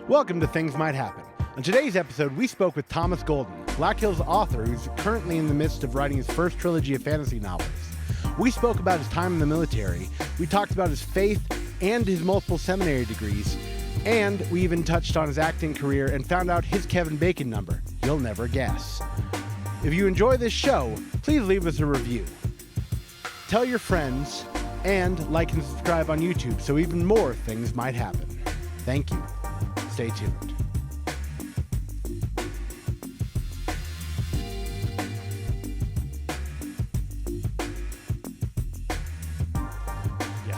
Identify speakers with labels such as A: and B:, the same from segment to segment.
A: Welcome to Things Might Happen. On today's episode, we spoke with Thomas Golden, Black Hill's author who's currently in the midst of writing his first trilogy of fantasy novels. We spoke about his time in the military, we talked about his faith and his multiple seminary degrees, and we even touched on his acting career and found out his Kevin Bacon number. You'll never guess. If you enjoy this show, please leave us a review. Tell your friends, and like and subscribe on YouTube so even more things might happen. Thank you. Stay tuned.
B: Yeah,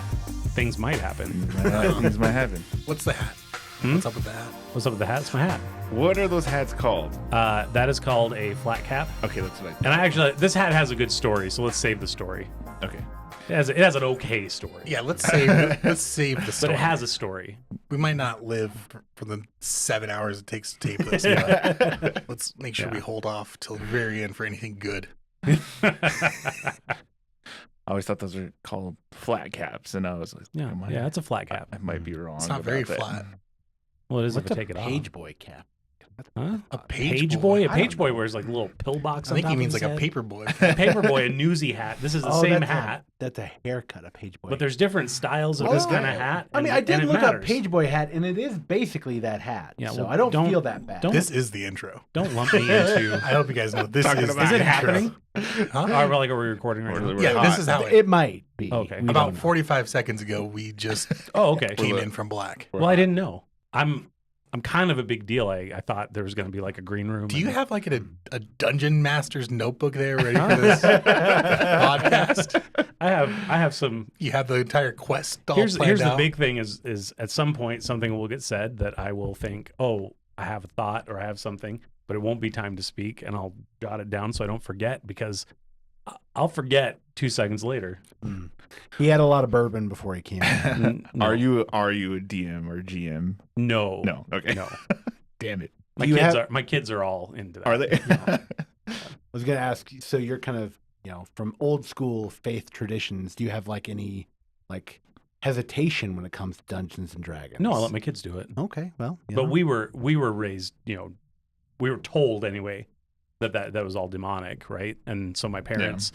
B: things might happen.
C: Things might happen.
D: What's the hat? What's up with the hat?
B: What's up with the hat? It's my hat.
C: What are those hats called?
B: That is called a flat cap.
C: Okay, that's what
B: And I actually, this hat has a good story, so let's save the story.
C: Okay.
B: It has an okay story.
D: Yeah, let's save the story.
B: But it has a story.
D: We might not live for the 7 hours it takes to tape this. But let's make sure we hold off till the very end for anything good.
C: I always thought those were called flat caps, and I was like,
B: Yeah, it's a flat cap.
C: I might be wrong.
D: It's not
C: about
D: very
C: that.
D: flat.
B: Well, it is
A: What's
B: if I
A: a
B: take it
A: page
B: off.
A: boy cap?
B: Huh?
D: A
B: Page boy? A
A: I
B: page
A: don't
B: boy
A: know.
B: wears like a little pillbox
D: I
B: on
D: think
B: top
D: he
B: of
D: means
B: his
D: like a
B: head.
D: paper boy.
B: Paper boy, a newsy hat. This is the same hat,
A: That's a haircut, a page boy.
B: but there's different styles of this kind of hat.
A: I mean,
B: and-
A: I did
B: and it
A: look
B: matters.
A: up page boy hat, and it is basically that hat.
B: Yeah,
A: so
B: well,
A: I don't
B: don't-
A: feel that bad.
B: don't-
D: This is the intro.
B: Don't lump me into.
D: I hope you guys know this
C: Talking
D: is
C: about
B: Is
D: the
B: it
D: intro.
B: happening?
D: Huh?
B: Are we recording right now?
C: We're
D: Yeah,
C: hot.
D: this is how
A: It might be.
B: Okay.
A: We
D: About
A: don't know.
D: 45 seconds ago, we just
B: Oh, okay.
D: came in from Black.
B: Well, I didn't know. I'm kind of a big deal. I thought there was going to be like a green room.
D: Do you
B: and-
D: have like a dungeon master's notebook there ready for this podcast?
B: I have some.
D: You have the entire quest all
B: Here's
D: planned
B: the
D: out?
B: big thing is at some point something will get said that I will think, oh, I have a thought or I have something, but it won't be time to speak, and I'll jot it down so I don't forget, because I'll forget 2 seconds later.
A: He had a lot of bourbon before he came in.
B: No.
C: Are you a DM or GM?
B: No.
C: No. Okay.
B: No.
C: Damn it.
B: My kids are all into that.
C: Are they?
A: I was going to ask, so you're kind of, from old school faith traditions, do you have like any like hesitation when it comes to Dungeons and Dragons?
B: No, I let my kids do it.
A: Okay, well.
B: But we were raised, we were told anyway that was all demonic, right? And so my parents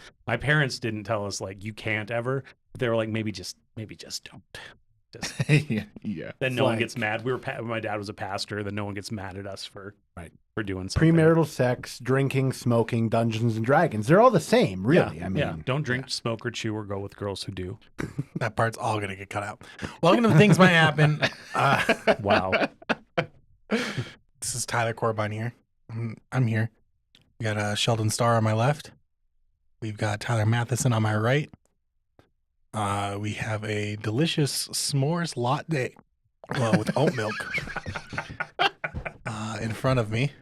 B: didn't tell us like you can't ever. They were like maybe just don't. Just
C: yeah.
B: then
A: It's
B: no one
A: like-
B: gets mad. My dad was a pastor. Then no one gets mad at us for doing something.
A: Premarital sex, drinking, smoking, Dungeons and Dragons. They're all the same, really.
B: Yeah,
A: I mean,
B: don't drink, smoke, or chew, or go with girls who do.
D: That part's all going to get cut out. Welcome to Things Might Happen.
B: Wow.
D: This is Tyler Corbine here. I'm here. We got Sheldon Starr on my left. We've got Tyler Mathieson on my right. We have a delicious s'mores latte with oat milk in front of me.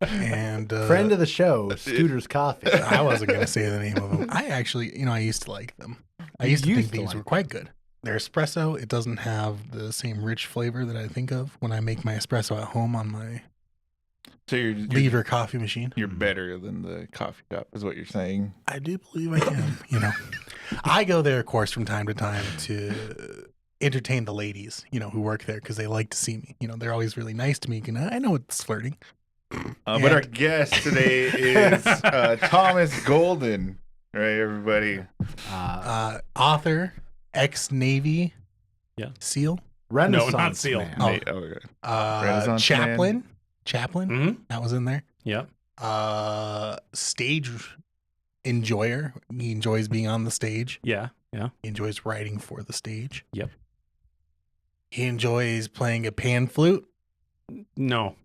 D: And
A: friend of the show, Scooter's Coffee.
D: I wasn't going to say the name of them. I actually, I used to like them. I used to think these were quite good. Their espresso, it doesn't have the same rich flavor that I think of when I make my espresso at home on my
C: So you're
D: lever coffee machine.
C: you're better than the coffee shop, is what you're saying.
D: I do believe I am. I go there, of course, from time to time to entertain the ladies, who work there because they like to see me. They're always really nice to me. I know it's flirting.
C: But our guest today is Thomas Golden. Right, everybody.
D: Author, ex-Navy, SEAL,
A: Renaissance
B: No, not seal.
A: man.
D: Oh.
C: Nate, okay. Renaissance
D: Chaplain.
B: Mm-hmm.
D: That was in there.
B: Yep.
D: Stage enjoyer. He enjoys being on the stage.
B: Yeah. Yeah.
D: He enjoys writing for the stage.
B: Yep.
D: He enjoys playing a pan flute.
B: No.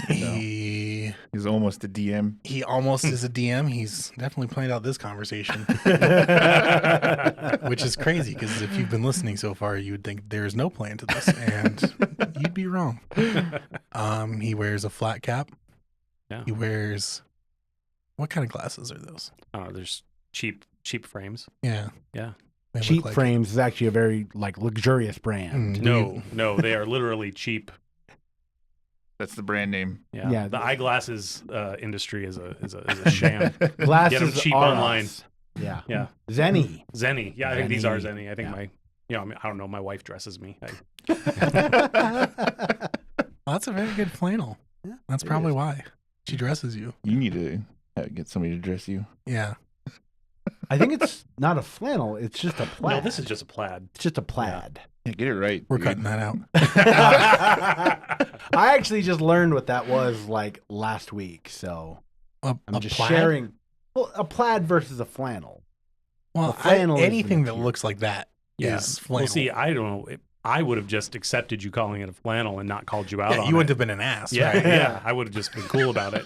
D: He
C: almost a DM.
D: He almost is a DM. He's definitely planned out this conversation, which is crazy because if you've been listening so far, you would think there is no plan to this, and you'd be wrong. He wears a flat cap.
B: Yeah.
D: He wears, what kind of glasses are those?
B: There's cheap frames.
D: Yeah.
B: Yeah.
D: They
A: Cheap
D: look like-
A: Frames is actually a very luxurious brand.
B: No, they are literally cheap.
C: That's the brand name.
B: Yeah.
A: Yeah.
B: The eyeglasses industry is a sham.
A: Glasses
B: Get 'em cheap
A: are
B: online.
A: us. Yeah.
B: Yeah.
A: Zenny.
B: Zenny. Yeah, I think these are
A: Zenny.
B: Zenny. I think
A: Yeah.
B: I mean, I don't know. My wife dresses me.
D: Well, that's a very good flannel.
A: Yeah,
D: That's
A: it
D: probably
A: is.
D: why she dresses you.
C: You need to get somebody to dress you.
D: Yeah.
A: I think it's not a flannel. It's just a plaid.
B: No, this is just a plaid.
A: It's just a plaid.
C: Yeah, get it right.
D: We're
C: dude.
D: cutting that out.
A: I actually just learned what that was like last week, so I'm just
D: plaid?
A: sharing. Well, a plaid versus a flannel.
D: Well,
A: The flannel is the
D: anything that
A: material.
D: looks like that is flannel.
B: Well, see, I don't know. I would have just accepted you calling it a flannel and not called you out on
D: you wouldn't
B: it.
D: have been an ass,
B: Yeah,
D: right?
B: yeah. I would have just been cool about it.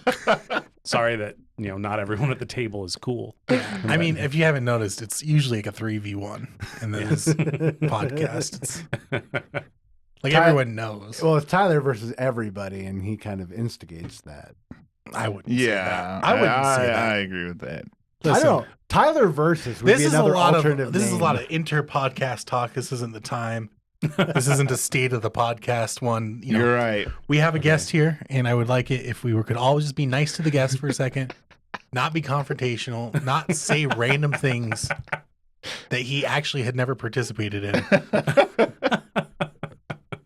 B: Sorry that, not everyone at the table is cool.
D: I mean, if you haven't noticed, it's usually like a 3v1 in this podcast. It's, like everyone knows.
A: Well, it's Tyler versus everybody, and he kind of instigates that.
D: I wouldn't say
C: Yeah,
D: that. I wouldn't say that.
C: I agree with that.
A: I
D: Listen,
A: don't know. Tyler versus would
D: This
A: be
D: is a
A: another
D: lot
A: alternative
D: of this is a
A: name.
D: lot of inter-podcast talk. This isn't the time. This isn't a state of the podcast one.
C: You're right.
D: We have a guest here, and I would like it if we could all just be nice to the guest for a second, not be confrontational, not say random things that he actually had never participated in.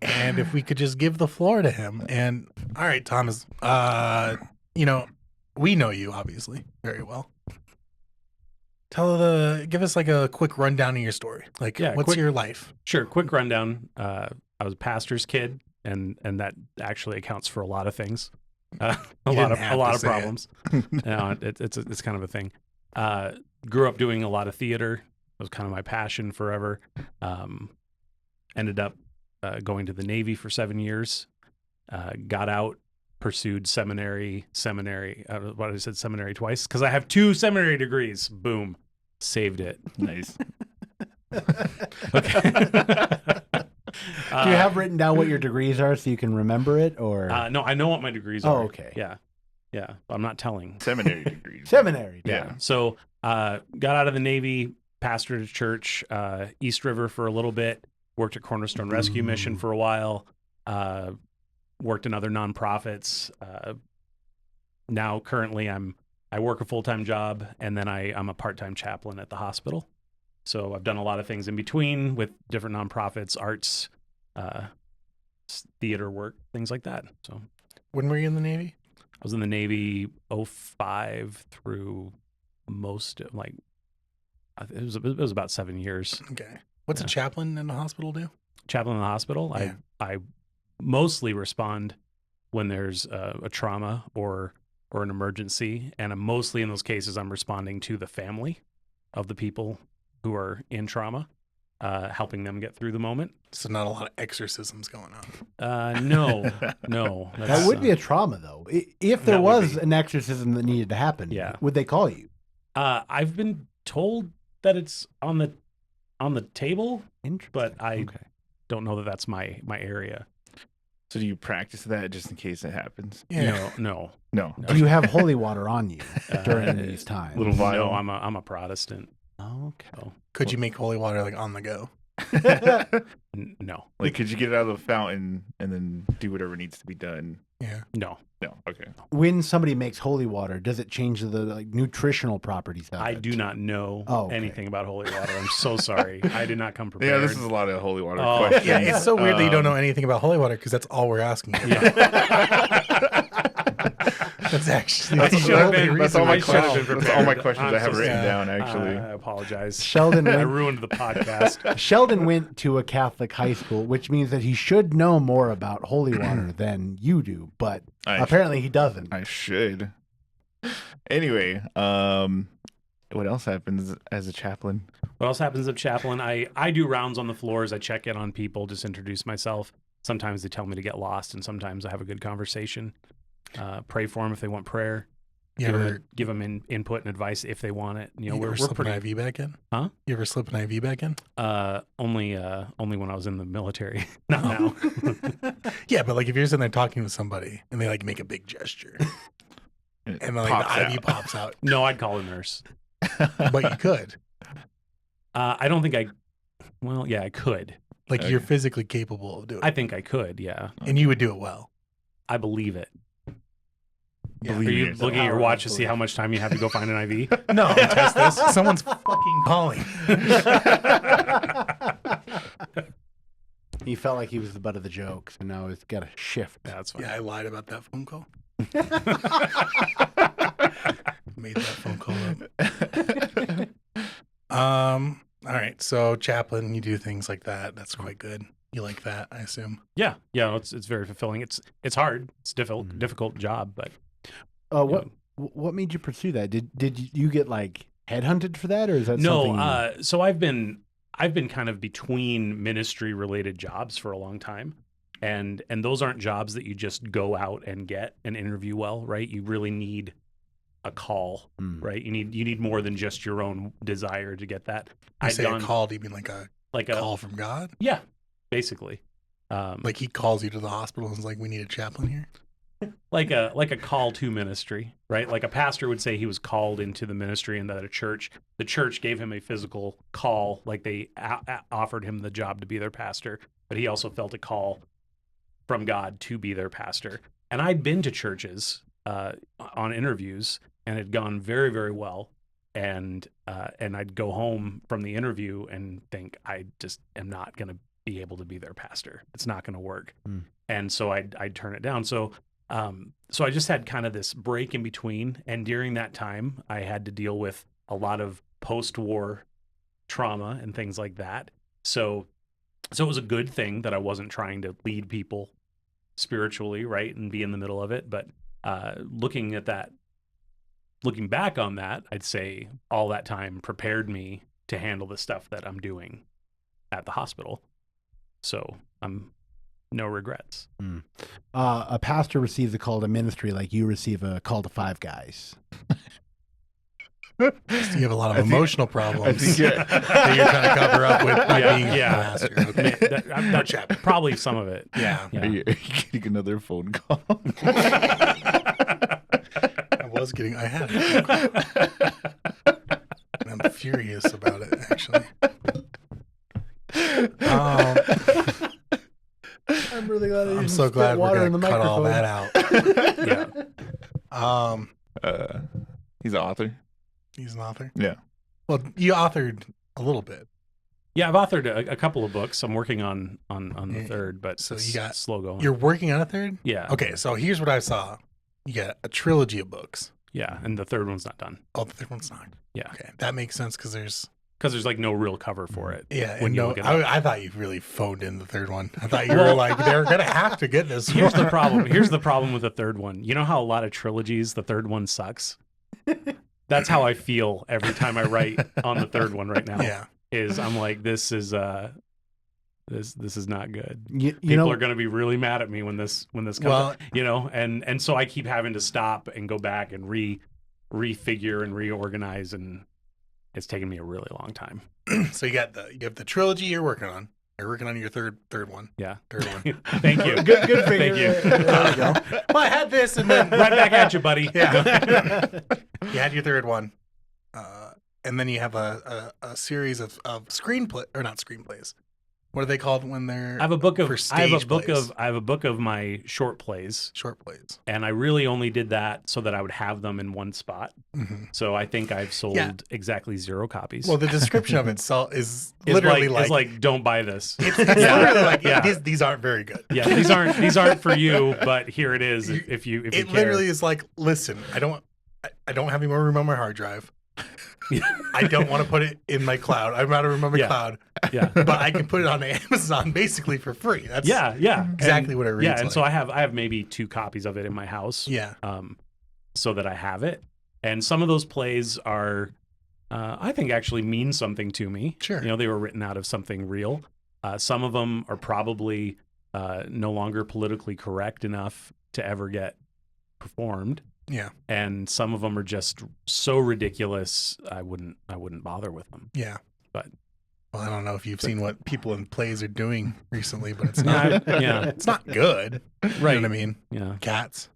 D: And if we could just give the floor to him. And all right, Thomas, we know you obviously very well. Give us like a quick rundown of your story. Like,
B: Yeah,
D: what's
B: quick-
D: your life?
B: Sure. Quick rundown. I was a pastor's kid, and that actually accounts for a lot of things. A
D: You
B: lot
D: didn't
B: of
D: have to say it.
B: problems. No, it's kind of a thing. Grew up doing a lot of theater. It was kind of my passion forever. Ended up going to the Navy for 7 years. Got out. Pursued seminary. What I said, seminary twice because I have 2 seminary degrees. Boom, saved it.
C: Nice.
B: Okay.
A: Do you have written down what your degrees are so you can remember it, or
B: No, I know what my degrees
A: Oh,
B: are.
A: okay.
B: Yeah. I'm not telling.
C: Seminary degrees.
A: seminary?
B: Yeah. So, got out of the Navy, pastored a church, East River for a little bit. Worked at Cornerstone Rescue Mission for a while. Worked in other nonprofits. Now, currently, I work a full-time job, and then I'm a part-time chaplain at the hospital. So I've done a lot of things in between with different nonprofits, arts, theater work, things like that. So
D: When were you in the Navy?
B: I was in the Navy 05 through most of, like, it was about 7 years.
D: Okay. What's a
B: Yeah.
D: chaplain in the hospital do?
B: Chaplain in the hospital.
D: Yeah.
B: I mostly respond when there's a trauma or an emergency, and mostly in those cases I'm responding to the family of the people who are in trauma, helping them get through the moment.
D: So not a lot of exorcisms going on.
B: No.
A: That would be a trauma, though. If there
B: That would
A: was
B: be.
A: an exorcism that needed to happen,
B: Yeah.
A: would they call you?
B: I've been told that it's on the table,
A: Interesting.
B: but I
A: Okay.
B: don't know that that's my area.
C: So do you practice that just in case it happens?
D: Yeah.
B: No.
C: No.
A: Do you have holy water on you during
B: Uh,
A: these times?
C: Little vial.
B: No, I'm a Protestant.
A: Oh, okay.
B: So
D: Could you make holy water like on the go?
B: no.
C: Like, could you get it out of the fountain and then do whatever needs to be done?
D: Yeah.
B: No.
C: No. Okay.
A: When somebody makes holy water, does it change the nutritional properties of
B: I
A: it?
B: do not know
A: Oh, okay.
B: anything about holy water. I'm so sorry. I did not come prepared.
C: Yeah, this is a lot of holy water
B: Oh,
C: questions.
D: Yeah, it's so weird that you don't know anything about holy water because that's all we're asking. You. That's actually
C: That's,
B: should have
C: that's,
B: been-
C: that's all my
B: I should have
C: questions.
B: been
C: That's all my
B: prepared.
C: questions
B: I'm
C: I have
B: so
C: written
D: sorry.
C: down. Actually,
B: I apologize.
A: Sheldon
B: I
A: went,
B: ruined the podcast.
A: Sheldon went to a Catholic high school, which means that he should know more about holy water than you do, but apparently he doesn't.
C: I should. Anyway, what else happens as a chaplain?
B: What else happens at Chaplain? I do rounds on the floors. I check in on people, just introduce myself. Sometimes they tell me to get lost, and sometimes I have a good conversation. Pray for them if they want prayer.
D: You
B: Give them input and advice if they want it.
D: ever
B: We're
D: slip
B: pretty
D: an IV back in?
B: Huh?
D: You ever slip an IV back in?
B: only when I was in the military. Not now.
D: Yeah, but like if you're sitting there talking with somebody and they like make a big gesture
C: It
D: and then like
C: pops
D: the
C: out.
D: IV pops out,
B: No, I'd call a nurse.
D: but you could.
B: I don't think I. Well, yeah, I could.
D: Like
C: Okay.
D: you're physically capable of doing
B: I
D: it.
B: think I could. Yeah,
D: And you would do it well.
B: I believe it.
D: Yeah.
B: Are
C: Believe
B: you
C: in yourself.
B: looking at your
A: Power
B: watch
A: of
B: to see how much time you have to go find an IV?
D: No, test this. Someone's fucking calling.
A: He felt like he was the butt of the joke, so now he's got to shift.
B: That's fine.
D: Yeah, I lied about that phone call. Made that phone call up. All right. So Chaplain, you do things like that. That's quite good. You like that, I assume.
B: Yeah. It's very fulfilling. It's hard. It's difficult job, but
A: What made you pursue that? Did you get like headhunted for that, or is that something?
B: No. So I've been kind of between ministry related jobs for a long time. And those aren't jobs that you just go out and get and interview well, right? You really need a call, right? You need more than just your own desire to get that.
D: You say a call, do you mean like a call from God?
B: Yeah, basically.
D: Like he calls you to the hospital and is like, we need a chaplain here?
B: Like a call to ministry, right? Like a pastor would say he was called into the ministry, and that the church gave him a physical call, like they offered him the job to be their pastor, but he also felt a call from God to be their pastor. And I'd been to churches on interviews, and it had gone very, very well. And I'd go home from the interview and think, I just am not going to be able to be their pastor. It's not going to work. And so I'd turn it down. So I just had kind of this break in between. And during that time, I had to deal with a lot of post-war trauma and things like that. So it was a good thing that I wasn't trying to lead people spiritually, right, and be in the middle of it. But looking back on that, I'd say all that time prepared me to handle the stuff that I'm doing at the hospital. So I'm no regrets.
A: A pastor receives a call to ministry like you receive a call to Five Guys.
D: So you have a lot of emotional problems that you're trying to cover up with by being a pastor. Okay.
B: That's probably some of it.
D: Yeah.
C: Are you getting another phone call?
D: I had it. And I'm furious about it, actually.
A: I'm really glad.
D: I'm so glad we're going to cut all that out.
C: He's an author.
D: He's an author?
C: Yeah.
D: Well, you authored a little bit.
B: Yeah, I've authored a couple of books. I'm working on the third, but
D: so
B: it's
D: you got
B: slow going.
D: You're working on a third?
B: Yeah.
D: Okay, so here's what I saw. You got a trilogy of books.
B: Yeah, and the third one's not done.
D: Oh, the third one's not.
B: Yeah.
D: Okay, that makes sense because there's
B: like no real cover for it.
D: Yeah,
B: when
D: and
B: you
D: no,
B: look it up.
D: I thought you really phoned in the third one. I thought you were like, they're gonna have to get this.
B: Here's the problem. Here's the problem with the third one. You know how a lot of trilogies, the third one sucks. That's how I feel every time I write on the third one right now.
D: Yeah,
B: is I'm like, this is not good.
A: People
B: are going to be really mad at me when this comes up, and so I keep having to stop and go back and refigure and reorganize, and it's taken me a really long time.
D: So you have the trilogy you're working on. You're working on your third one.
B: Yeah.
D: Third one.
B: Thank you.
A: Good
B: Thank
A: figure.
B: you.
A: There we go.
D: Well, I had this and then
B: Right back at you, buddy.
D: Yeah. You had your third one. And then you have a series of screenplay or not screenplays. What are they called when they're
B: I have a book of
D: plays?
B: I have a book of my short plays.
D: Short plays.
B: And I really only did that so that I would have them in one spot.
D: Mm-hmm.
B: So I think I've sold exactly 0 copies.
D: Well, the description of it is literally
B: like don't buy this.
D: It's literally like these aren't very good.
B: Yeah, these aren't for you, but here it is if you care.
D: It literally is like, listen, I don't have any more room on my hard drive. I don't want to put it in my cloud. I'd rather room on my cloud.
B: Yeah.
D: But I can put it on Amazon basically for free. That's exactly what it reads.
B: Yeah, and
D: like.
B: so I have maybe 2 copies of it in my house.
D: Yeah.
B: So that I have it. And some of those plays are I think actually mean something to me.
D: Sure.
B: They were written out of something real. Some of them are probably no longer politically correct enough to ever get performed.
D: Yeah.
B: And some of them are just so ridiculous I wouldn't bother with them.
D: Yeah.
B: But
D: well, I don't know if you've seen what people in plays are doing recently, but it's not it's not good.
B: Right.
D: You know what I mean?
B: Yeah.
D: Cats.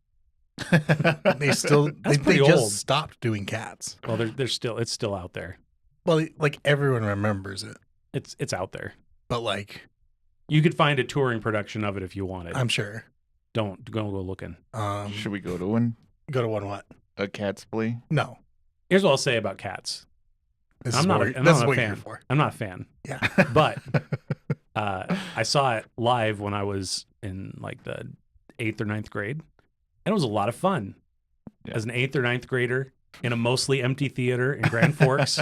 D: They just stopped doing Cats.
B: Well, it's still out there.
D: Well, like everyone remembers it.
B: It's out there.
D: But like
B: you could find a touring production of it if you wanted.
D: I'm sure.
B: Don't go looking.
C: Should we go to one?
D: Go to one what?
C: A Cats play?
D: No.
B: Here's what I'll say about Cats.
D: This
B: I'm
D: is
B: not
D: what
B: a
D: you're
B: fan.
D: for.
B: I'm not a fan.
D: Yeah.
B: But I saw it live when I was in like the 8th or 9th grade, and it was a lot of fun.
C: Yeah.
B: As an 8th or 9th grader in a mostly empty theater in Grand Forks,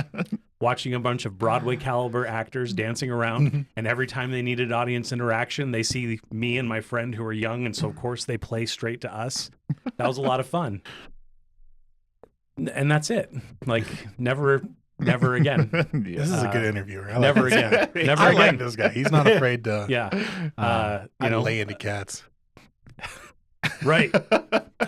B: watching a bunch of Broadway caliber actors dancing around, and every time they needed audience interaction, they see me and my friend who are young, and so of course they play straight to us. That was a lot of fun. And that's it. Like never again.
D: This is a good interviewer. I like
B: Never
D: this
B: again.
D: guy.
B: Never
D: I
B: again.
D: like this guy. He's not afraid to
B: Yeah.
D: lay into cats.
B: Right.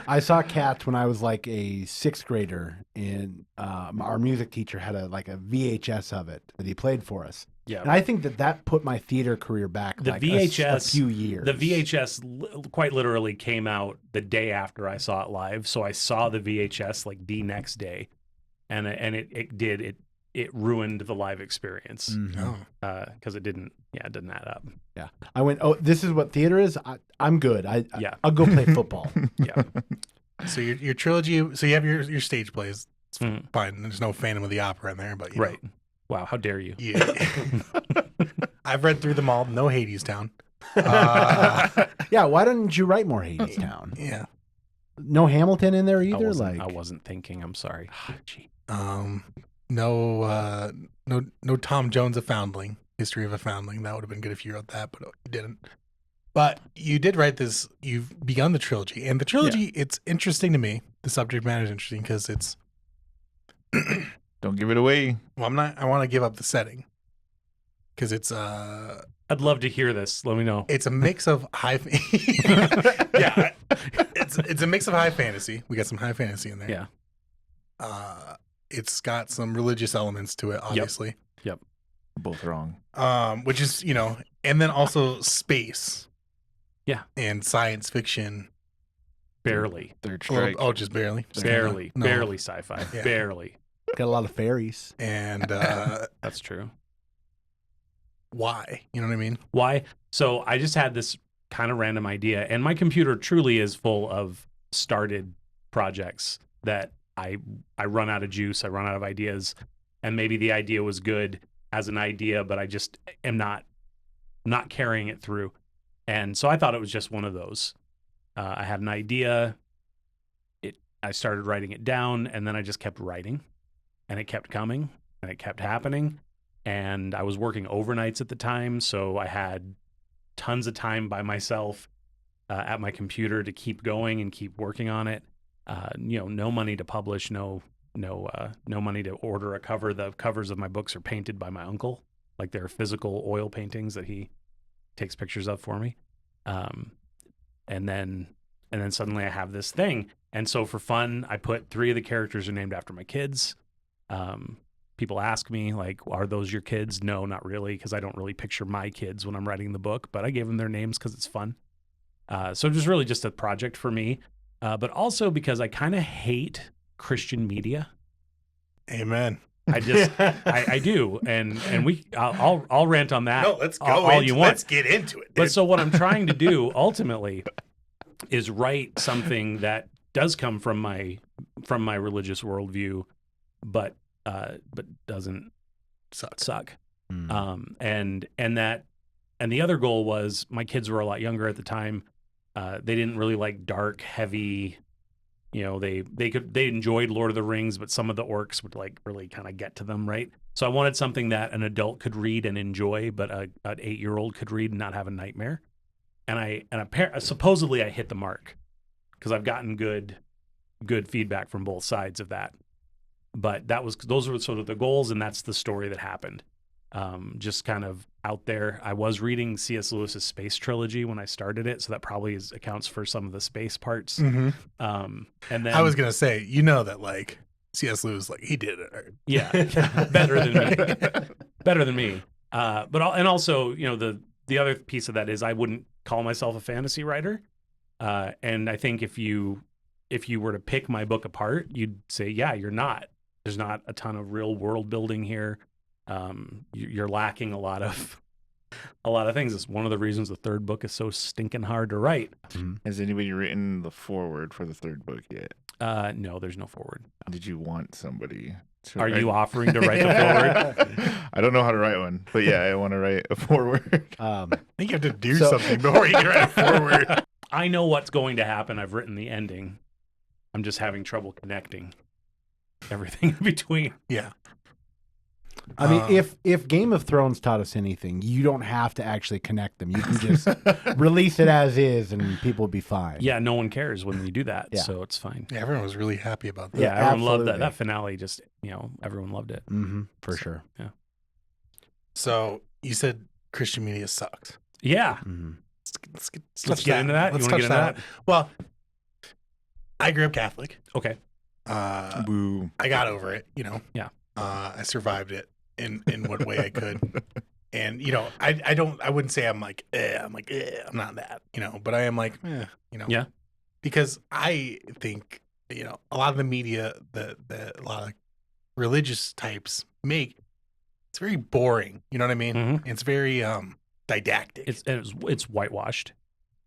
A: I saw Cats when I was like a 6th grader, and our music teacher had a VHS of it that he played for us.
B: Yeah.
A: And I think that put my theater career back
B: The
A: like
B: VHS,
A: a few years.
B: The VHS quite literally came out the day after I saw it live. So I saw the VHS like the next day, and it ruined the live experience
A: Mhm.
B: because it didn't add up.
A: Yeah. I went, oh, this is what theater is? I'm good.
B: Yeah.
A: I'll go play football.
B: Yeah.
D: So your trilogy. So you have your stage plays. It's
B: Mm.
D: fine. There's no Phantom of the Opera in there, but you
B: Right. Wow. How dare you?
D: know. Yeah. I've read through them all. No Hades Town. Uh,
A: Yeah, why didn't you write more Hades Town?
D: yeah.
A: No Hamilton in there
B: I
A: either?
B: I wasn't thinking. I'm sorry. Gee.
D: No Tom Jones, A Foundling. History of a Foundling. That would have been good if you wrote that, but you didn't. But you did write this. You've begun the trilogy, and the trilogy. It's interesting to me. The subject matter is interesting because it's.
C: Don't give it away.
D: Well, I'm not. I want to give up the setting because it's
B: I'd love to hear this. Let me know.
D: it's a mix of high. Yeah, it's a mix of high fantasy. We got some high fantasy in there.
B: Yeah.
D: It's got some religious elements to it, obviously.
B: Yep.
C: Both wrong.
D: Which is and then also space.
B: Yeah.
D: And science fiction.
B: Barely.
C: Third strike.
D: Oh, just barely. Just
B: Barely.
D: kinda- no.
B: Barely sci-fi.
D: Yeah.
B: Barely.
A: Got a lot of fairies.
D: And
B: That's true.
D: why? You know what I mean?
B: Why? So I just had this kind of random idea, and my computer truly is full of started projects that I run out of juice, I run out of ideas, and maybe the idea was good as an idea, but I just am not carrying it through. And so I thought it was just one of those. I had an idea, I started writing it down, and then I just kept writing, and it kept coming, and it kept happening. And I was working overnights at the time, so I had tons of time by myself at my computer to keep going and keep working on it. No money to publish, no money to order a cover. The covers of my books are painted by my uncle, like they're physical oil paintings that he takes pictures of for me. And then suddenly I have this thing. And so for fun, I put 3 of the characters are named after my kids. People ask me, like, are those your kids? No, not really, because I don't really picture my kids when I'm writing the book, but I gave them their names because it's fun. So it was really just a project for me, but also because I kind of hate Christian media.
D: Amen.
B: I just, I do. And I'll rant on that.
D: No, let's go.
B: all you want.
D: Let's get into it.
B: But
D: dude.
B: so what I'm trying to do ultimately is write something that does come from my religious worldview, but doesn't suck. And the other goal was my kids were a lot younger at the time. They didn't really like dark, heavy. They enjoyed Lord of the Rings, but some of the orcs would like really kind of get to them, right? So I wanted something that an adult could read and enjoy, but an 8-year-old could read and not have a nightmare. And supposedly I hit the mark because I've gotten good feedback from both sides of that. But those were sort of the goals, and that's the story that happened. Just kind of out there. I was reading C.S. Lewis's Space Trilogy when I started it, so that probably accounts for some of the space parts.
D: Mm-hmm.
B: And then
D: I was gonna say, that like C.S. Lewis, like he did it.
B: Yeah, better than me. But also, the other piece of that is I wouldn't call myself a fantasy writer, and I think if you were to pick my book apart, you'd say, yeah, you're not. There's not a ton of real world building here. You're lacking a lot of things. It's one of the reasons the 3rd book is so stinking hard to write.
C: Has anybody written the foreword for the 3rd book yet?
B: No, there's no forward.
C: Did you want somebody Sure.
B: Are you offering to write the forward?
C: I don't know how to write one, but yeah, I want to write a forward.
D: I think you have to do something before you can write a forward.
B: I know what's going to happen. I've written the ending. I'm just having trouble connecting everything in between.
D: Yeah.
A: I mean, if Game of Thrones taught us anything, you don't have to actually connect them. You can just release it as is, and people will be fine.
B: Yeah, no one cares when you do that,
A: Yeah.
B: so it's fine.
D: Yeah, everyone was really happy about that.
B: Yeah, everyone loved that.
A: absolutely.
B: That finale just, everyone loved it.
A: Mm-hmm, for sure.
B: Yeah.
D: So you said Christian media sucks.
B: Yeah.
A: Mm-hmm.
D: Let's
B: Let's get into that.
D: Let's
B: You want
D: touch
B: to get into that?
D: Well, I grew up Catholic.
B: Okay.
C: Boo.
D: I got over it,
B: Yeah.
D: I survived it in what way I could. And, I wouldn't say I'm like, I'm not that, but I am like,
B: Yeah.
D: Because I think, a lot of the media that a lot of religious types make, it's very boring. You know what I mean?
B: Mhm.
D: It's very didactic.
B: It's whitewashed.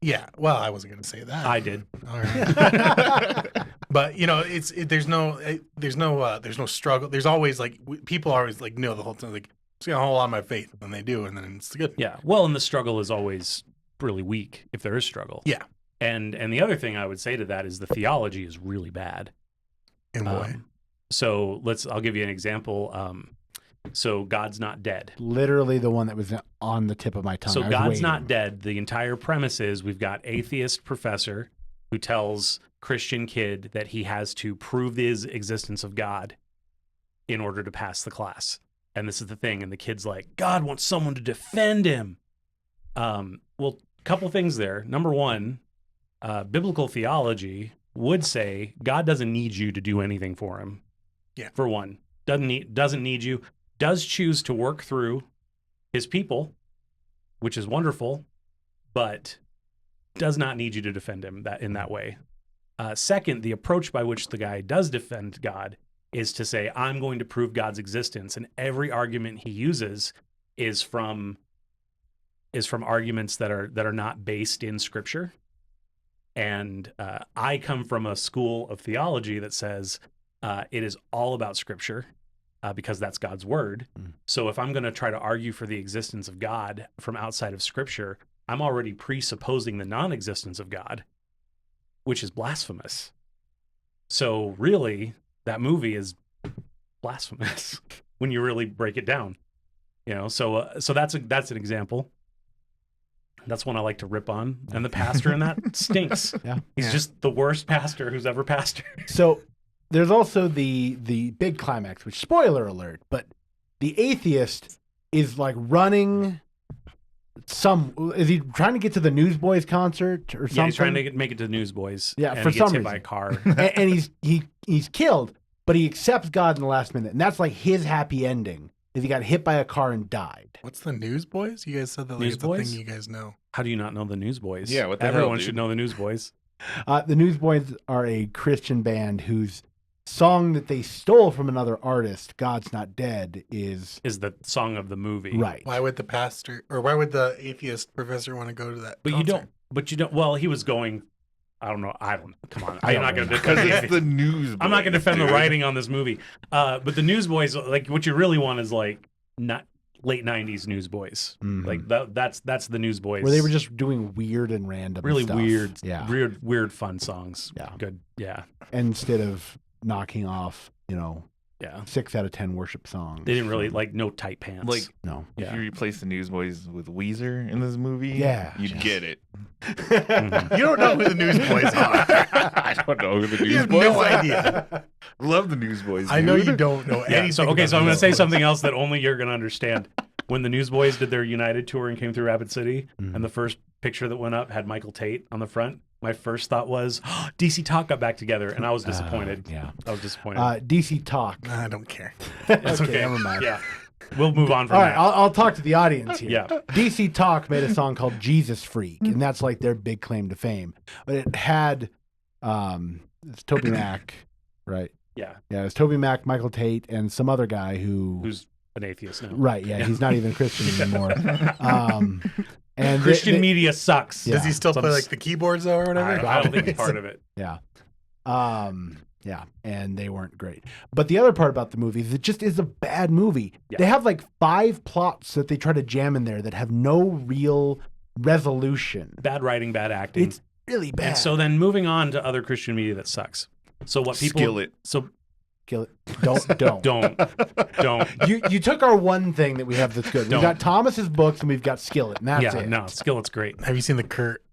D: Yeah. Well, I wasn't going to say that.
B: I did.
D: All right. But there's no struggle. There's always people always know the whole time it's gonna hold on my faith, and they do, and then it's good.
B: Yeah. Well, and the struggle is always really weak if there is struggle.
D: Yeah.
B: And the other thing I would say to that is the theology is really bad.
D: In what way?
B: So I'll give you an example. So God's not dead.
A: Literally the one that was on the tip of my tongue.
B: So
A: I was
B: God's
A: waiting.
B: not dead. The entire premise is we've got atheist professor who tells Christian kid that he has to prove the existence of God in order to pass the class. And this is the thing. And the kid's like, God wants someone to defend him. Well, couple things there. Number one, biblical theology would say God doesn't need you to do anything for him.
D: Yeah.
B: For one, doesn't need you. Does choose to work through his people, which is wonderful, but does not need you to defend him in that way. Second, the approach by which the guy does defend God is to say, I'm going to prove God's existence, and every argument he uses is from arguments that are not based in Scripture. And I come from a school of theology that says it is all about Scripture. Because that's God's word. So if I'm going to try to argue for the existence of God from outside of Scripture, I'm already presupposing the non-existence of God, which is blasphemous. So really, that movie is blasphemous when you really break it down. So that's an example. That's one I like to rip on. And the pastor in that stinks.
A: Yeah.
B: He's just the worst pastor who's ever pastored.
A: So there's also the big climax, which, spoiler alert, but the atheist is running is he trying to get to the Newsboys concert or something?
B: Yeah, he's trying to make it to Newsboys.
A: Yeah,
B: and
A: for
B: he gets
A: some
B: hit by a
A: reason.
B: car.
A: and he's killed, but he accepts God in the last minute. And that's his happy ending, is he got hit by a car and died.
D: What's the Newsboys? You guys said that it's a
B: Newsboys?
D: thing you guys know.
B: How do you not know the Newsboys?
C: Yeah, what the hell,
B: Everyone
C: dude?
B: should know the Newsboys.
A: The Newsboys are a Christian band whose song that they stole from another artist, God's Not Dead, is
B: Is the song of the movie.
A: right.
D: Why would the atheist professor want to go to that?
B: But
D: concert?
B: you don't, well, he was going, I don't know. Come on. I'm not going to
C: Because
B: defend
C: it's the news.
B: I'm not going to defend the
C: dude.
B: writing on this movie. But the Newsboys, what you really want is not late 90s Newsboys.
A: Mhm.
B: That's the Newsboys.
A: Where they were just doing weird and random
B: really
A: stuff.
B: weird,
A: Yeah.
B: weird fun songs.
A: Yeah.
B: Good. Yeah.
A: Instead of knocking off,
B: Yeah.
A: 6 out of 10 worship songs.
B: They didn't really no tight pants.
C: Like,
A: No.
C: if
B: Yeah.
C: you replace the Newsboys with Weezer in this movie,
A: Yeah.
C: you'd get it.
D: You don't know who the Newsboys are.
C: I don't know who the
D: You have
C: Newsboys
D: no
C: are.
D: idea.
C: Love the Newsboys.
D: I know
C: dude.
D: you don't know
B: Yeah,
D: anything.
B: so I'm
D: about
B: going
D: the
B: to say
D: Newsboys.
B: something else that only you're going to understand. When the Newsboys did their United tour and came through Rapid City, and the first picture that went up had Michael Tate on the front, my first thought was, DC Talk got back together, and I was disappointed.
A: Yeah.
B: I was disappointed.
A: DC Talk.
D: I don't care.
B: It's okay.
A: Never mind.
B: Yeah. We'll move on from
A: All right,
B: that.
A: I'll talk to the audience here.
B: Yeah.
A: DC Talk made a song called Jesus Freak, and that's their big claim to fame. But it had it's Toby Mac, right?
B: Yeah.
A: Yeah, it's Toby Mac, Michael Tate, and some other guy
B: Who's an atheist now.
A: right, yeah, he's not even Christian anymore. And
B: Christian media sucks.
A: Yeah.
D: Does he still
B: So
D: play
B: I'm
D: the keyboards though or whatever?
B: I don't think he's part of it.
A: Yeah. Yeah, and they weren't great. But the other part about the movie is it just is a bad movie.
B: Yeah.
A: They have like 5 plots that they try to jam in there that have no real resolution.
B: Bad writing, bad acting.
A: It's really bad.
B: And so then moving on to other Christian media that sucks. So what people
C: Skillet.
B: So
A: Kill it. Don't.
B: don't.
A: You took our one thing that we have that's good. We've
B: Don't.
A: got Thomas's books and we've got Skillet, and that's
B: Yeah,
A: it.
B: no, Skillet's great.
D: Have you seen the Kurt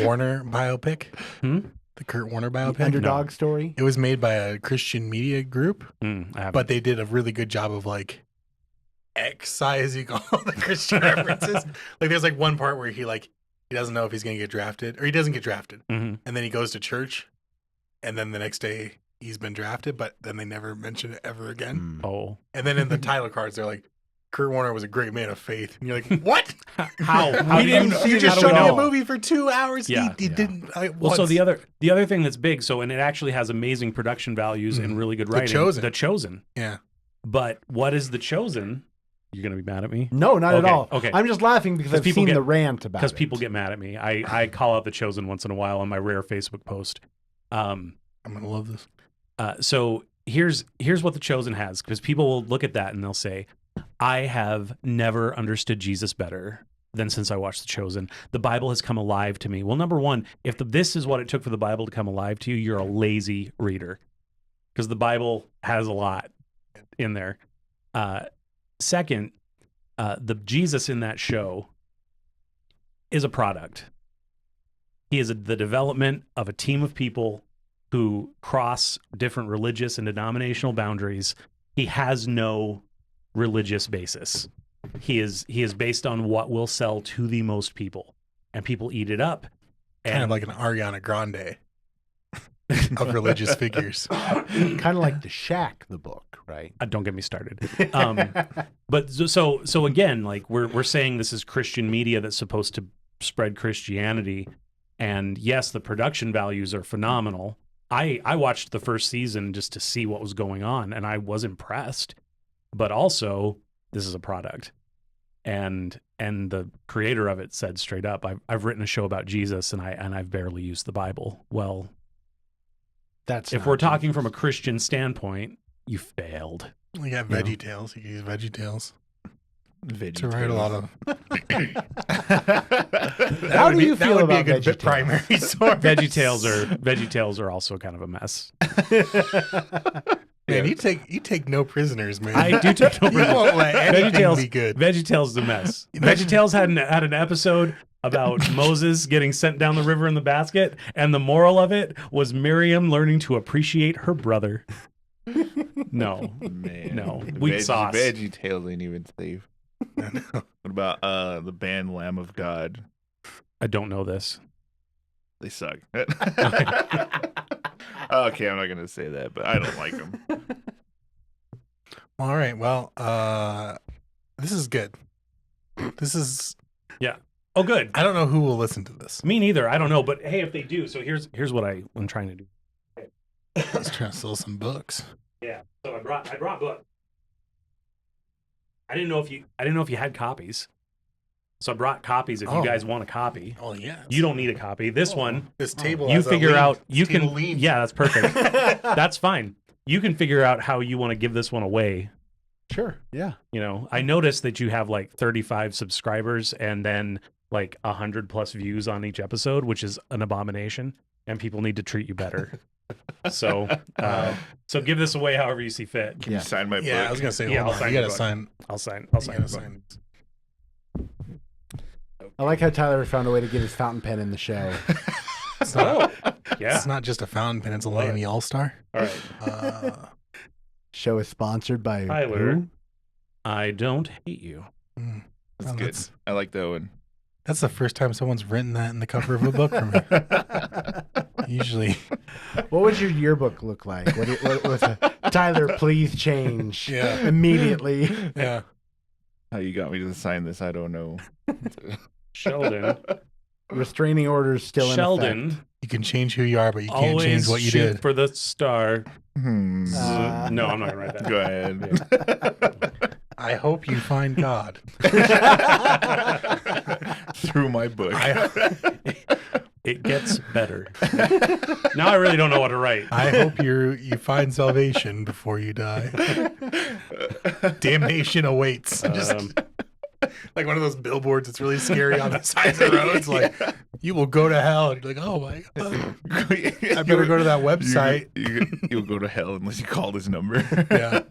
D: Warner biopic? The Kurt Warner biopic?
A: The underdog story.
D: It was made by a Christian media group,
B: I haven't.
D: but they did a really good job of like excising all the Christian references. Like there's like one part where he doesn't know if he's going to get drafted, or he doesn't get drafted.
B: Mhm.
D: And then he goes to church, and then the next day he's been drafted, but then they never mention it ever again.
B: Oh,
D: And then in the title cards, they're like, Kurt Warner was a great man of faith. And you're like, what?
B: how
A: We
B: do
A: didn't
B: you
A: see
D: You
A: it
D: just
A: at
D: showed me a
A: all.
D: movie for 2 hours.
B: Yeah.
D: He didn't.
B: Well, so the other thing that's big, and it actually has amazing production values and really good writing.
D: Chosen.
B: The Chosen.
D: Yeah.
B: But what is The Chosen? You're gonna be mad at me
A: No, not at
B: Okay,
A: all.
B: okay.
A: I'm just laughing because I've
B: people
A: seen
B: get-
A: the rant about it.
B: because people get mad at me. I call out The Chosen once in a while on my rare Facebook post.
D: I'm going to love this.
B: So here's what The Chosen has, because people will look at that and they'll say, I have never understood Jesus better than since I watched The Chosen. The Bible has come alive to me. Well, number one, if this is what it took for the Bible to come alive to you, you're a lazy reader, because the Bible has a lot in there. Second, the Jesus in that show is a product. He is the development of a team of people who cross different religious and denominational boundaries. He has no religious basis. He is based on what will sell to the most people, and people eat it up. And
D: Kind of like an Ariana Grande of religious figures.
A: kind of like The Shack, the book, right?
B: don't get me started. But so again, like we're saying this is Christian media that's supposed to spread Christianity, and yes, the production values are phenomenal. I watched the first season just to see what was going on, and I was impressed. But also, this is a product, and the creator of it said straight up, I've written a show about Jesus, and I've barely used the Bible. Well,
A: That's
B: if
A: not
B: we're talking
A: Jesus.
B: from a Christian standpoint, you failed.
D: We got Veggie Tales. You can use Veggie Tales to
C: Veggie
D: write a lot of.
A: How do you feel
D: that would
A: about
D: be a good
A: Veggie
D: primary source.
B: Veggie Tales are also kind of a mess.
D: Man, you take no prisoners, man.
B: I do take no
D: You won't let anything
B: VeggieTales
D: be good.
B: VeggieTales is a mess.
D: Imagine-
B: VeggieTales had an episode about Moses getting sent down the river in the basket, and the moral of it was Miriam learning to appreciate her brother. No,
C: Man.
B: No. Weak sauce.
C: Veggie Tales ain't even safe. What about the band Lamb of God?
B: I don't know this.
C: They suck. Okay, I'm not gonna say that, but I don't like them.
D: All right. Well, this is good. This is.
B: Oh, good.
D: I don't know who will listen to this.
B: Me neither. I don't know, but hey, if they do, so here's what I'm trying to do.
D: Let's try to sell some books.
B: Yeah. So I brought books. I didn't know if you had copies. So I brought copies if you
D: Oh.
B: guys want a copy.
D: Oh yeah.
B: You don't need a copy. This one,
D: This table.
B: you
D: has a
B: figure
D: lean-
B: out you
D: table
B: can
D: leans.
B: Yeah, that's perfect. That's fine. You can figure out how you want to give this one away.
A: Sure. Yeah.
B: You know, I noticed that you have like 35 subscribers and then like 100+ views on each episode, which is an abomination, and people need to treat you better. So so give this away however you see fit.
C: Can
A: Yeah.
C: you sign my
D: Yeah, I
C: book?
D: was gonna say.
B: Yeah,
D: hold
B: I'll
D: on.
B: sign
D: You
B: your
D: gotta
B: book.
D: sign.
B: I'll sign
D: You
B: the
D: gotta
B: book.
D: sign.
A: I like how Tyler found a way to get his fountain pen in the show.
D: It's not,
B: Yeah.
D: it's not just a fountain pen. It's a Lanny All Star.
B: All right.
A: Show is sponsored by
B: Tyler.
A: who?
B: I don't hate you.
C: That's
D: Well,
C: good. I like that one.
D: That's the first time someone's written that in the cover of a book for me. Usually,
A: What would your yearbook look like? What was a Tyler, please change
D: Yeah.
A: immediately.
D: yeah.
C: How you got me to sign this? I don't know.
B: Sheldon.
A: Restraining orders still in effect.
B: Sheldon.
D: You can change who you are, but you can't
B: Always
D: change what you
B: shoot
D: did.
B: for the star.
C: Hmm.
B: No, I'm not gonna write that.
C: Go ahead.
D: I hope you find God.
C: Through my book.
B: It gets better. Now I really don't know what to write.
D: I hope you find salvation before you die. Damnation awaits. Just like one of those billboards that's really scary on the sides of the roads. Like, you will go to hell. And you're like, oh my God. I better go to that website.
C: You'll go to hell unless you call this number.
D: Yeah.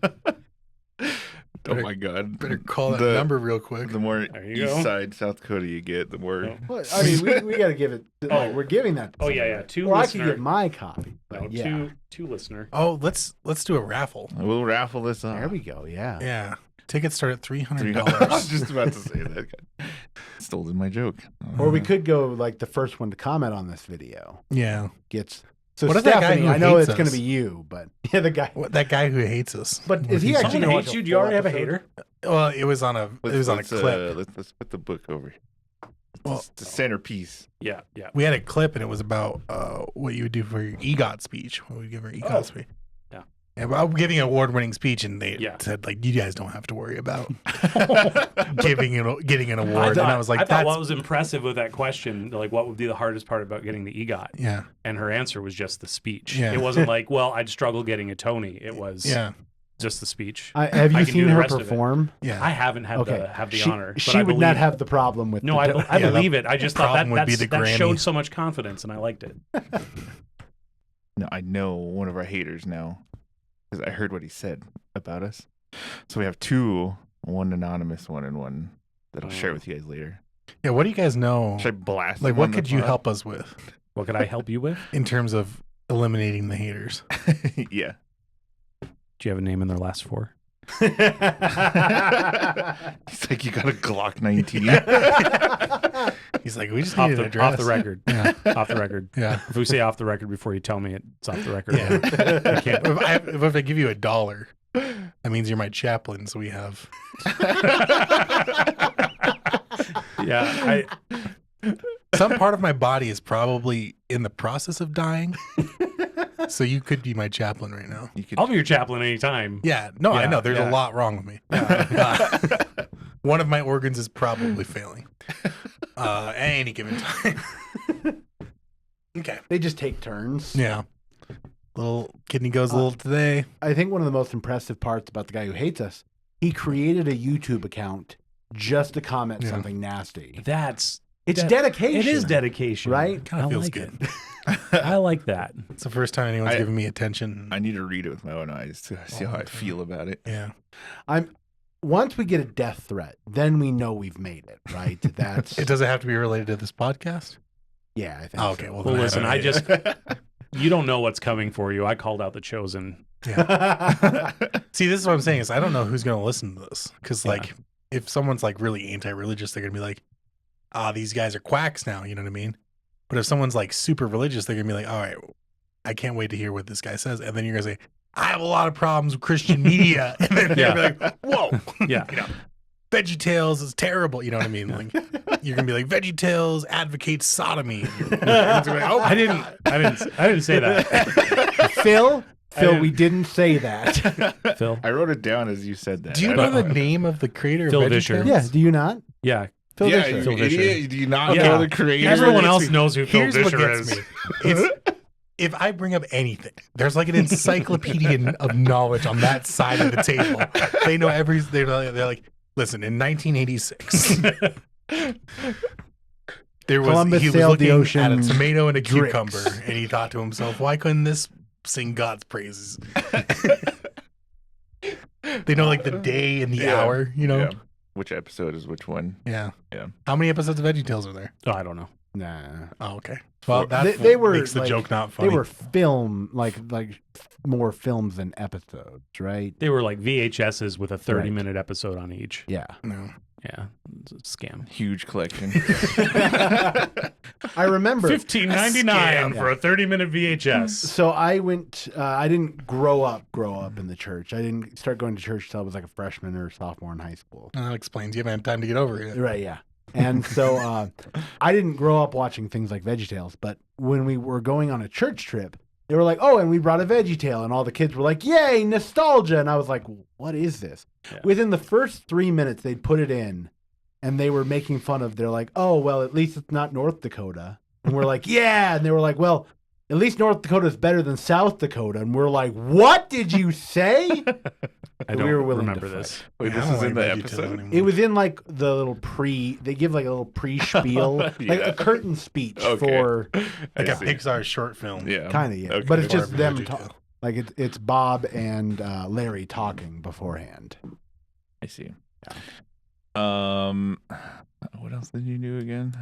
C: Oh my God.
D: Better call that number real quick.
C: The more
B: There you
C: east
B: go.
C: side South Dakota you get, the more.
A: Well, I mean, we got to give it. Like, we're giving that. To
B: Oh, yeah,
A: somebody.
B: yeah. Two
A: Or I
B: listener.
A: could get my copy.
B: No,
A: But yeah.
B: two listener.
D: Oh, let's do a raffle.
C: We'll raffle this off.
A: There we go. Yeah.
D: Yeah. Tickets start at $300.
C: I was just about to say that. Stole my joke.
A: Or we could go like the first one to comment on this video
D: Yeah.
A: gets. So
D: What if that guy
A: Stephanie,
D: who
A: I know
D: hates
A: it's going
D: us?
A: to be you, but yeah, the guy.
D: What, that guy who hates us.
A: But is he
D: He's-
A: actually
B: Someone
A: gonna
B: hates
A: watch
B: you. Do you already have a
A: full
B: hater?
D: Well, it was on a clip.
C: Let's put the book over here.
D: Well,
C: It's the centerpiece.
B: Yeah, yeah.
D: we had a clip and it was about what you would do for your EGOT speech. What we give our EGOT speech.
B: Yeah.
D: And I'm giving an award-winning speech, and they
B: Yeah.
D: said like, "You guys don't have to worry about getting an award." And I was like,
B: I thought
D: "That's
B: what was impressive with that question, like what would be the hardest part about getting the EGOT?
D: yeah,
B: And her answer was just the speech.
D: Yeah.
B: It wasn't like, well, I'd struggle getting a Tony. It was
D: yeah,
B: just the speech.
A: Have
B: I
A: you
B: can do
A: seen
B: the
A: her
B: rest of it.
A: perform?
D: yeah."
B: I haven't had
A: Okay.
B: the
A: she,
B: honor. But
A: She
B: I
A: would not
B: believe-
A: have the problem with.
B: No,
A: the,
B: I
D: Yeah,
B: believe it. I just thought
D: problem would be
B: that
D: the
B: showed
D: Grammy.
B: so much confidence, and I liked it.
C: No, I know one of our haters now because I heard what he said about us. So we have two, one anonymous one and one that I'll share with you guys later.
D: Yeah, what do you guys know?
C: Should I blast
D: Like,
C: them
D: what
C: on the
D: could you
C: pod?
D: help us with
B: What could I help you with?
D: in terms of eliminating the haters?
C: Yeah.
B: Do you have a name in their last four?
C: He's like, you got a Glock 19.
D: He's like, we just
B: Off
D: need an
B: the,
D: address.
B: off the record.
D: Yeah,
B: Off the record.
D: yeah.
B: If we say off the record before you tell me it's off the record,
D: Yeah.
B: I can't.
D: If I give you $1, that means you're my chaplain. So we have.
B: Yeah,
D: Some part of my body is probably in the process of dying. So you could be my chaplain right now.
C: You could,
B: I'll be your chaplain anytime.
D: Yeah, no, I
B: Yeah,
D: know. There's
B: yeah.
D: a lot wrong with me. One of my organs is probably failing at any given time. Okay.
A: They just take turns.
D: Yeah. Little kidney goes a little today.
A: I think one of the most impressive parts about the guy who hates us, he created a YouTube account just to comment
D: Yeah.
A: something nasty.
B: That's
A: It's
B: that-
A: dedication.
B: It is dedication,
A: Right?
D: Kind
B: I
D: of feels
B: like
D: good.
B: I like that.
D: It's the first time anyone's given me attention.
C: I need to read it with my own eyes to see how I feel about it.
D: Yeah.
A: Once we get a death threat, then we know we've made it, right? That's
D: It doesn't have to be related to this podcast.
A: yeah, I think
D: Oh, okay.
A: so.
D: Well,
B: Well,
D: then
B: listen,
D: don't
B: I
D: need
B: just
D: it.
B: you don't know what's coming for you. I called out the chosen.
D: See, this is what I'm saying is I don't know who's going to listen to this because,
B: Yeah.
D: like, if someone's like really anti-religious, they're going to be like, these guys are quacks now. You know what I mean? But if someone's like super religious, they're going to be like, all right, I can't wait to hear what this guy says. And then you're going to say, I have a lot of problems with Christian media. And then they're going to be like, whoa,
B: Yeah.
D: you know, VeggieTales is terrible. You know what I mean? Like, you're going to be like, VeggieTales advocates sodomy. And you're gonna be like, oh,
B: I didn't say that.
A: Phil,
B: didn't-
A: we didn't say that.
B: Phil.
C: I wrote it down as you said that.
D: Do you
C: I
D: know
C: don't-
D: the name of the creator
B: Phil
D: of
B: Vischer.
D: VeggieTales?
A: Yeah, do you not?
B: Yeah.
A: Phil
C: Yeah,
A: Vischer.
C: you
B: Phil Vischer.
C: idiot. Do you not
B: Yeah.
C: know the creator?
B: Everyone
D: gets
B: else
D: me.
B: knows who Phil
D: Here's what
B: Vischer
D: gets
B: is.
D: me. It's, if I bring up anything, there's like an encyclopedia of knowledge on that side of the table. They know they're like, listen, in 1986,
A: Columbus
D: he was
A: sailed
D: looking
A: the ocean,
D: at a tomato and a
A: drinks.
D: cucumber, and he thought to himself, why couldn't this sing God's praises? They know like the day and the
C: Yeah.
D: hour, you know?
C: Yeah. Which episode is which one?
D: Yeah.
C: Yeah.
D: How many episodes of VeggieTales are there?
B: Oh, I don't know.
A: Nah.
D: Oh, okay. Well, that
A: They were
D: makes the
A: like-
D: joke not funny.
A: They were film like more films than episodes, right?
B: They were like VHSs with a 30-minute episode on each.
A: Yeah.
D: No.
B: Yeah. It's a scam.
C: Huge collection.
A: I remember
B: $15.99 for a 30-minute VHS.
A: So I went. I didn't grow up in the church. I didn't start going to church till I was like a freshman or sophomore in high school.
D: That explains you haven't had time to get over it.
A: Right. Yeah. And so I didn't grow up watching things like VeggieTales. But when we were going on a church trip, they were like, "Oh, and we brought a VeggieTale," and all the kids were like, "Yay, nostalgia!" And I was like, "What is this?"
B: Yeah.
A: Within the first 3 minutes, they'd put it in, and they were making fun of. They're like, "Oh, well, at least it's not North Dakota." And we're like, yeah. And they were like, well, at least North Dakota is better than South Dakota. And we're like, what did you say?
B: I don't
A: we were willing
B: remember
A: to
B: this.
C: Wait, this is in the episode?
A: It was in like the little they give like a little pre-spiel, like a curtain speech for
D: like a Pixar short film.
C: Yeah.
A: kind of, yeah.
C: Okay.
A: But it's just
D: Or
A: them
D: Emoji
A: talking.
D: Tale.
A: Like it's Bob and Larry talking beforehand.
C: I see.
A: Yeah.
C: What else did you do again?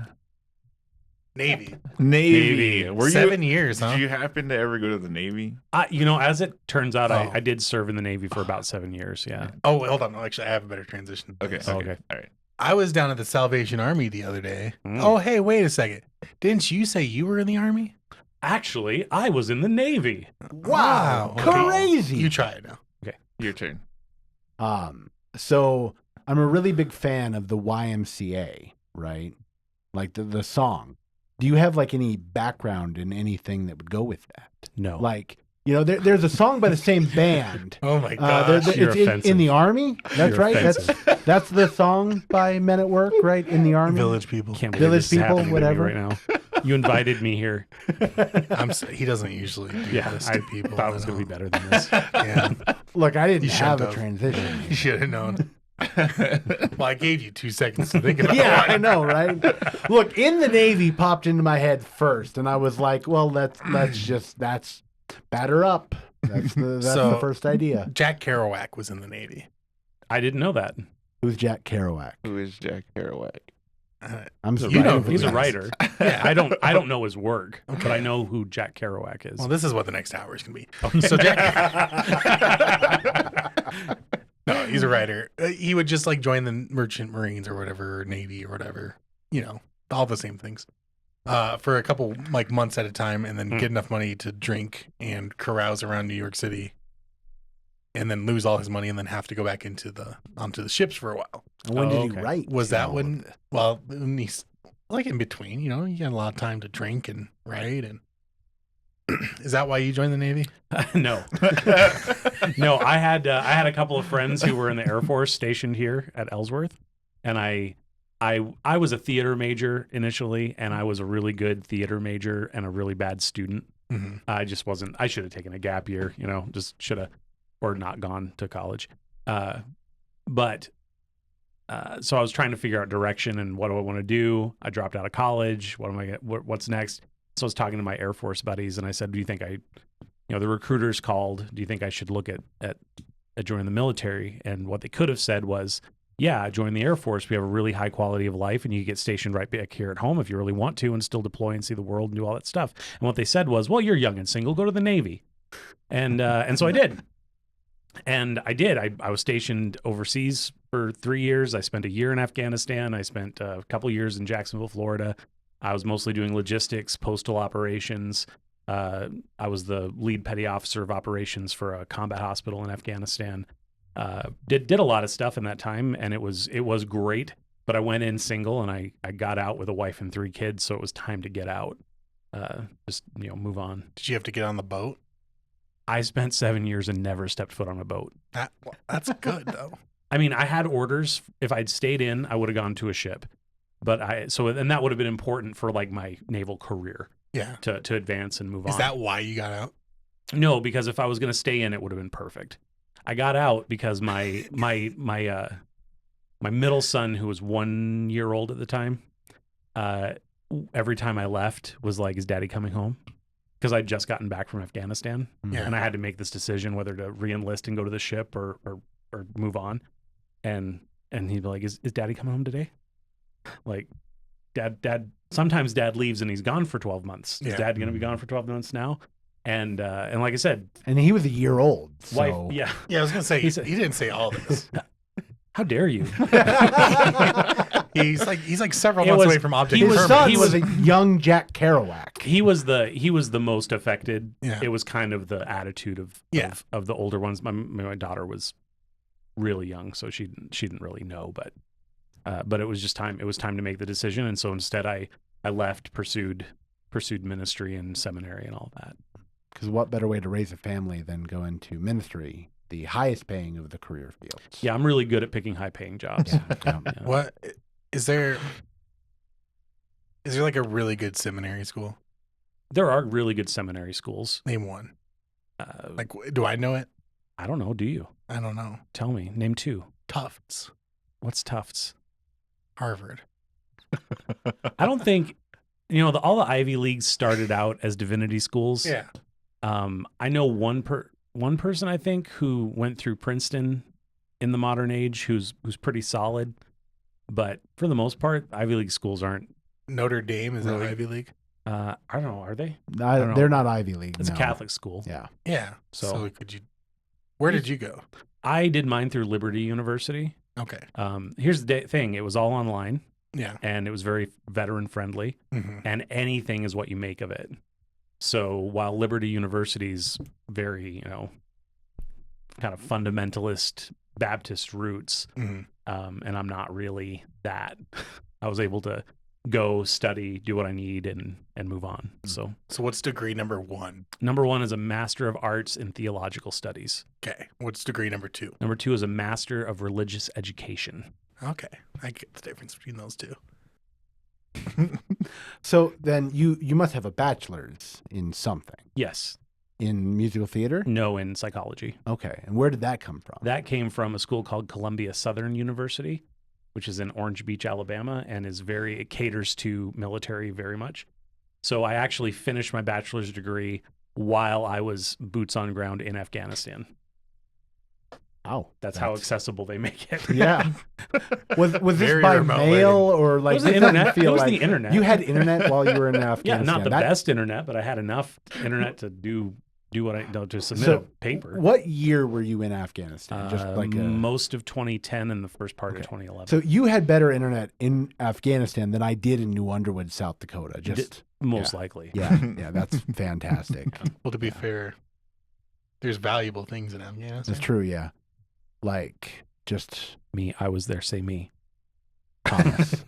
D: Navy.
C: Navy. Were
D: 7
C: you,
D: years, huh?
C: Did you happen to ever go to the Navy?
B: As it turns out,
D: Oh.
B: I did serve in the Navy for about 7 years. Yeah.
D: Oh, hold on. Actually, I have a better transition. to
C: Okay.
D: this.
B: Okay.
C: All right.
D: I was down at the Salvation Army the other day.
B: Mm.
D: Oh, hey, wait a second. Didn't you say you were in the Army?
B: Actually, I was in the Navy.
A: Wow.
D: Okay.
A: Crazy.
D: You try it now.
C: Your turn.
A: So I'm a really big fan of the YMCA, right? Like the song. Do you have like any background in anything that would go with that?
B: No.
A: Like, there's a song by the same band.
D: Oh, my
A: There-
D: gosh.
B: You're
A: it's in
B: offensive.
A: the Army. That's
B: You're
A: right.
B: offensive.
A: That's the song by Men at Work, right? In the Army.
D: Village people.
B: Can't believe
A: Village
B: this is
A: people,
B: happening to me
A: whatever.
B: right now. You invited me here.
D: He doesn't usually do
B: Yeah,
D: this
B: I
D: to people.
B: thought it was going to be better than this.
D: Yeah,
A: Look, I didn't
D: You
A: have a
D: shouldn't have.
A: transition.
D: you should have known. Well, I gave you 2 seconds to think about
A: Yeah,
D: it.
A: I know, right? Look, in the Navy popped into my head first, and I was like, well, that's batter up. That's the
D: So-
A: first idea.
D: Jack Kerouac was in the Navy.
B: I didn't know that.
A: Who's Jack Kerouac?
C: Who is Jack Kerouac?
A: I'm
D: You know
B: He's a
D: who he is.
B: writer. I don't know his work, but I know who Jack Kerouac is.
D: Well, this is what the next hour is going to be. So Jack, no, he's a writer. He would just like join the Merchant Marines or whatever, or Navy or whatever, all the same things, for a couple like months at a time, and then get enough money to drink and carouse around New York City, and then lose all his money, and then have to go back onto the ships for a while.
A: And when did he
B: okay.
A: write?
D: Was that
A: all
D: when?
A: of this?
D: Well, when he's like in between, he had a lot of time to drink and write. And is that why you joined the Navy?
B: No, no. I had a couple of friends who were in the Air Force stationed here at Ellsworth, and I was a theater major initially, and I was a really good theater major and a really bad student.
D: Mm-hmm.
B: I just wasn't. I should have taken a gap year, just should have, or not gone to college. So I was trying to figure out direction and what do I want to do. I dropped out of college. What's next? So I was talking to my Air Force buddies, and I said, "Do you think the recruiters called? Do you think I should look at joining the military?" And what they could have said was, "Yeah, join the Air Force. We have a really high quality of life, and you get stationed right back here at home if you really want to, and still deploy and see the world and do all that stuff." And what they said was, "Well, you're young and single. Go to the Navy." And so I did. And I did. I was stationed overseas for 3 years. I spent a year in Afghanistan. I spent a couple years in Jacksonville, Florida. I was mostly doing logistics, postal operations. I was the lead petty officer of operations for a combat hospital in Afghanistan. Did a lot of stuff in that time, and it was great. But I went in single, and I got out with a wife and 3 kids, so it was time to get out. Move on.
D: Did you have to get on the boat?
B: I spent 7 years and never stepped foot on a boat.
D: That's good though.
B: I mean, I had orders. If I'd stayed in, I would have gone to a ship. But and that would have been important for like my naval career
D: Yeah.
B: to advance and move on.
D: Is that why you got out?
B: No, because if I was going to stay in, it would have been perfect. I got out because my middle son, who was 1 year old at the time, every time I left was like, "Is Daddy coming home?" Because I'd just gotten back from Afghanistan,
D: Yeah.
B: and I had to make this decision whether to re-enlist and go to the ship or move on. And he'd be like, "Is Daddy coming home today?" Like, Dad. Sometimes Dad leaves and he's gone for 12 months. Is
D: Yeah.
B: Dad going to be gone for 12 months now? And like I said,
A: And he was a year old. So.
B: wife. Yeah.
D: Yeah, I was gonna say
B: He said-
D: he didn't say all this.
B: How dare you?
D: He's like several
B: It
D: months
B: was-
D: away from object
B: he was-
A: His
D: permanence.
A: son was a young Jack Kerouac.
B: He was the most affected.
D: Yeah.
B: It was kind of the attitude of the older ones. My daughter was really young, so she didn't really know, but it was just time. It was time to make the decision, and so instead I left, pursued ministry and seminary and all that.
A: Because what better way to raise a family than go into ministry, the highest paying of the career fields?
B: Yeah, I'm really good at picking high paying jobs.
A: Yeah, yeah.
B: Yeah.
D: What is Is there like a really good seminary school?
B: There are really good seminary schools.
D: Name one. Like, do I know it?
B: I don't know. Do you?
D: I don't know.
B: Tell me. Name 2.
D: Tufts.
B: What's Tufts?
D: Harvard.
B: I don't think, all the Ivy Leagues started out as divinity schools.
D: Yeah.
B: I know one person, I think, who went through Princeton in the modern age who's pretty solid. But for the most part, Ivy League schools aren't.
D: Notre Dame, is
B: Really?
D: that Ivy League?
B: I don't know. Are they?
A: No,
B: know.
A: they're not Ivy League.
B: It's
A: no.
B: a Catholic school.
A: Yeah.
D: Yeah.
B: So
D: Where did you go?
B: I did mine through Liberty University.
D: Okay.
B: Here's the thing. It was all online.
D: Yeah.
B: And it was very veteran friendly.
D: Mm-hmm.
B: And anything is what you make of it. So while Liberty University's very, kind of fundamentalist Baptist roots,
D: Mm-hmm.
B: and I'm not really that, I was able to go study, do what I need, and move on. So
D: what's degree number 1?
B: number 1 is a Master of Arts in Theological Studies.
D: Okay. What's degree number 2?
B: Number 2 is a Master of Religious Education.
D: Okay. I get the difference between those two.
A: So then you must have a bachelor's in something.
B: Yes.
A: In musical theater?
B: No, in psychology.
A: Okay. And where did that come from?
B: That came from a school called Columbia Southern University, which is in Orange Beach, Alabama, and it caters to military very much. So I actually finished my bachelor's degree while I was boots on ground in Afghanistan.
A: Oh,
B: That's how accessible they make it.
A: Yeah. Was this
D: Very
A: by
D: remote
A: mail or like
B: It was the
A: it doesn't
B: internet.
A: feel
B: It was
A: like
B: the internet.
A: you had internet while you were in
B: Yeah,
A: Afghanistan?
B: not the
A: That-
B: best internet, but I had enough internet to do what I to submit
A: So,
B: a paper.
A: What year were you in Afghanistan? Just like
B: most of 2010 and the first part of 2011.
A: So you had better internet in Afghanistan than I did in New Underwood, South Dakota. Just
B: most likely.
A: yeah, that's fantastic.
D: Well, to be fair, there's valuable things in Afghanistan.
A: That's true. Yeah, like just
B: Me, I was there. Say me.
A: Thomas.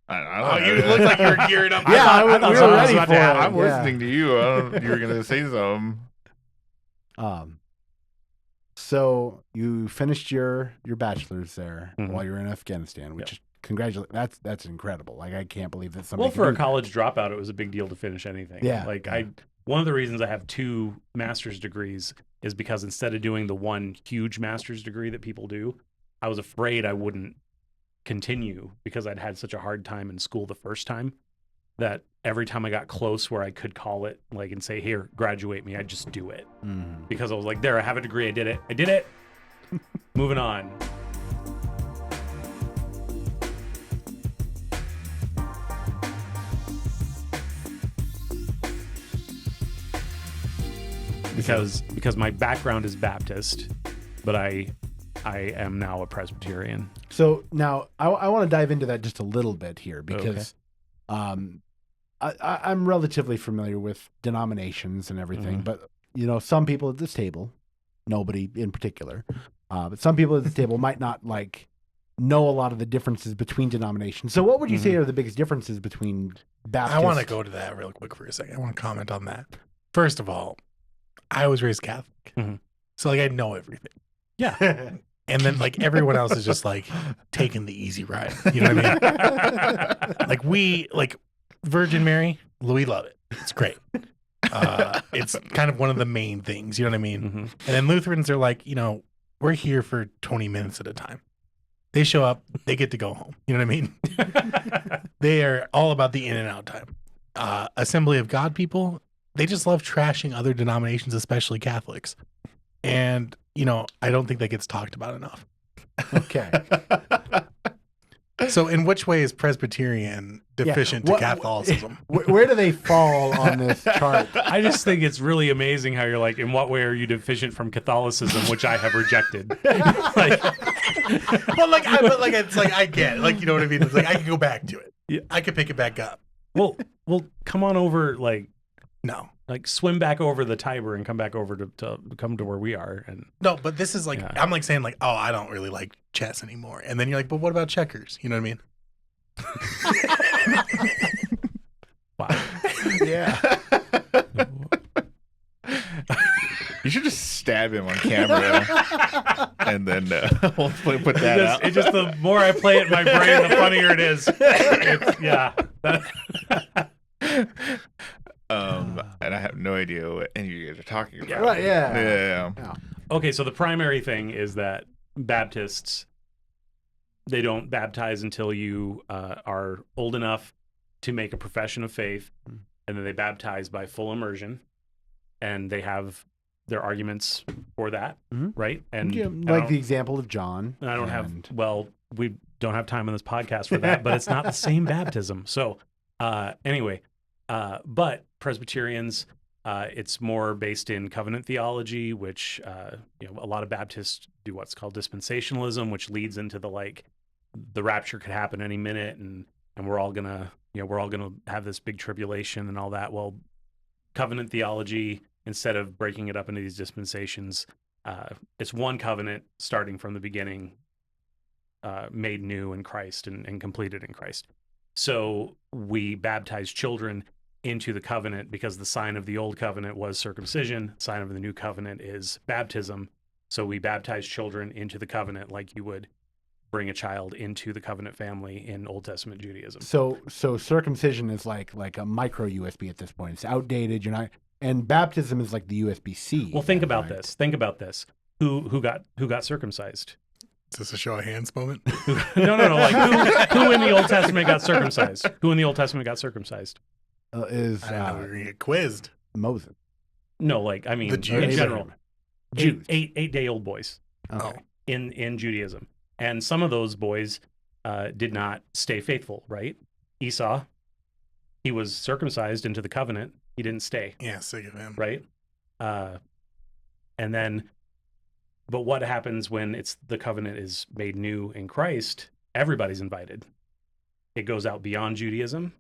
C: I
D: You look like you were gearing up.
A: Yeah,
B: I thought
A: we
B: someone
A: were
B: was
A: ready
B: about
A: for
B: to
A: it.
B: ask.
C: I'm
A: Yeah.
C: listening to you. You were gonna say something.
A: So you finished your bachelor's there
B: Mhm.
A: while you were in Afghanistan, which congratulate. That's incredible. Like I can't believe that somebody.
B: Well,
A: could
B: for a
A: do that.
B: college dropout, it was a big deal to finish anything.
A: Yeah,
B: Like
A: yeah.
B: one of the reasons I have 2 master's degrees is because instead of doing the one huge master's degree that people do, I was afraid I wouldn't continue because I'd had such a hard time in school the first time that every time I got close where I could call it like and say, here, graduate me, I'd just do it.
A: Mhm.
B: Because I was like, there, I have a degree. I did it. Moving on. Because my background is Baptist, but I am now a Presbyterian.
A: So now I want to dive into that just a little bit here because I'm relatively familiar with denominations and everything,
B: Mhm.
A: but some people at this table, nobody in particular, but some people at this table might not like know a lot of the differences between denominations. So what would you say are the biggest differences between Baptist?
D: I want to go to that real quick for a second. I want to comment on that. First of all, I was raised Catholic.
B: Mhm.
D: So like I know everything.
B: Yeah.
D: And then like everyone else is just like taking the easy ride. You know what I mean? Like we like Virgin Mary, we love it. It's great. It's kind of one of the main things, you know what I mean?
B: Mhm.
D: And then Lutherans are like, we're here for 20 minutes at a time. They show up, they get to go home. You know what I mean? They are all about the in and out time. Assembly of God people, they just love trashing other denominations, especially Catholics. And, I don't think that gets talked about enough.
A: Okay.
D: So in which way is Presbyterian deficient to Catholicism?
A: Where do they fall on this chart?
B: I just think it's really amazing how you're like, in what way are you deficient from Catholicism, which I have rejected? Like,
D: It's like I get it. Like, you know what I mean? It's like I can go back to it.
B: Yeah.
D: I can pick it back up.
B: well, come on over,
D: No.
B: like swim back over the Tiber and come back over to come to where we are. And
D: No, but this is like,
B: Yeah.
D: I'm like saying like, oh, I don't really like chess anymore. And then you're like, but what about checkers? You know what I mean?
B: wow.
A: Yeah.
C: You should just stab him on camera, and then we'll put that out.
B: It just the more I play it in my brain, the funnier it is. Yeah.
C: And I have no idea what any of you guys are talking about.
A: Right, yeah.
C: Yeah.
B: Okay, so the primary thing is that Baptists, they don't baptize until you are old enough to make a profession of faith, and then they baptize by full immersion, and they have their arguments for that, right? And
A: like the example of John.
B: I don't have, well, we don't have time on this podcast for that, but it's not the same baptism. So anyway, but Presbyterians, it's more based in covenant theology, which a lot of Baptists do what's called dispensationalism, which leads into the rapture could happen any minute, and we're all gonna have this big tribulation and all that. Well, covenant theology, instead of breaking it up into these dispensations, it's one covenant starting from the beginning, made new in Christ and completed in Christ. So we baptize children into the covenant because the sign of the old covenant was circumcision. Sign of the new covenant is baptism. So we baptize children into the covenant like you would bring a child into the covenant family in Old Testament Judaism.
A: So circumcision is like a micro USB at this point. It's outdated. You're not, and baptism is like the USB-C.
B: Well, think about this. Think about this. Who got circumcised?
D: Is this a show of hands moment?
B: No. Like who in the Old Testament got circumcised? Who in the Old Testament got circumcised?
D: I don't know, we're gonna get quizzed.
A: Moses.
B: No, like I mean,
D: The Jews.
B: in general,
A: Jews.
B: 8-day-old boys
A: Okay.
B: in Judaism, and some of those boys did not stay faithful. Right? Esau, he was circumcised into the covenant. He didn't stay.
D: Yeah, sick of him.
B: Right? And then, but what happens when the covenant is made new in Christ? Everybody's invited. It goes out beyond Judaism.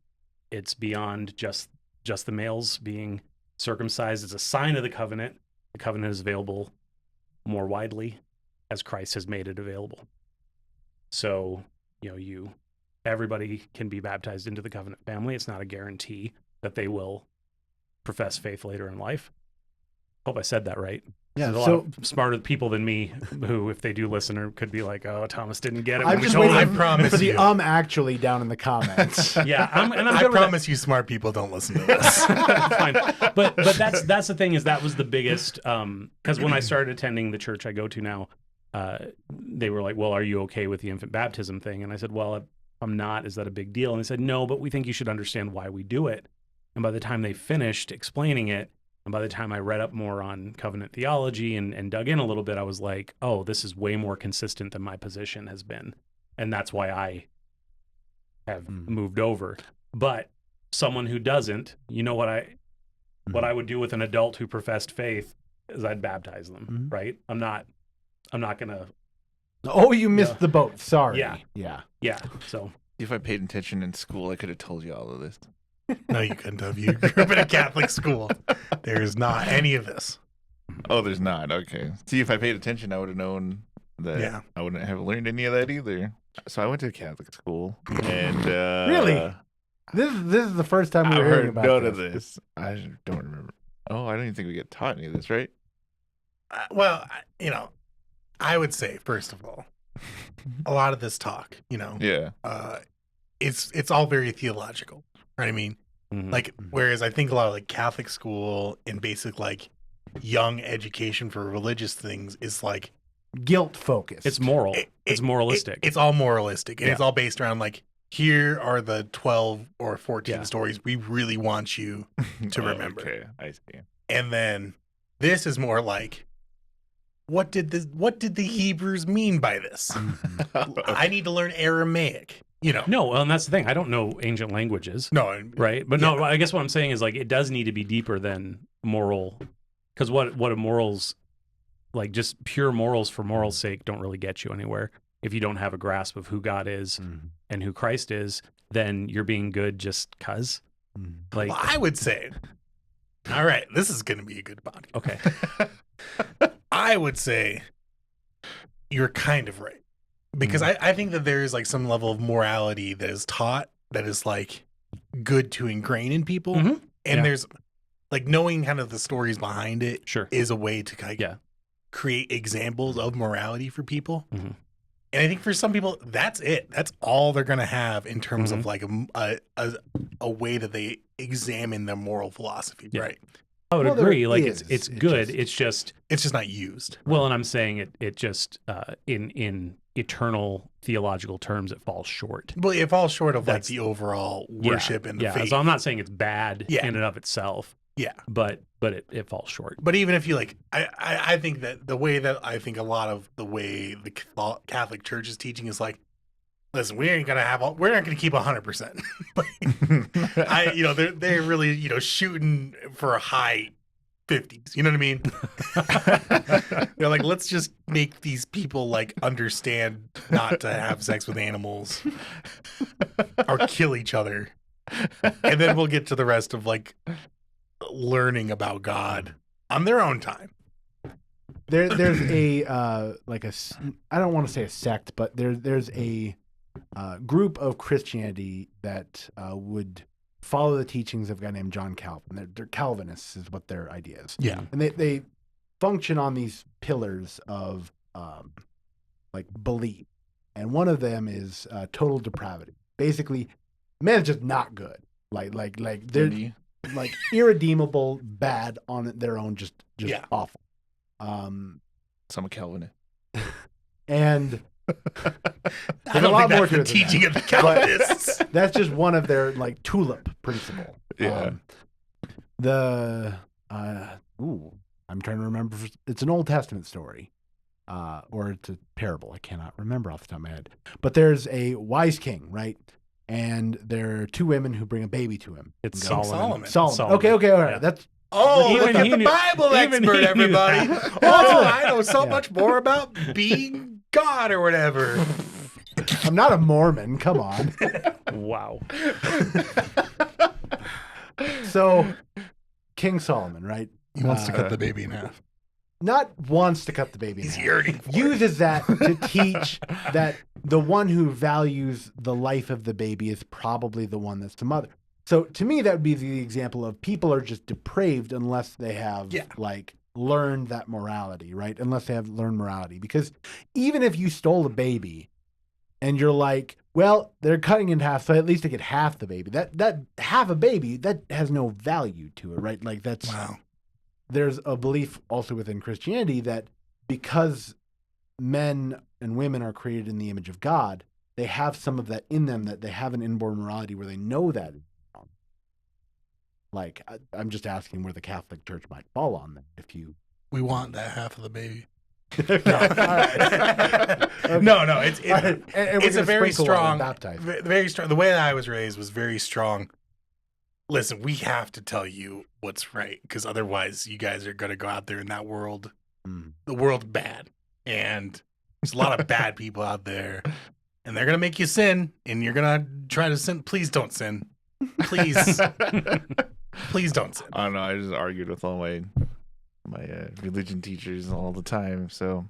B: It's beyond just the males being circumcised. It's a sign of the covenant. The covenant is available more widely as Christ has made it available. So, everybody can be baptized into the covenant family. It's not a guarantee that they will profess faith later in life. Hope I said that right.
A: Yeah,
B: There's a lot of smarter people than me who, if they do listen, could be like, "Oh, Thomas didn't get it."
A: I'm just waiting
D: I promise
A: for the
D: you.
A: actually down in the comments.
B: Yeah, I'm
D: I
B: good with
D: promise you, smart people don't listen to this.
B: Fine. But that's the thing, is that was the biggest, because when I started attending the church I go to now, they were like, "Well, are you okay with the infant baptism thing?" And I said, "Well, I'm not. Is that a big deal?" And they said, "No, but we think you should understand why we do it." And by the time they finished explaining it, and by the time I read up more on covenant theology and dug in a little bit, I was like, "Oh, this is way more consistent than my position has been," and that's why I have moved over. But someone who doesn't, what I would do with an adult who professed faith is I'd baptize them, right? I'm not gonna.
A: Oh, you missed the boat. Sorry.
B: Yeah. So
C: If I paid attention in school, I could have told you all of this.
D: No, you couldn't have. You grew up in a Catholic school. There's not any of this.
C: Oh, there's not. Okay. See, if I paid attention, I would have known that.
D: Yeah.
C: I wouldn't have learned any of that either. So I went to a Catholic school, and
A: Really? This is the first time we
C: I've
A: were hearing
C: heard
A: about
C: none
A: this.
C: of this. I don't remember. Oh, I don't even think we get taught any of this, right?
D: I would say, first of all, a lot of this talk,
C: Yeah.
D: it's all very theological, right? I mean, like, whereas I think a lot of Catholic school and basic young education for religious things is
A: Guilt focused.
B: it's moral. It's moralistic.
D: It's all moralistic, and
B: Yeah.
D: it's all based around here are the 12 or 14 stories we really want you to remember.
C: Okay, I see.
D: And then this is more what did the Hebrews mean by this? I need to learn Aramaic.
B: No, well, and that's the thing. I don't know ancient languages.
D: No,
B: Right. But no, I guess what I'm saying is it does need to be deeper than moral, because what a morals, just pure morals for moral's sake don't really get you anywhere. If you don't have a grasp of who God is and who Christ is, then you're being good just cause.
D: well, I would say, all right, this is going to be a good podcast.
B: Okay.
D: I would say you're kind of right. Because I think that there is some level of morality that is taught that is good to ingrain in people. And
B: Yeah.
D: like knowing kind of the stories behind it
B: Sure.
D: is a way to kind of
B: Yeah.
D: create examples of morality for people.
B: Mhm.
D: And I think for some people, that's it. That's all they're going to have in terms
B: Mm-hmm.
D: of like a way that they examine their moral philosophy,
B: Yeah.
D: right?
B: I would
A: Well, there
B: agree. Like
A: is.
B: it's
A: It
B: good.
A: just-
B: It's just
D: It's just not used.
B: well, and I'm saying it just in eternal theological terms, it falls short.
D: But it falls short of like
B: That's-
D: the overall worship and the
B: Yeah.
D: faith.
B: So I'm not saying it's bad
D: Yeah.
B: in and of itself,
D: Yeah.
B: but it falls short.
D: But even if you like, I think that the way that I think a lot of the way the Catholic Church is teaching is like, listen, we're not gonna keep 100%. They're really shooting for a high 50s. You know what I mean? They're like, let's just make these people like understand not to have sex with animals or kill each other, and then we'll get to the rest of like learning about God on their own time.
A: There's a I don't want to say a sect, but there's a group of Christianity that would follow the teachings of a guy named John Calvin. They're Calvinists, is what their idea is.
D: Yeah.
A: And they function on these pillars of like belief, and one of them is total depravity. Basically, man's just not good. Like they're
C: Maybe.
A: like irredeemable, bad on their own, just
D: Yeah.
A: awful.
C: So I'm a Calvinist.
A: And
D: I
A: a
D: don't
A: lot
D: think
A: more
D: that's the
A: to it than
D: teaching of the Calvinists.
A: that's just one of their like tulip principle.
C: Yeah.
A: I'm trying to remember. It's an Old Testament story, or it's a parable. I cannot remember off the top of my head. But there's a wise king, right? And there are two women who bring a baby to him.
B: It's
A: And go,
B: Solomon.
A: Solomon. Okay, all right.
B: Yeah.
A: That's
D: Oh,
B: Even
D: look at
B: he
D: the
B: knew-
D: Bible
B: even
D: expert,
B: he knew
D: everybody.
B: that.
D: Oh, I know so
A: Yeah.
D: much more about being God or whatever.
A: I'm not a Mormon. Come on.
B: Wow.
A: So, King Solomon, right?
D: He wants to cut the baby in half.
A: Not wants to cut the baby in
D: He's
A: half.
D: yearning for it.
A: Uses that to teach that the one who values the life of the baby is probably the one that's the mother. So to me, that would be the example of people are just depraved unless they have like learned that morality, right? Unless they have learned morality. Because even if you stole a baby and you're like, well, they're cutting in half, so at least I get half the baby. That half a baby, that has no value to it, right? Like that's
D: Wow.
A: There's a belief also within Christianity that because men and women are created in the image of God, they have some of that in them, that they have an inborn morality where they know that. Like, I'm just asking where the Catholic Church might fall on that. If you,
D: We want that half of the baby.
A: Okay.
D: No, it's
A: All right. And we're
D: it's a
A: gonna
D: very
A: sprinkle water
D: strong,
A: and baptize.
D: very strong. The way that I was raised was very strong. Listen, we have to tell you what's right, because otherwise, you guys are going to go out there in that world.
A: Mm.
D: The world's bad, and there's a lot of bad people out there, and they're going to make you sin, and you're going to try to sin. Please don't sin. Please, please don't sin.
C: I don't know. I just argued with all my religion teachers all the time. So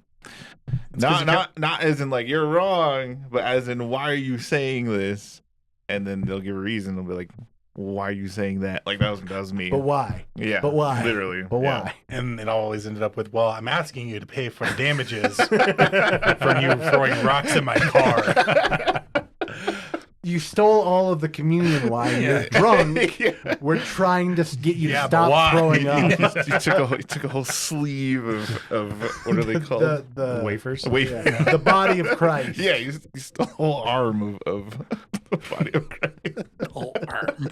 C: not as in like you're wrong, but as in why are you saying this? And then they'll give a reason. They'll be like, why are you saying that? Like that was me.
A: But why?
C: Yeah.
A: But why?
C: Literally.
A: But
C: yeah.
A: why?
D: And it always ended up with, well, I'm asking you to pay for the damages from you throwing rocks in my car.
A: You stole all of the communion wine. You're drunk.
C: Yeah.
A: We're trying to get you
D: Yeah,
A: to
D: but
A: stop
D: why?
A: throwing up.
C: You took a whole sleeve of what are they called?
A: the
B: Wafers.
A: yeah, the body of Christ.
C: Yeah, you stole a whole arm of the body of Christ.
D: Whole arm.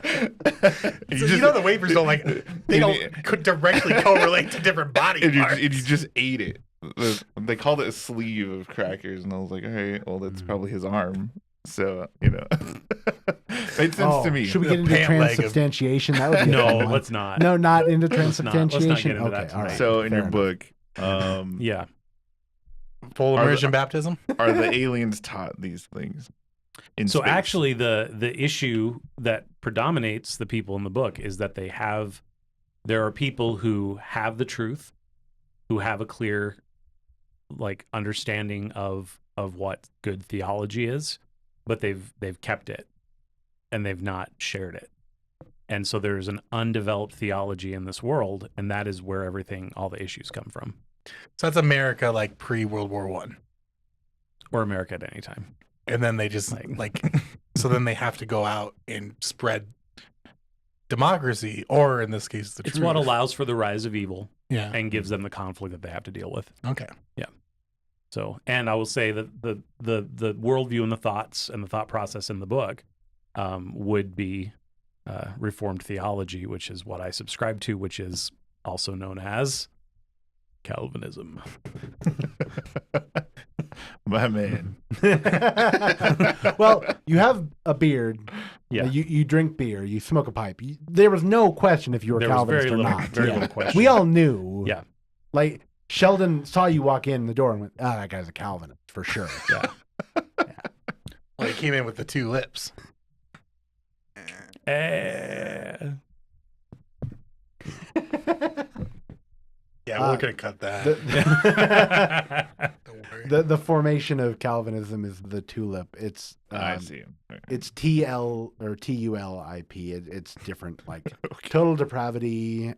C: And
D: So you know the wafers don't like they don't directly correlate to different body
C: and
D: parts.
C: you just ate it. They called it a sleeve of crackers, and I was like, all right, well, that's probably his arm. So, made sense to me.
A: Should we
D: The
A: get into
D: pant leg of-
A: transubstantiation? That would be a
B: No,
A: fun one.
B: let's not.
A: No, not into
B: Let's not
A: transubstantiation.
B: get into
A: Okay,
B: that
A: all right.
B: tonight.
C: So in
A: Fair
C: your
A: enough.
C: book,
B: Yeah.
D: Full
C: Are
D: immersion baptism.
C: are the aliens taught these things? In
B: So
C: space?
B: actually, the issue that predominates the people in the book is that there are people who have the truth, who have a clear, like, understanding of what good theology is, but they've kept it, and they've not shared it. And so there's an undeveloped theology in this world, and that is where all the issues come from.
D: So that's America like pre-World War One.
B: Or America at any time.
D: And then they just so then they have to go out and spread democracy, or in this case, the truth.
B: It's what allows for the rise of evil
D: and
B: gives them the conflict that they have to deal with.
D: Okay.
B: Yeah. So, and I will say that the worldview and the thoughts and the thought process in the book would be Reformed theology, which is what I subscribe to, which is also known as Calvinism.
C: My man.
A: Well, you have a beard.
B: Yeah.
A: You drink beer. You smoke a pipe. There was no question if you were Calvinist or not.
B: Very little question.
A: We all knew.
B: Yeah.
A: Like Sheldon saw you walk in the door and went, "Oh, that guy's a Calvinist for sure."
B: Yeah.
D: Well, he came in with the two lips. Yeah, we're gonna cut that. Don't worry.
A: The formation of Calvinism is the tulip. It's
C: I see. Okay.
A: it's TL or TULIP. It's different, like total depravity.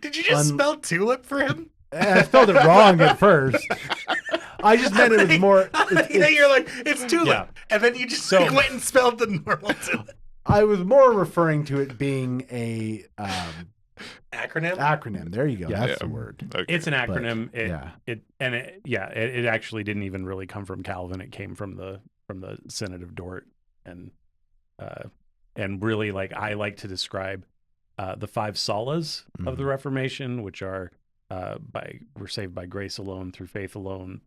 D: Did you just spell tulip for him?
A: I spelled it wrong at first. I just meant it was more.
D: You're like, it's tulip,
B: Yeah.
D: and then you just went and spelled the normal tulip.
A: I was more referring to it being a
D: Acronym.
A: acronym. There you go.
C: Yeah.
A: That's the word.
C: Okay.
B: It's an acronym.
A: yeah.
B: It actually didn't even really come from Calvin. It came from the Synod of Dort, and really, like, I like to describe the five solas of the Reformation, which are we're saved by grace alone, through faith alone,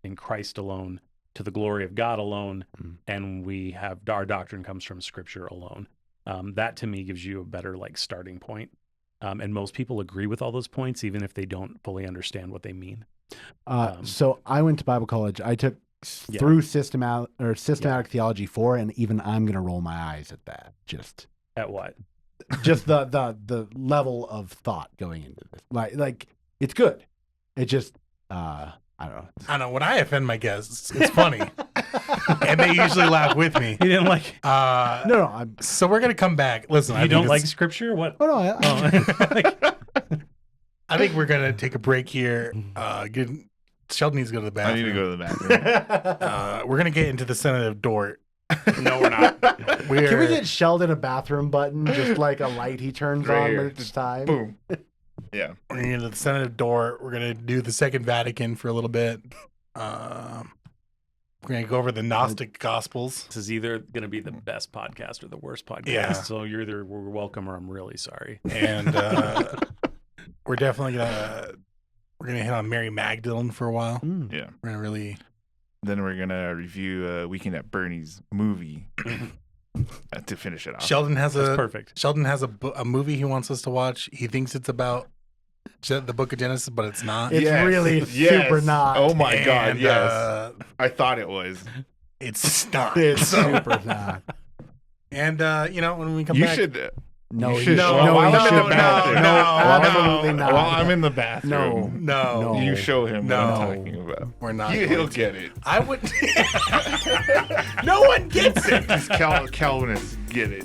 B: in Christ alone, to the glory of God alone, and we have our doctrine comes from Scripture alone. That to me gives you a better starting point. And most people agree with all those points, even if they don't fully understand what they mean.
A: So I went to Bible college. I took through systematic theology 4, and even I'm going to roll my eyes at that. Just
B: At what?
A: just the level of thought going into this. Like it's good. It just I don't know.
D: I know when I offend my guests, it's funny, and they usually laugh with me.
B: You didn't like?
A: No.
D: So we're gonna come back. Listen,
B: You don't like Scripture? What?
A: Oh no.
D: I think we're gonna take a break here. Sheldon needs to go to the
C: I
D: bathroom.
C: need to go to the bathroom.
D: We're gonna get into the Synod of Dort.
B: No, we're not.
A: Can we get Sheldon a bathroom button, just like a light he turns
C: Right
A: on
C: here.
A: when it's time?
C: Boom. Yeah.
D: We're gonna get into the Synod of Dort. We're gonna do the Second Vatican for a little bit. We're gonna go over the Gnostic Gospels.
B: This is either going to be the best podcast or the worst podcast.
D: Yeah.
B: So we're welcome or I'm really sorry.
D: And we're definitely gonna hit on Mary Magdalene for a while.
C: Yeah.
D: We're gonna really.
C: Then we're gonna review Weekend at Bernie's movie to finish it off.
D: Sheldon has
B: That's perfect.
D: Sheldon has a movie he wants us to watch. He thinks it's about the Book of Genesis, but it's not.
A: It's really super not.
C: Oh my God!
D: And,
C: Yes, I thought it was.
D: It's not.
A: It's super not.
D: And when we come
C: You
D: back,
C: should.
A: No,
C: you
A: you
C: should.
A: should.
C: While
A: No,
C: I'm
A: you
C: in the
A: should
C: bathroom.
A: not. No, absolutely not.
C: While I'm in the bathroom.
D: No.
C: You show him what
A: No.
C: I'm talking about.
D: We're not.
C: He'll
D: going to.
C: get it.
D: I would. No one gets it.
C: These Calvinists get it.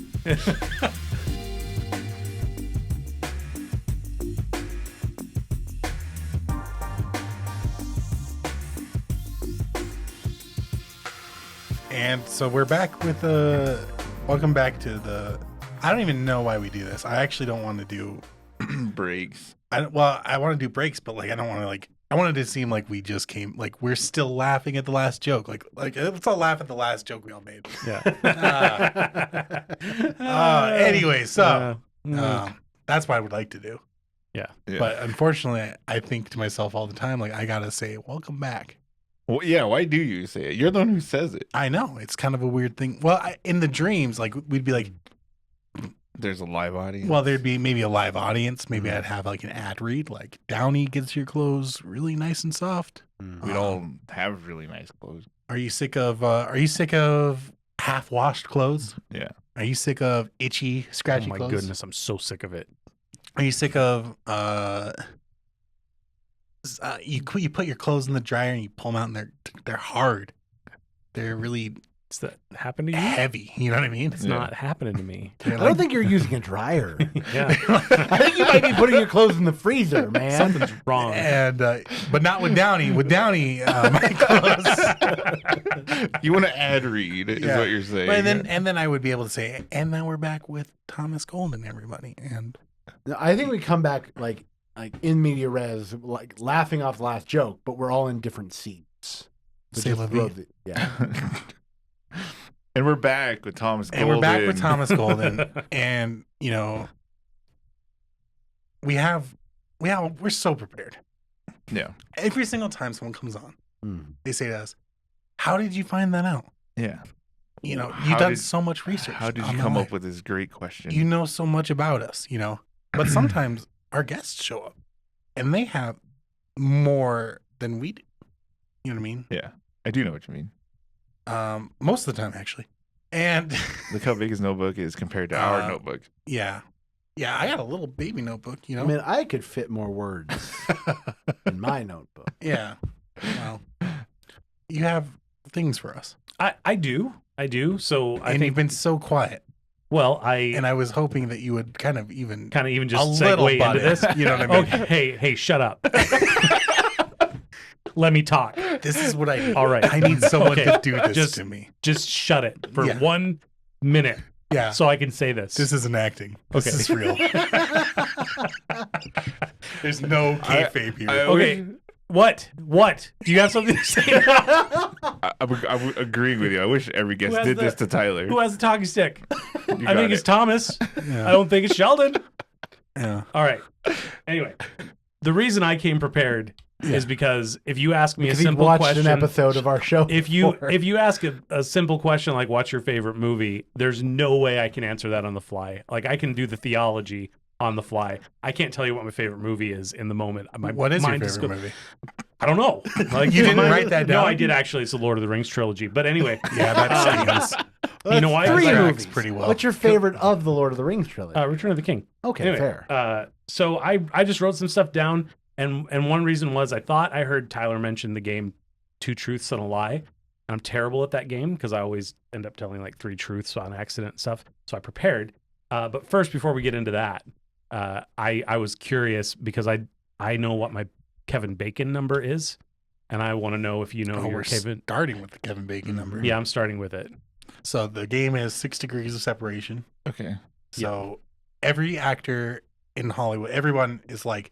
D: And so we're back with welcome back to the. I don't even know why we do this. I actually don't want to do
C: Breaks.
D: I want to do breaks, but I don't want to I wanted to seem like we just came we're still laughing at the last joke. Like let's all laugh at the last joke we all made.
B: Yeah.
D: Anyway, so that's what I would like to do.
B: Yeah.
D: But unfortunately, I think to myself all the time, I gotta say, welcome back.
C: Well, yeah. Why do you say it? You're the one who says it.
D: I know it's kind of a weird thing. Well, in the dreams, we'd be like,
C: There's a live audience.
D: well, there'd be maybe a live audience. Maybe I'd have an ad read, Downey gets your clothes really nice and soft.
C: We all have really nice clothes.
D: Are you sick of half washed clothes?
C: Yeah.
D: Are you sick of itchy, scratchy
B: Oh my
D: clothes?
B: goodness, I'm so sick of it.
D: Are you sick of you put your clothes in the dryer and you pull them out and they're hard. They're really
B: Does that happen to you?
D: heavy. You know what I mean?
B: It's not happening to me.
A: I don't think you're using a dryer.
B: Yeah.
A: I think you might be putting your clothes in the freezer, man.
B: Something's wrong.
D: And but not with Downey. With Downey, my clothes.
C: You want to ad read, is what you're saying.
D: But then I would be able to say, and now we're back with Thomas Golden, everybody. And
A: I think we come back like in media res, like laughing off the last joke, but we're all in different seats. So
D: C'est
A: just
D: la
A: throw
D: vie.
A: yeah.
C: And we're back with Thomas Golden.
D: And we're back with Thomas Golden. And, you know, we're so prepared.
C: Yeah.
D: Every single time someone comes on,
A: Mm.
D: they say to us, how did you find that out?
C: Yeah.
D: You know,
C: How
D: you've done
C: did-
D: so much research.
C: How did
D: on
C: you
D: my
C: come
D: life.
C: up with this great question?
D: You know so much about us, you know. But sometimes our guests show up and they have more than we do. You know what I mean?
C: Yeah. I do know what you mean.
D: Most of the time, actually. And
C: Look how big his notebook is compared to our notebook.
D: yeah. Yeah, I got a little baby notebook, you know.
A: I mean, I could fit more words in my notebook.
D: Yeah. Well, you have things for us.
B: I do. So I
D: And
B: think
D: you've been so quiet.
B: well,
D: And I was hoping that you would kind of even
B: just
D: a little
B: segue
D: butt
B: into
D: in,
B: this.
D: You know what I mean?
B: Okay, hey, shut up. Let me talk.
D: This is what I need.
B: All right.
D: I need someone
B: Okay,
D: to do this
B: just-
D: to me.
B: Just shut it for
D: Yeah.
B: 1 minute
D: Yeah.
B: so I can say this.
D: This isn't acting. This
B: Okay.
D: is real. There's no kayfabe here.
B: Okay. What? Do you have something to say?
C: I'm agreeing with you. I wish every guest
B: has
C: did this
B: the-
C: to Tyler.
B: Who has the talking stick?
C: You
B: I
C: got
B: think it's
C: it.
B: Thomas.
D: Yeah.
B: I don't think it's Sheldon.
D: Yeah.
B: All right. Anyway, the reason I came prepared is because if you ask me
A: Because
B: a
A: he
B: simple
A: watched
B: question,
A: an episode of our show.
B: if you
A: before.
B: ask a simple question like what's your favorite movie, there's no way I can answer that on the fly. Like I can do the theology on the fly. I can't tell you what my favorite movie is in the moment. My
D: What is your
B: mind
D: favorite movie?
B: I don't know. Like
D: You didn't
B: my-
D: write that
B: No,
D: down?
B: I did actually. It's the Lord of the Rings trilogy. But anyway,
D: Yeah, that seems.
B: you know why?
A: Three
B: Like,
A: movies.
D: pretty well.
A: What's your favorite of the Lord of the Rings trilogy?
B: Return of the King.
A: Okay,
B: Anyway,
A: fair.
B: so I just wrote some stuff down, and one reason was I thought I heard Tyler mention the game Two Truths and a Lie. I'm terrible at that game because I always end up telling like 3 truths on accident and stuff. So I prepared. But first, before we get into that, I was curious because I know what my Kevin Bacon number is, and I want to know if you know your
D: we're
B: Kevin.
D: starting with the Kevin Bacon number.
B: Yeah, I'm starting with it.
D: So the game is 6 degrees of separation.
C: Okay.
D: So every actor in Hollywood, everyone is like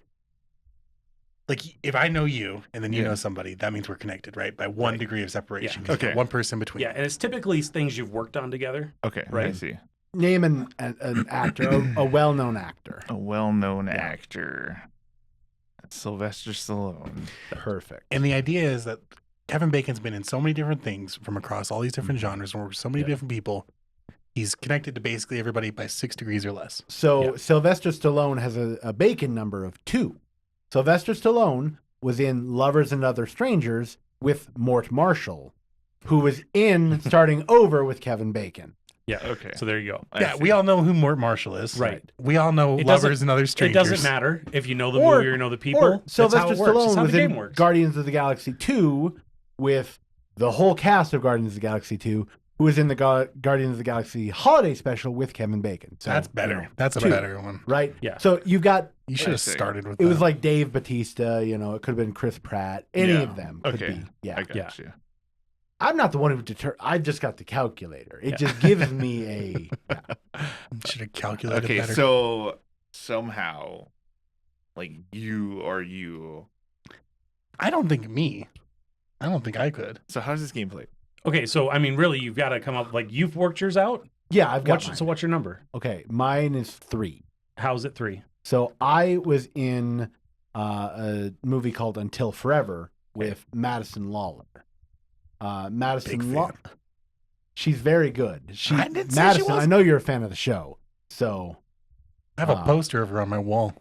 D: if I know you and then you
C: Yeah.
D: know somebody, that means we're connected, right? By 1 degree of separation.
B: Yeah.
D: 'cause you got
C: Okay.
D: one person between.
B: Yeah, and it's typically things you've worked on together.
C: Okay. I
B: Right.
C: see.
A: Name an actor, a well-known actor.
C: A well-known actor. Sylvester Stallone.
A: Perfect.
D: And the idea is that Kevin Bacon's been in so many different things from across all these different genres and worked with so many different people. He's connected to basically everybody by 6 degrees or less.
A: So
B: Yeah.
A: Sylvester Stallone has a Bacon number of 2. Sylvester Stallone was in Lovers and Other Strangers with Mort Marshall, who was in Starting Over with Kevin Bacon.
B: Yeah.
C: Okay.
B: So there you go.
C: I
D: Yeah,
C: see.
D: we all know who Mort Marshall is.
B: Right.
D: We all know
B: It doesn't-
D: Lovers and Other
B: It
D: Strangers.
B: doesn't matter if you know the
A: Or-
B: movie or know the people.
A: Or
B: That's
A: Sylvester
B: how it works. That's
A: Stallone
B: how
A: was
B: the
A: in
B: game works.
A: Guardians of the Galaxy 2 with the whole cast of Guardians of the Galaxy 2, who was in the Guardians of the Galaxy holiday special with Kevin Bacon. So,
D: That's better.
A: you know,
D: That's a
A: 2,
D: better one.
A: right?
B: Yeah.
A: So you've got,
D: You should have
C: see.
D: started with
A: it was
D: that.
A: like Dave Bautista, it could have been Chris Pratt, any
C: Yeah.
A: of them could
C: Okay.
A: be. Yeah.
C: I got you.
A: I'm not the one who I've just got the calculator. It just gives me a.
D: Should have calculated
C: Okay,
D: better.
C: so somehow, like you or you.
D: I don't think me. I don't think I could.
C: So how's this game played?
B: Okay, so I mean, really, you've got to come up like you've worked yours out.
A: Yeah, I've got mine.
B: So what's your number?
A: Okay, mine is 3.
B: How's it 3?
A: So I was in a movie called Until Forever with Madison Lawler.
D: Big
A: Madison
D: fan.
A: she's very good.
D: I didn't say she
A: Madison, I
D: wasn't.
A: know you're a fan of the show. So
D: I have a poster of her on my wall.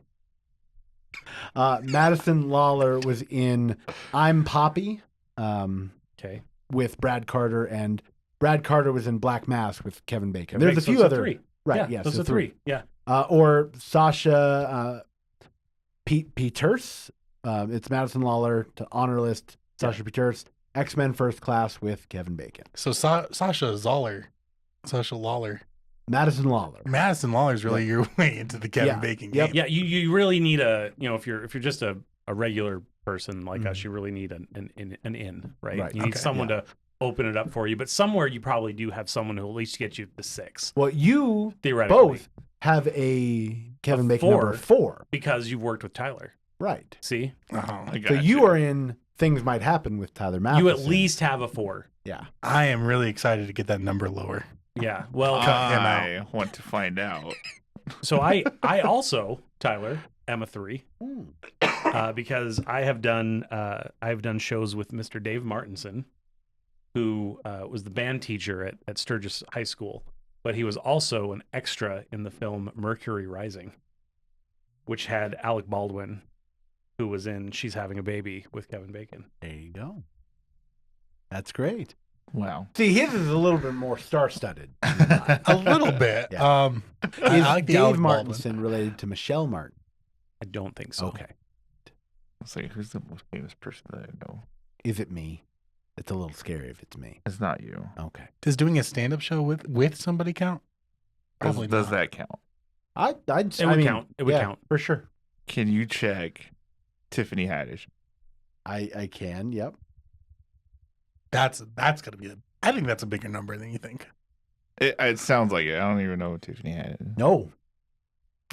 A: Madison Lawler was in I'm Poppy
B: Okay.
A: with Brad Carter, and Brad Carter was in Black Mass with Kevin Bacon. There's a
B: So
A: few
B: it's
A: other
B: 3.
A: right,
B: Yeah,
A: yeah,
B: those
A: so
B: are 3. Yeah.
A: Or Sasha Peters. It's Madison Lawler to honor list Sasha Peters, X-Men First Class with Kevin Bacon.
D: So Sasha Lawler.
A: Madison Lawler.
D: Madison Lawler's really your way into the Kevin Bacon game.
B: Yeah, you really need if you're just a regular person like us, you really need an in, right? You need someone to open it up for you, but somewhere you probably do have someone who will at least get you the 6.
A: Well, you
B: theoretically
A: both have a Kevin Bacon number 4
B: because you've worked with Tyler.
A: Right.
B: See?
A: So you are in Things Might Happen with Tyler Mathieson.
B: You at least have a 4.
A: Yeah.
D: I am really excited to get that number lower.
B: Yeah. Well,
C: I want to find out.
B: So I also, Tyler, am a 3 because I've done shows with Mr. Dave Martinson, who was the band teacher at Sturgis High School, but he was also an extra in the film Mercury Rising, which had Alec Baldwin, who was in She's Having a Baby with Kevin Bacon.
A: There you go. That's great.
C: Wow.
A: See, his is a little bit more star-studded.
D: A little bit.
A: Yeah.
D: I
A: Is
D: like the
A: Dave
D: Alec
A: Martinson related to Michelle Martin?
B: I don't think so.
A: Okay.
C: Let's see, who's the most famous person that I know?
A: Is it me? It's a little scary if it's me.
C: It's not you.
A: Okay.
D: Does doing a stand-up show with somebody count? Probably
C: Does
D: not.
C: that count?
A: I'd
B: It would count. It would count.
A: For sure.
C: Can you check Tiffany Haddish?
A: I can, yep.
D: That's gonna be I think that's a bigger number than you think.
C: It sounds like it. I don't even know what Tiffany Haddish.
A: No.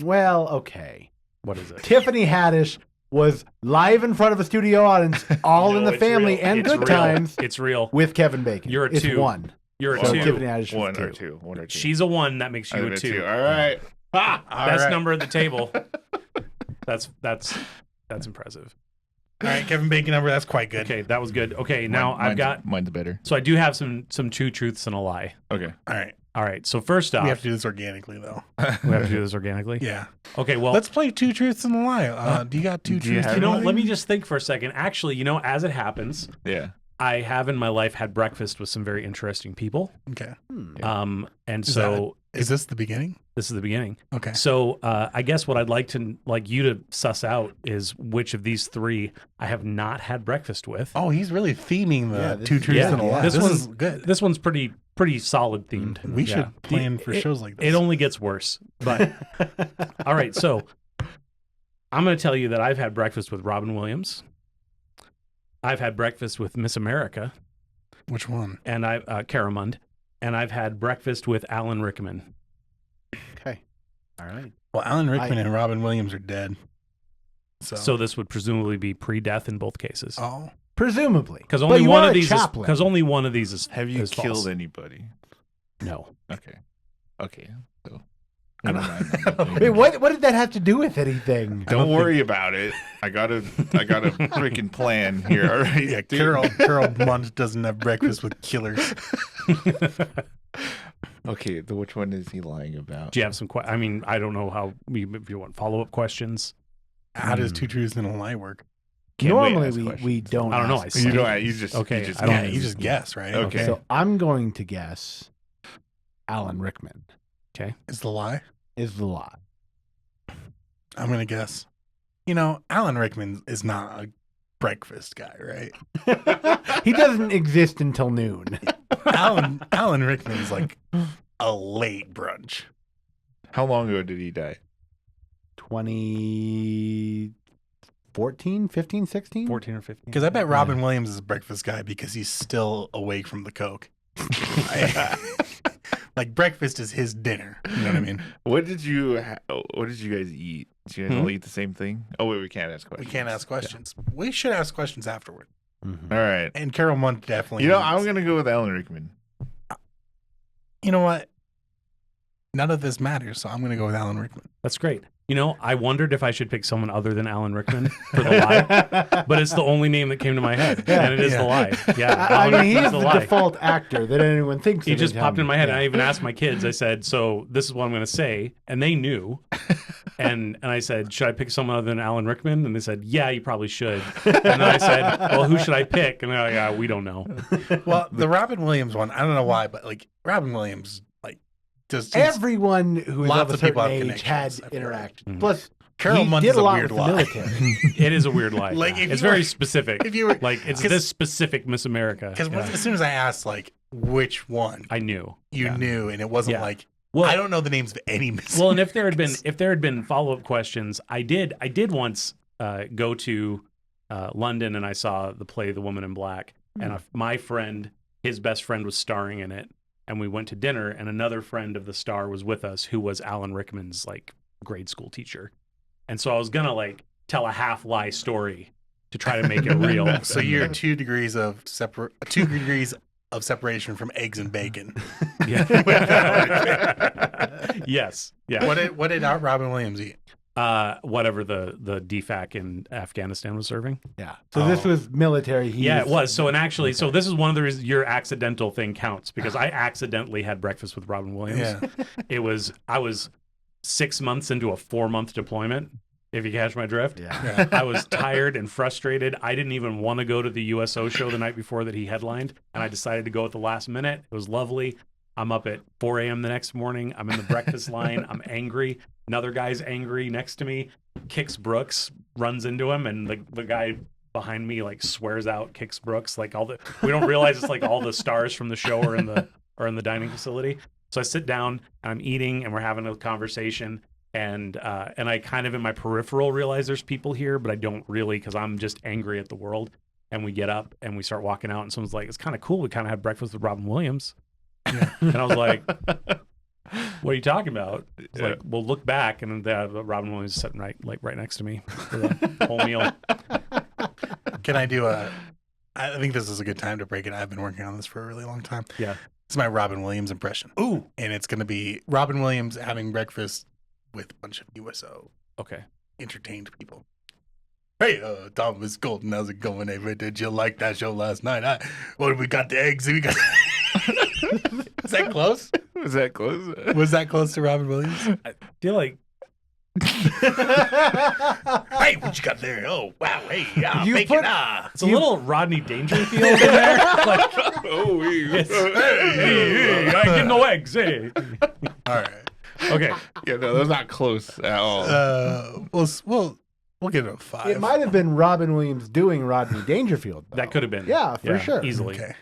A: Well, okay.
B: What is it?
A: Tiffany Haddish was live in front of a studio audience, all
B: No,
A: in the
B: it's
A: family
B: real.
A: and
B: It's
A: good
B: real.
A: times
B: It's real.
A: with Kevin Bacon.
B: You're a
A: it's
B: 2.
A: 1.
B: You're a
A: So
B: 2.
A: Tiffany Haddish was
C: One
A: 2.
C: or two. One or two.
B: She's a 1. That makes you
C: I'm
B: a
C: a
B: 2.
C: All right.
B: Best number at the table. That's impressive.
D: All right, Kevin Bacon number, that's quite good.
B: Okay, that was good. Okay, now
C: Mine's better.
B: So I do have some 2 truths and a lie.
C: Okay.
D: All
B: right. So first off,
D: we have to do this organically though.
B: we have to do this organically.
D: Yeah.
B: Okay. Well,
D: let's play 2 truths and a lie. Do you got 2 truths?
B: Let me just think for a second. Actually, as it happens,
C: yeah,
B: I have in my life had breakfast with some very interesting people.
D: Okay.
B: And
D: is this the beginning?
B: This is the beginning.
D: Okay.
B: So I guess what I'd like you to suss out is which of these 3 I have not had breakfast with.
D: Oh, he's really theming the 2 truths and a lie.
B: This
D: one's
B: good. This one's pretty solid themed.
D: We should plan for shows like this.
B: It only gets worse. But all right, so I'm going to tell you that I've had breakfast with Robin Williams. I've had breakfast with Miss America.
D: Which one?
B: And Caramund. And I've had breakfast with Alan Rickman.
A: Okay. All right.
D: Well, Alan Rickman and Robin Williams are dead.
B: So this would presumably be pre-death in both cases.
D: Oh.
A: Presumably.
B: Because only one of these is
C: Have you killed
B: false.
C: anybody?
B: No.
C: Okay. So
A: Wait, what did that have to do with anything?
C: Don't worry about it. I got a freaking plan here. All right.
D: Yeah, Carol Mund doesn't have breakfast with killers.
C: Okay, which one is he lying about?
B: Do you have some I don't know how if you want follow-up questions.
D: How does 2 truths and a lie work?
A: Normally we don't.
B: I don't know.
C: You just
D: guess, right?
C: Okay.
A: So I'm going to guess Alan Rickman.
B: Okay.
A: Is the lie.
D: I'm going to guess. Alan Rickman is not a breakfast guy, right?
A: He doesn't exist until noon.
D: Alan Rickman's like a late brunch.
C: How long ago did he die?
A: 2014, 15, 16?
B: 14 or 15.
D: Because I bet Robin Williams is a breakfast guy because he's still awake from the coke. Like breakfast is his dinner. You know what I mean?
C: What did you guys eat? Did you guys all eat the same thing? Oh wait, we can't ask questions.
D: We can't ask questions. Yeah. We should ask questions afterward.
A: Mm-hmm.
C: All right.
D: And Carol Munt definitely.
C: I'm gonna go with Alan Rickman.
D: You know what? None of this matters, so I'm gonna go with Alan Rickman.
B: That's great. I wondered if I should pick someone other than Alan Rickman for the lie, but it's the only name that came to my head, and it is the lie. Yeah,
A: he's the default actor that anyone thinks.
B: He just popped in my head, and I even asked my kids. I said, "So this is what I'm going to say," and they knew. And I said, "Should I pick someone other than Alan Rickman?" And they said, "Yeah, you probably should." And then I said, "Well, who should I pick?" And they're like, "Yeah, we don't know."
D: Well, the Robin Williams one, I don't know why, but like Robin Williams, like just
A: everyone who is of a certain
D: of
A: age had
D: connections,
A: interaction.
B: Mm-hmm.
A: Plus,
D: Carol
A: he
D: Month
A: did
D: is
A: a
D: a
A: lot
D: weird
A: with the
D: lie.
A: military.
B: It is a weird lie.
D: Like, if
B: it's
D: you
B: very
D: were-
B: specific.
D: If you were
B: Like it's
D: 'cause-
B: this specific Miss America.
D: Because as soon as I asked like which one,
B: I knew.
D: you
B: Yeah.
D: knew, and it wasn't
B: Yeah.
D: like
B: Well,
D: I don't know the names of any Miss.
B: Well, and if there had been follow-up questions, I did once go to London and I saw the play The Woman in Black, and my friend, his best friend, was starring in it, and we went to dinner, and another friend of the star was with us, who was Alan Rickman's like grade school teacher, and so I was gonna like tell a half lie story to try to make it real.
D: So you're 2 degrees of separation from eggs and bacon.
B: Yeah. Yes. Yeah.
D: What did Robin Williams eat?
B: Whatever the DFAC in Afghanistan was serving.
A: Yeah. So this was military.
B: It was. So so this is one of the reasons your accidental thing counts, because I accidentally had breakfast with Robin Williams.
D: Yeah.
B: I was 6 months into a 4-month deployment, if you catch my drift.
A: Yeah.
B: I was tired and frustrated. I didn't even want to go to the USO show the night before that he headlined, and I decided to go at the last minute. It was lovely. I'm up at 4 a.m. the next morning. I'm in the breakfast line. I'm angry. Another guy's angry next to me, kicks Brooks, runs into him, and the guy behind me like swears out, kicks Brooks. Like we don't realize it's like all the stars from the show are in the dining facility. So I sit down and I'm eating and we're having a conversation, and I kind of in my peripheral realize there's people here, but I don't really, because I'm just angry at the world. And we get up and we start walking out, and someone's like, "It's kind of cool. We kind of had breakfast with Robin Williams."
D: Yeah.
B: And I was like, "What are you talking about?" It's like, "Well, look back," and Robin Williams is sitting right next to me for the whole meal.
D: Can I do I think this is a good time to break it. I've been working on this for a really long time.
B: Yeah.
D: It's my Robin Williams impression.
B: Ooh.
D: And it's going to be Robin Williams having breakfast with a bunch of USO
B: Okay.
D: entertained people. Hey, Thomas Golden, how's it going? Hey, did you like that show last night? We got the eggs. We got. Is that close?
C: Was that close?
D: Was that close to Robin Williams?
B: I feel like
D: Hey, what you got there? Oh, wow. Hey,
A: You
D: bacon.
A: put-
B: it's a little Rodney Dangerfield in there. Like,
C: Oh,
B: hey, I get no eggs. Hey.
D: All right.
B: Okay.
C: yeah, no, that's not close at all.
D: We'll give it a 5.
A: It might have been Robin Williams doing Rodney Dangerfield. Though.
B: That could have been.
A: Yeah, for sure.
B: Easily.
D: Okay.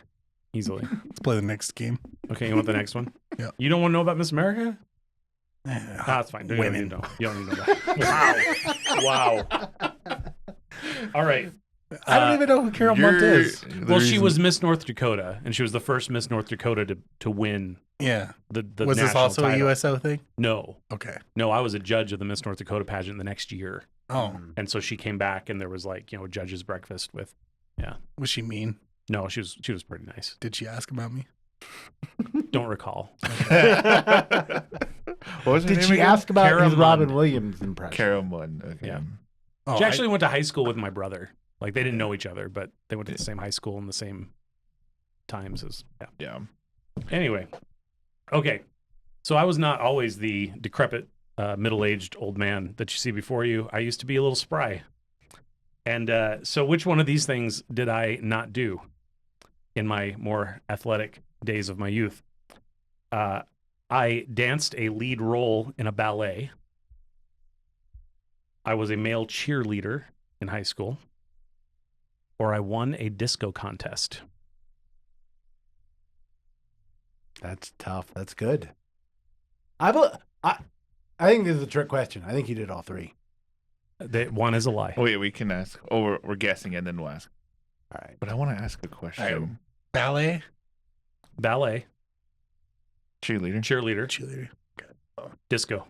B: Easily.
D: Let's play the next game.
B: Okay, you want the next one?
D: Yeah.
B: You don't want to know about Miss America?
D: Ah,
B: That's fine.
D: Women.
B: You don't need to know that. Wow. All right.
D: I don't even know who Carol Month is.
B: Well, she was Miss North Dakota, and she was the first Miss North Dakota to win
D: Yeah.
B: the
D: Was this
B: national
D: also
B: title.
D: a USO thing?
B: No.
D: Okay.
B: No, I was a judge of the Miss North Dakota pageant the next year.
D: Oh,
B: And so she came back, and there was like, a judge's breakfast with,
D: was she mean?
B: no, she was pretty nice.
D: Did she ask about me?
B: Don't recall.
C: What was her
A: Did
C: name
A: she
C: again?
A: ask about
B: Cara
A: his Robin
B: Munn.
A: Williams impression?
C: Carol Munn. Okay.
B: Yeah.
D: Oh,
B: She actually went to high school with my brother. Like, they didn't know each other, but they went to the same high school in the same times as,
C: Yeah.
B: Anyway. Okay. So I was not always the decrepit, middle-aged old man that you see before you. I used to be a little spry. And so which one of these things did I not do in my more athletic days of my youth? I danced a lead role in a ballet. I was a male cheerleader in high school. Or I won a disco contest.
A: That's tough. That's good. I think this is a trick question. I think you did all three.
B: That one is a lie.
C: Oh, wait, we can ask. Oh, we're guessing and then we'll ask.
A: All right.
C: But I want to ask a question.
D: ballet
B: Ballet,
C: Cheerleader.
B: cheerleader,
D: cheerleader.
B: disco.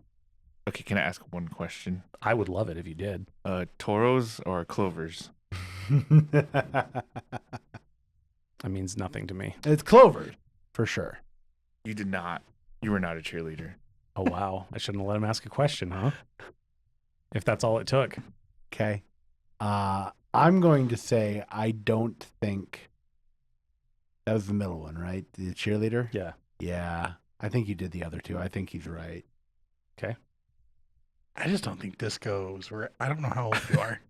C: Okay, can I ask one question?
B: I would love it if you did.
C: Toros or clovers?
B: That means nothing to me.
A: It's Clover, for sure.
C: You did not. You were not a cheerleader.
B: Oh, wow. I shouldn't have let him ask a question, huh? If that's all it took.
A: Okay. I'm going to say I don't think that was the middle one, right? The cheerleader?
B: Yeah.
A: Yeah. I think you did the other two. I think he's right.
B: Okay.
D: I just don't think discos were. I don't know how old you are.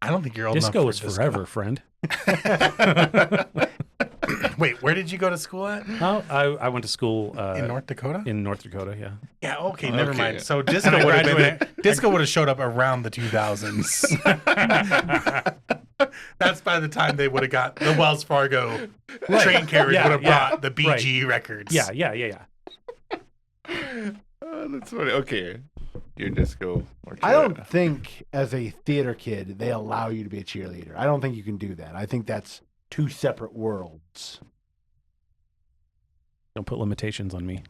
D: I don't think you're old
B: Disco
D: enough
B: is
D: for
B: forever, friend.
D: Wait, where did you go to school at?
B: Oh, I went to school
D: In North Dakota?
B: In North Dakota, yeah.
D: Yeah, okay, never
C: Okay.
D: mind. So disco would have been disco would have showed up around the 2000s. That's by the time they would have got the Wells Fargo train carriage
B: Yeah,
D: would have
B: yeah.
D: brought the BG records.
B: Yeah.
C: Oh, that's funny. Okay. Your disco.
A: I don't think as a theater kid they allow you to be a cheerleader. I don't think you can do that. I think that's two separate worlds.
B: Don't put limitations on me.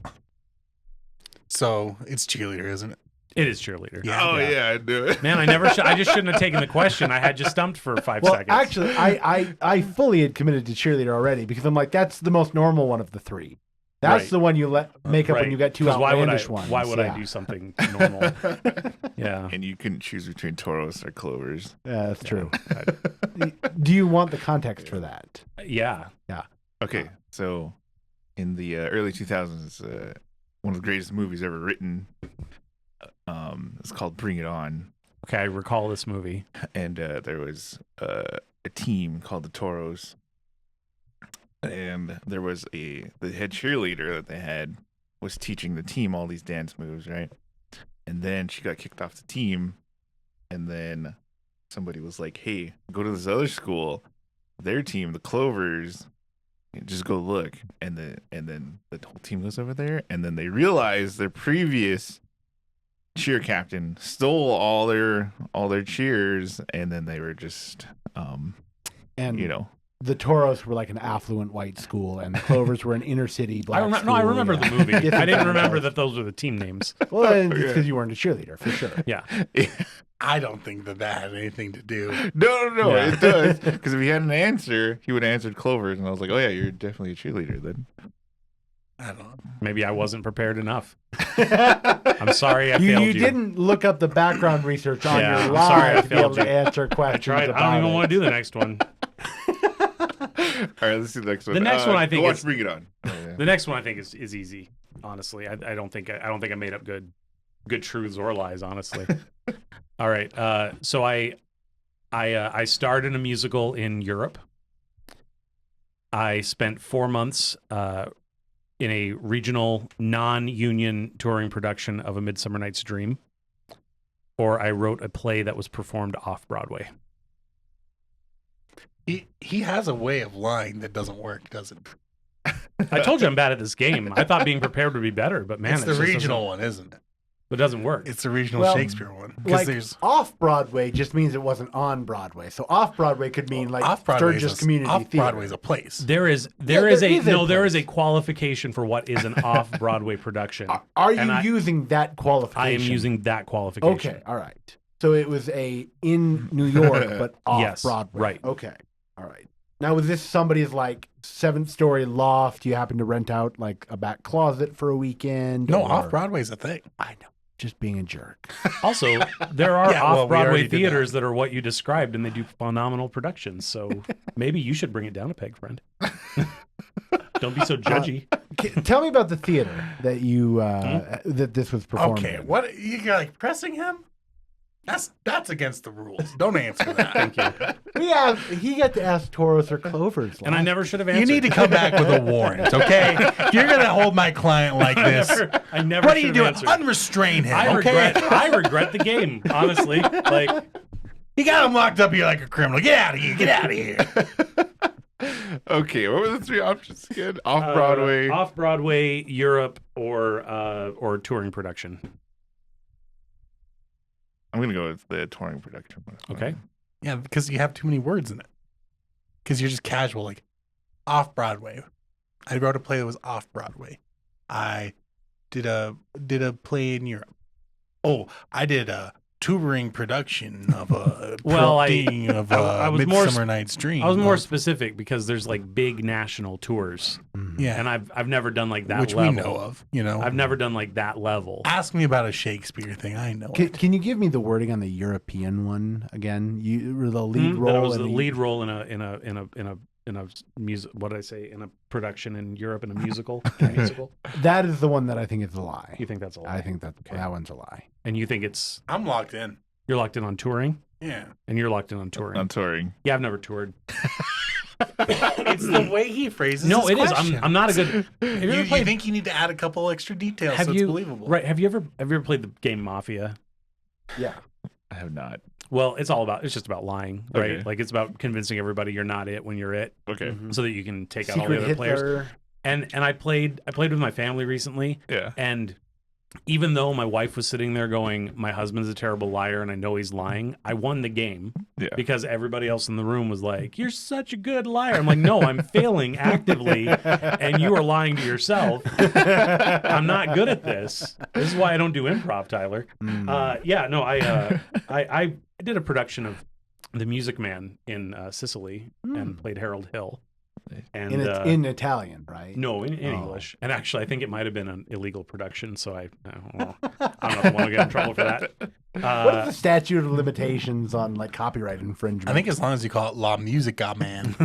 D: So it's cheerleader, isn't it?
B: It is cheerleader.
D: Yeah.
C: Oh yeah, I do it.
B: Man, I just shouldn't have taken the question. I had just stumped for 5
A: Well,
B: seconds.
A: actually, I fully had committed to cheerleader already because I'm like, that's the most normal one of the three. That's
B: Right.
A: the one you make up
B: Right.
A: when you got two
B: 'Cause
A: outlandish ones.
B: Why would
A: yeah.
B: I do something normal? Yeah.
C: And you couldn't choose between toros or clovers.
A: Yeah, that's true. Do you want the context for that?
B: Yeah.
C: Okay, so in the early 2000s, one of the greatest movies ever written. It's called Bring It On,
B: Okay, I recall this movie.
C: and there was a team called the Toros, and there was the head cheerleader that they had was teaching the team all these dance moves, right? And then she got kicked off the team, and then somebody was like, "Hey, go to this other school, their team, the Clovers." Just go look, and then the whole team goes over there, and then they realize their previous cheer captain stole all their cheers, and then they were just
A: And the Toros were like an affluent white school, and the Clovers were an inner city black school.
B: I remember
A: yeah.
B: the movie. I
A: Different
B: didn't remember
A: details.
B: that those were the team names.
A: Well, it's because you weren't a cheerleader, for sure.
B: Yeah.
D: I don't think that had anything to do.
C: No,
B: Yeah.
C: it does, because if he had an answer, he would have answered Clovers, and I was like, oh yeah, you're definitely a cheerleader then.
D: I don't know.
B: Maybe I wasn't prepared enough. I'm sorry I failed you.
A: You didn't look up the background research on
B: Yeah,
A: your
B: I'm
A: live
B: sorry I
A: to be able
B: failed
A: to
B: you.
A: answer
B: I
A: questions
B: tried.
A: about
B: I don't even
A: it.
B: want to do the next one.
C: All right, let's see the next one.
B: The next one I think
C: go watch
B: is-
C: Bring It On. Oh, yeah.
B: The next one I think is easy. Honestly, I don't think I made up good truths or lies. Honestly. All right. So I starred in a musical in Europe. I spent 4 months in a regional non-union touring production of A Midsummer Night's Dream, or I wrote a play that was performed off Broadway.
D: He has a way of lying that doesn't work, doesn't it?
B: I told you I'm bad at this game. I thought being prepared would be better, but man,
D: It's the
B: just doesn't-
D: regional one, isn't it?
B: It doesn't work.
D: It's the regional
A: Well,
D: Shakespeare one. Because
A: Like
D: there's
A: off Broadway just means it wasn't on Broadway. So off Broadway could mean like
D: off Broadway
A: Sturgis Community Theater.
D: Broadway's a place.
B: There is
A: there
B: a
A: is a
B: there is a
A: place.
B: qualification for what is an off Broadway production.
A: Are you
B: And
A: using that qualification?
B: I am using that qualification.
A: Okay, all right. So it was a in New York, but off
B: Yes,
A: Broadway.
B: right.
A: Okay, all right. Now, was this somebody's like 7th-story loft? You happen to rent out like a back closet for a weekend?
D: No,
A: or-
D: off Broadway's a thing.
A: I know, just being a jerk.
B: Also, there are
D: Yeah, well, we
B: off Broadway
D: already did
B: theaters that are what you described, and they do phenomenal productions. So maybe you should bring it down a peg, friend. Don't be so judgy.
A: Tell me about the theater that you that this was performed.
D: Okay,
A: in.
D: what you like pressing him? That's against the rules. Don't answer that.
B: Thank you.
A: Yeah, he got to ask Toros or Clovers.
B: And I
A: last-
B: never should have
D: You
B: answered.
D: need to come back with a warrant, okay? If you're gonna hold my client like this,
B: I never
D: what are
B: should
D: you
B: have
D: doing?
B: answered.
D: Unrestrain him,
B: I
D: okay?
B: regret the game, honestly. Like,
D: You got him locked up here like a criminal. Get out of here! Get out of here!
C: Okay, what were the three options again? Off Broadway.
B: off Broadway, Europe, or touring production.
C: I'm gonna go with the touring production one.
B: Okay.
D: Yeah, because you have too many words in it. Because you're just casual, like off Broadway. I wrote a play that was off Broadway. I did a play in Europe. Oh, I did a touring production of a
B: Well,
D: I
B: was more
D: Midsummer Night's Dream.
B: I was more specific because there's like big national tours,
D: yeah,
B: and I've never done like that
D: which
B: level.
D: we know of. You know,
B: I've never done like that level.
D: ask me about a Shakespeare thing. I know. it.
A: Can you give me the wording on the European one again? You were the lead
B: That
A: role.
B: was the
A: in
B: lead role in a music. What did I say? In a production in Europe in a musical.
A: That is the one that I think is a lie.
B: You think that's a lie?
A: I think that that one's a lie.
B: And you think it's
D: I'm locked in.
B: you're locked in on touring,
D: Yeah.
B: and you're locked in on touring.
C: On touring.
B: Yeah, I've never toured.
D: It's the way he phrases.
B: No,
D: his
B: it is.
D: question.
B: I'm not a good. Have you
D: You,
B: ever played?
D: think you need to add a couple extra details so it's believable?
B: Right? Have you ever played the game Mafia?
A: Yeah.
C: I have not.
B: Well, it's just about lying, right?
C: Okay.
B: Like it's about convincing everybody you're not it when you're it,
C: Okay.
B: so that you can take out all
A: Secret
B: the other
A: Hitler.
B: players. And I played with my family recently,
C: Yeah.
B: and even though my wife was sitting there going, "My husband's a terrible liar, and I know he's lying," I won the game
C: Yeah.
B: because everybody else in the room was like, "You're such a good liar." I'm like, "No, I'm failing actively, and you are lying to yourself. I'm not good at this. This is why I don't do improv, Tyler." I did a production of The Music Man in Sicily and played Harold Hill. And
A: In Italian, right?
B: no, in English. And actually, I think it might have been an illegal production, so I don't know if I want to get in trouble for that.
A: What is the statute of limitations on like copyright infringement?
D: I think as long as you call it La Musica Man,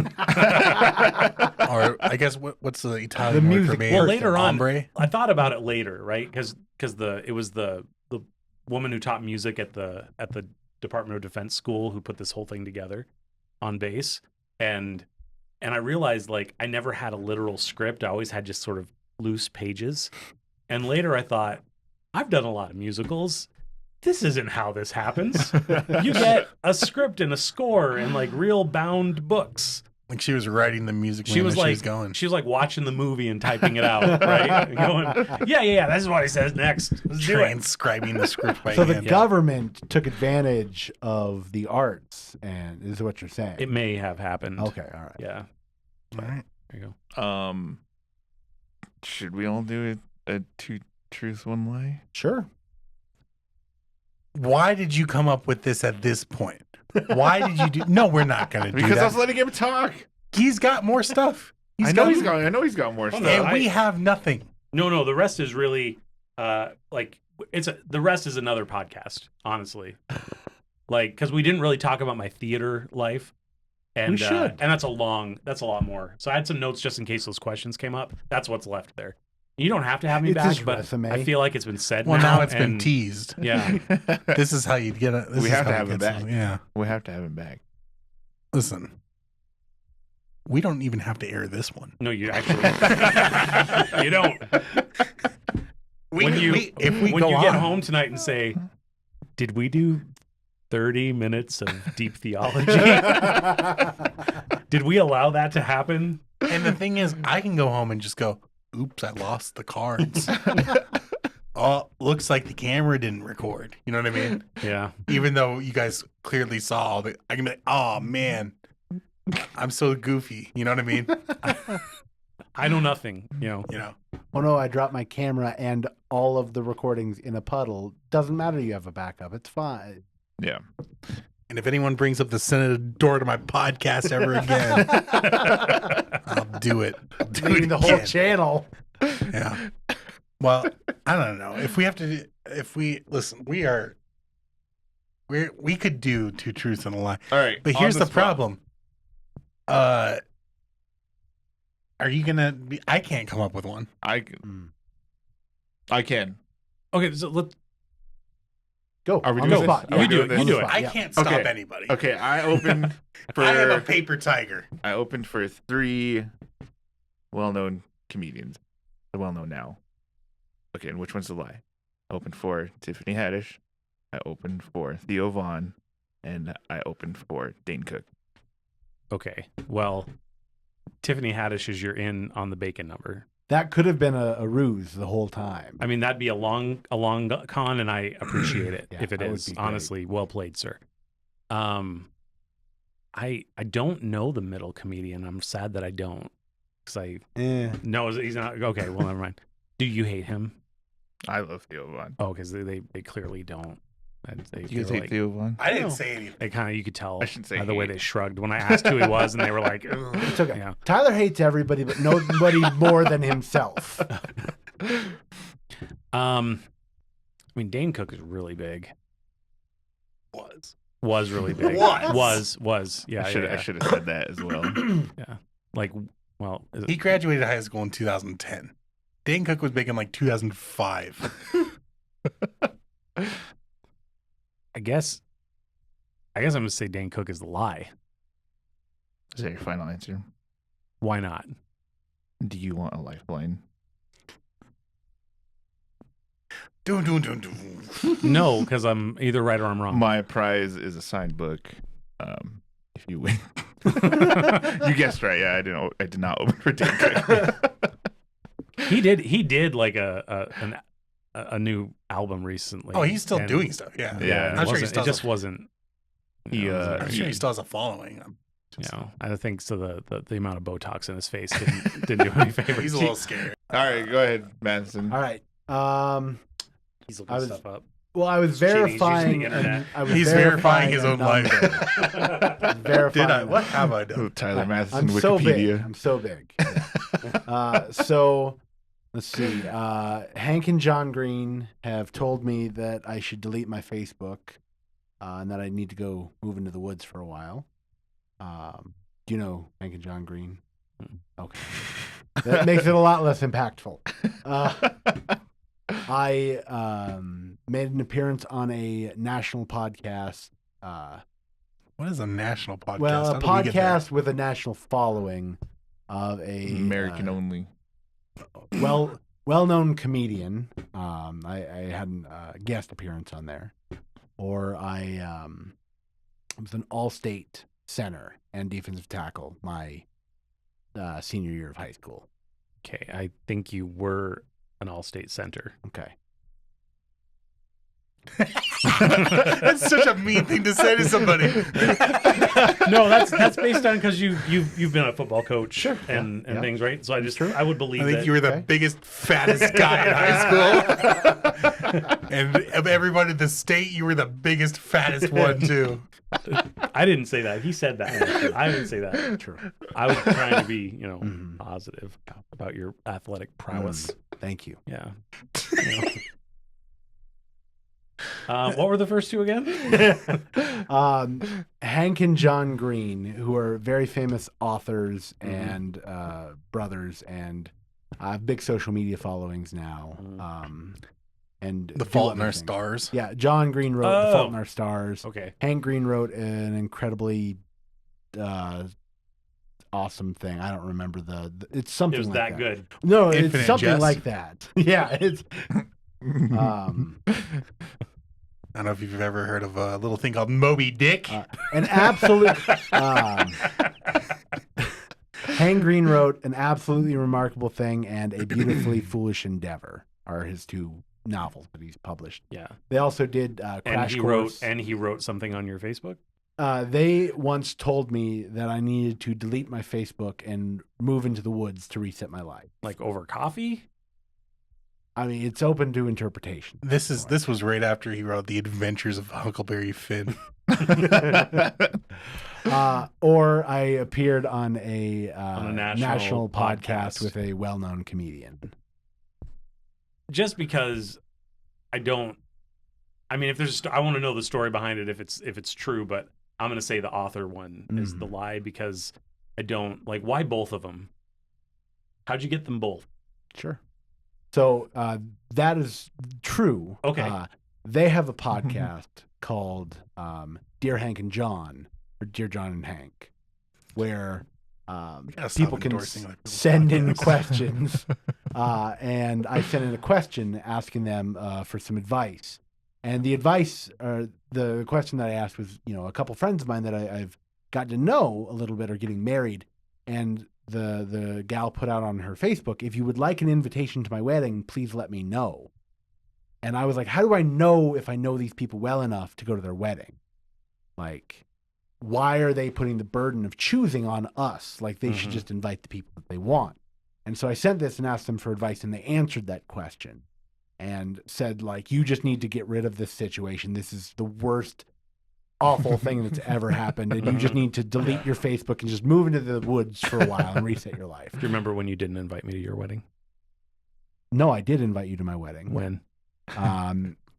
D: or I guess what's the Italian
A: The
D: word
A: music
D: for man?
B: Well, later on,
D: Hombre?
B: I thought about it later, right? Because it was the woman who taught music at the Department of Defense school who put this whole thing together on bass, and I realized like I never had a literal script. I always had just sort of loose pages. And later I thought, I've done a lot of musicals. This isn't how this happens. You get a script and a score and like real bound books.
D: Like she was writing the music.
B: She was like,
D: she was going.
B: she was like watching the movie and typing it out, right? And going, yeah, this is what he says next. Let's do it.
D: Transcribing the script by
A: so. The
D: hand.
A: government took advantage of the arts, and is what you're saying.
B: It may have happened.
A: Okay, all right.
B: Yeah.
D: All right.
B: There you go.
C: Should we all do a two truths, one lie?
A: Sure.
D: Why did you come up with this at this point? Why did you do? No, we're not going to do
C: Because
D: that.
C: I was letting him talk.
D: He's got more stuff.
C: I know he's got more stuff.
D: And we have nothing.
B: No, the rest is really the rest is another podcast, honestly. Like, because we didn't really talk about my theater life. And
A: We should.
B: and that's a lot more. So I had some notes just in case those questions came up. That's what's left there. You don't have to have me
A: It's
B: back,
A: his
B: but
A: resume.
B: I feel like it's been said
D: Well,
B: now.
D: now it's been
B: and-
D: teased.
B: Yeah.
D: This is how you'd get it.
C: We have to have him back.
D: Yeah.
C: We have to have him back.
D: Listen, we don't even have to air this one.
B: No, you actually you don't. When you get home tonight and say, "Did we do 30 minutes of deep theology? Did we allow that to happen?"
D: And the thing is, I can go home and just go, "Oops, I lost the cards." Oh, looks like the camera didn't record. You know what I mean?
B: Yeah.
D: Even though you guys clearly saw all the, I can be like, "Oh man, I'm so goofy." You know what I mean?
B: I know nothing, you know.
D: You know.
A: Oh no, I dropped my camera and all of the recordings in a puddle. Doesn't matter. You have a backup. It's fine.
C: Yeah.
D: And if anyone brings up the Senate door to my podcast ever again, I'll do it. I'll do
A: Leaving
D: it
A: the whole
D: again.
A: channel.
D: Yeah. Well, I don't know. If we have to, listen, we could do two truths and a lie.
C: All right.
D: But
C: on
D: here's the
C: spot.
D: problem. Are you going to be, I can't come up with one.
C: I can.
B: Okay, so let's
A: Go.
C: Are we
A: on
C: doing
A: the
C: this?
A: spot.
C: Are we
B: You do
C: doing
B: it.
C: this?
B: You do it.
D: I
A: Yeah.
D: can't stop
C: Okay.
D: anybody.
C: Okay, I opened for
D: I am a paper tiger.
C: I opened for 3 well-known comedians. They're well-known now. Okay, and which one's the lie? I opened for Tiffany Haddish. I opened for Theo Vaughn, and I opened for Dane Cook.
B: okay. Well, Tiffany Haddish is your in on the bacon number.
A: That could have been a ruse the whole time.
B: I mean, that'd be a long con, and I appreciate it
A: Yeah,
B: if it
A: that would
B: is.
A: be great.
B: Honestly, well played, sir. I don't know the middle comedian. I'm sad that I don't, because no, he's not. Okay, well, never mind. Do you hate him?
C: I love Theo Vaughn.
B: Oh, because they clearly don't.
C: You guys hate Theo Vaughn?
D: I didn't say anything.
B: They kind of, you could tell
C: I shouldn't say
B: by the way
C: hate.
B: they shrugged when I asked who he was, and they were like, "Ugh."
A: It's okay.
B: Yeah.
A: Tyler hates everybody, but nobody more than himself.
B: I mean, Dane Cook is really big. Was really big. Was. Yeah.
C: I should have said that as well.
B: Yeah. Like, well, is it-
D: He graduated high school in 2010. Dane Cook was big in like 2005.
B: I guess I'm gonna say Dane Cook is the lie.
C: Is that your final answer?
B: Why not?
C: Do you want a lifeline?
B: No, because I'm either right or I'm wrong.
C: My prize is a signed book. If you win, you guessed right. Yeah, I did not open for David.
B: He did like a new album recently.
D: Oh, he's still doing stuff. Yeah.
C: Yeah.
D: I'm sure he
B: it
D: still
B: just wasn't.
D: I'm sure he still has a following.
B: I think so. The amount of Botox in his face didn't do any favors.
D: He's a little scared.
C: All right, go ahead, Mathieson.
A: All right.
B: He's looking stuff up.
A: Well, I was
B: He's cheating. He's
A: verifying.
B: using the internet.
D: He's verifying his own life.
A: Verifying.
D: Did I? What have I done?
C: Oh, Tyler Mathieson,
A: I'm so big.
C: Wikipedia.
A: I'm so big. So let's see. Hank and John Green have told me that I should delete my Facebook and that I need to go move into the woods for a while. Do you know Hank and John Green? Okay. That makes it a lot less impactful. I made an appearance on a national podcast.
D: What is a national podcast?
A: Well,
D: How
A: a
D: did we get there?
A: podcast with a national following of a
C: American only.
A: well-known comedian. I had a guest appearance on there, or I was an all-state center and defensive tackle my senior year of high school.
B: Okay, I think you were an all-state center.
A: Okay.
D: That's such a mean thing to say to somebody.
B: No, that's based on because you've been a football coach and
A: yeah.
B: things, right? So I would believe
D: I think
B: that
D: you were the biggest, fattest guy in high school. And of everybody in the state, you were the biggest, fattest one, too.
B: I didn't say that. He said that. I didn't say that.
A: True.
B: I was trying to be, positive about your athletic prowess.
A: Thank you.
B: Yeah. What were the first two again?
A: Hank and John Green, who are very famous authors and brothers, and have big social media followings now. And
D: The Fault in Our Stars.
A: Yeah, John Green wrote The Fault in Our Stars.
B: Okay.
A: Hank Green wrote an incredibly awesome thing. I don't remember it's something.
B: It was
A: like
B: that good.
A: No,
D: Infinite
A: it's something
D: Jest.
A: like that. Yeah, it's.
D: I don't know if you've ever heard of a little thing called Moby Dick.
A: An absolute. Hank Green wrote An Absolutely Remarkable Thing and A Beautifully Foolish Endeavor are his two novels that he's published.
B: Yeah.
A: They also did Crash Course.
B: He wrote something on your Facebook?
A: They once told me that I needed to delete my Facebook and move into the woods to reset my life.
B: Like over coffee?
A: I mean, it's open to interpretation.
D: This was right after he wrote The Adventures of Huckleberry Finn.
A: Or I appeared on a
B: national
A: podcast
B: podcast
A: with a well-known comedian.
B: Just because I mean, if there's, I want to know the story behind it if it's true, but I'm going to say the author one is the lie because I don't, like, why both of them? How'd you get them both?
A: Sure. So that is true.
B: Okay.
A: They have a podcast called Dear Hank and John, or Dear John and Hank, where people can send in questions. And I sent in a question asking them for some advice. And the advice, the question that I asked was, a couple friends of mine that I've gotten to know a little bit are getting married. And the gal put out on her Facebook, if you would like an invitation to my wedding, please let me know. And I was like, how do I know if I know these people well enough to go to their wedding? Like, why are they putting the burden of choosing on us? Like, they should just invite the people that they want. And so I sent this and asked them for advice, and they answered that question and said, like, you just need to get rid of this situation. This is the worst, awful thing that's ever happened, and you just need to delete your Facebook and just move into the woods for a while and reset your life.
B: Do you remember when you didn't invite me to your wedding?
A: No, I did invite you to my wedding.
B: When?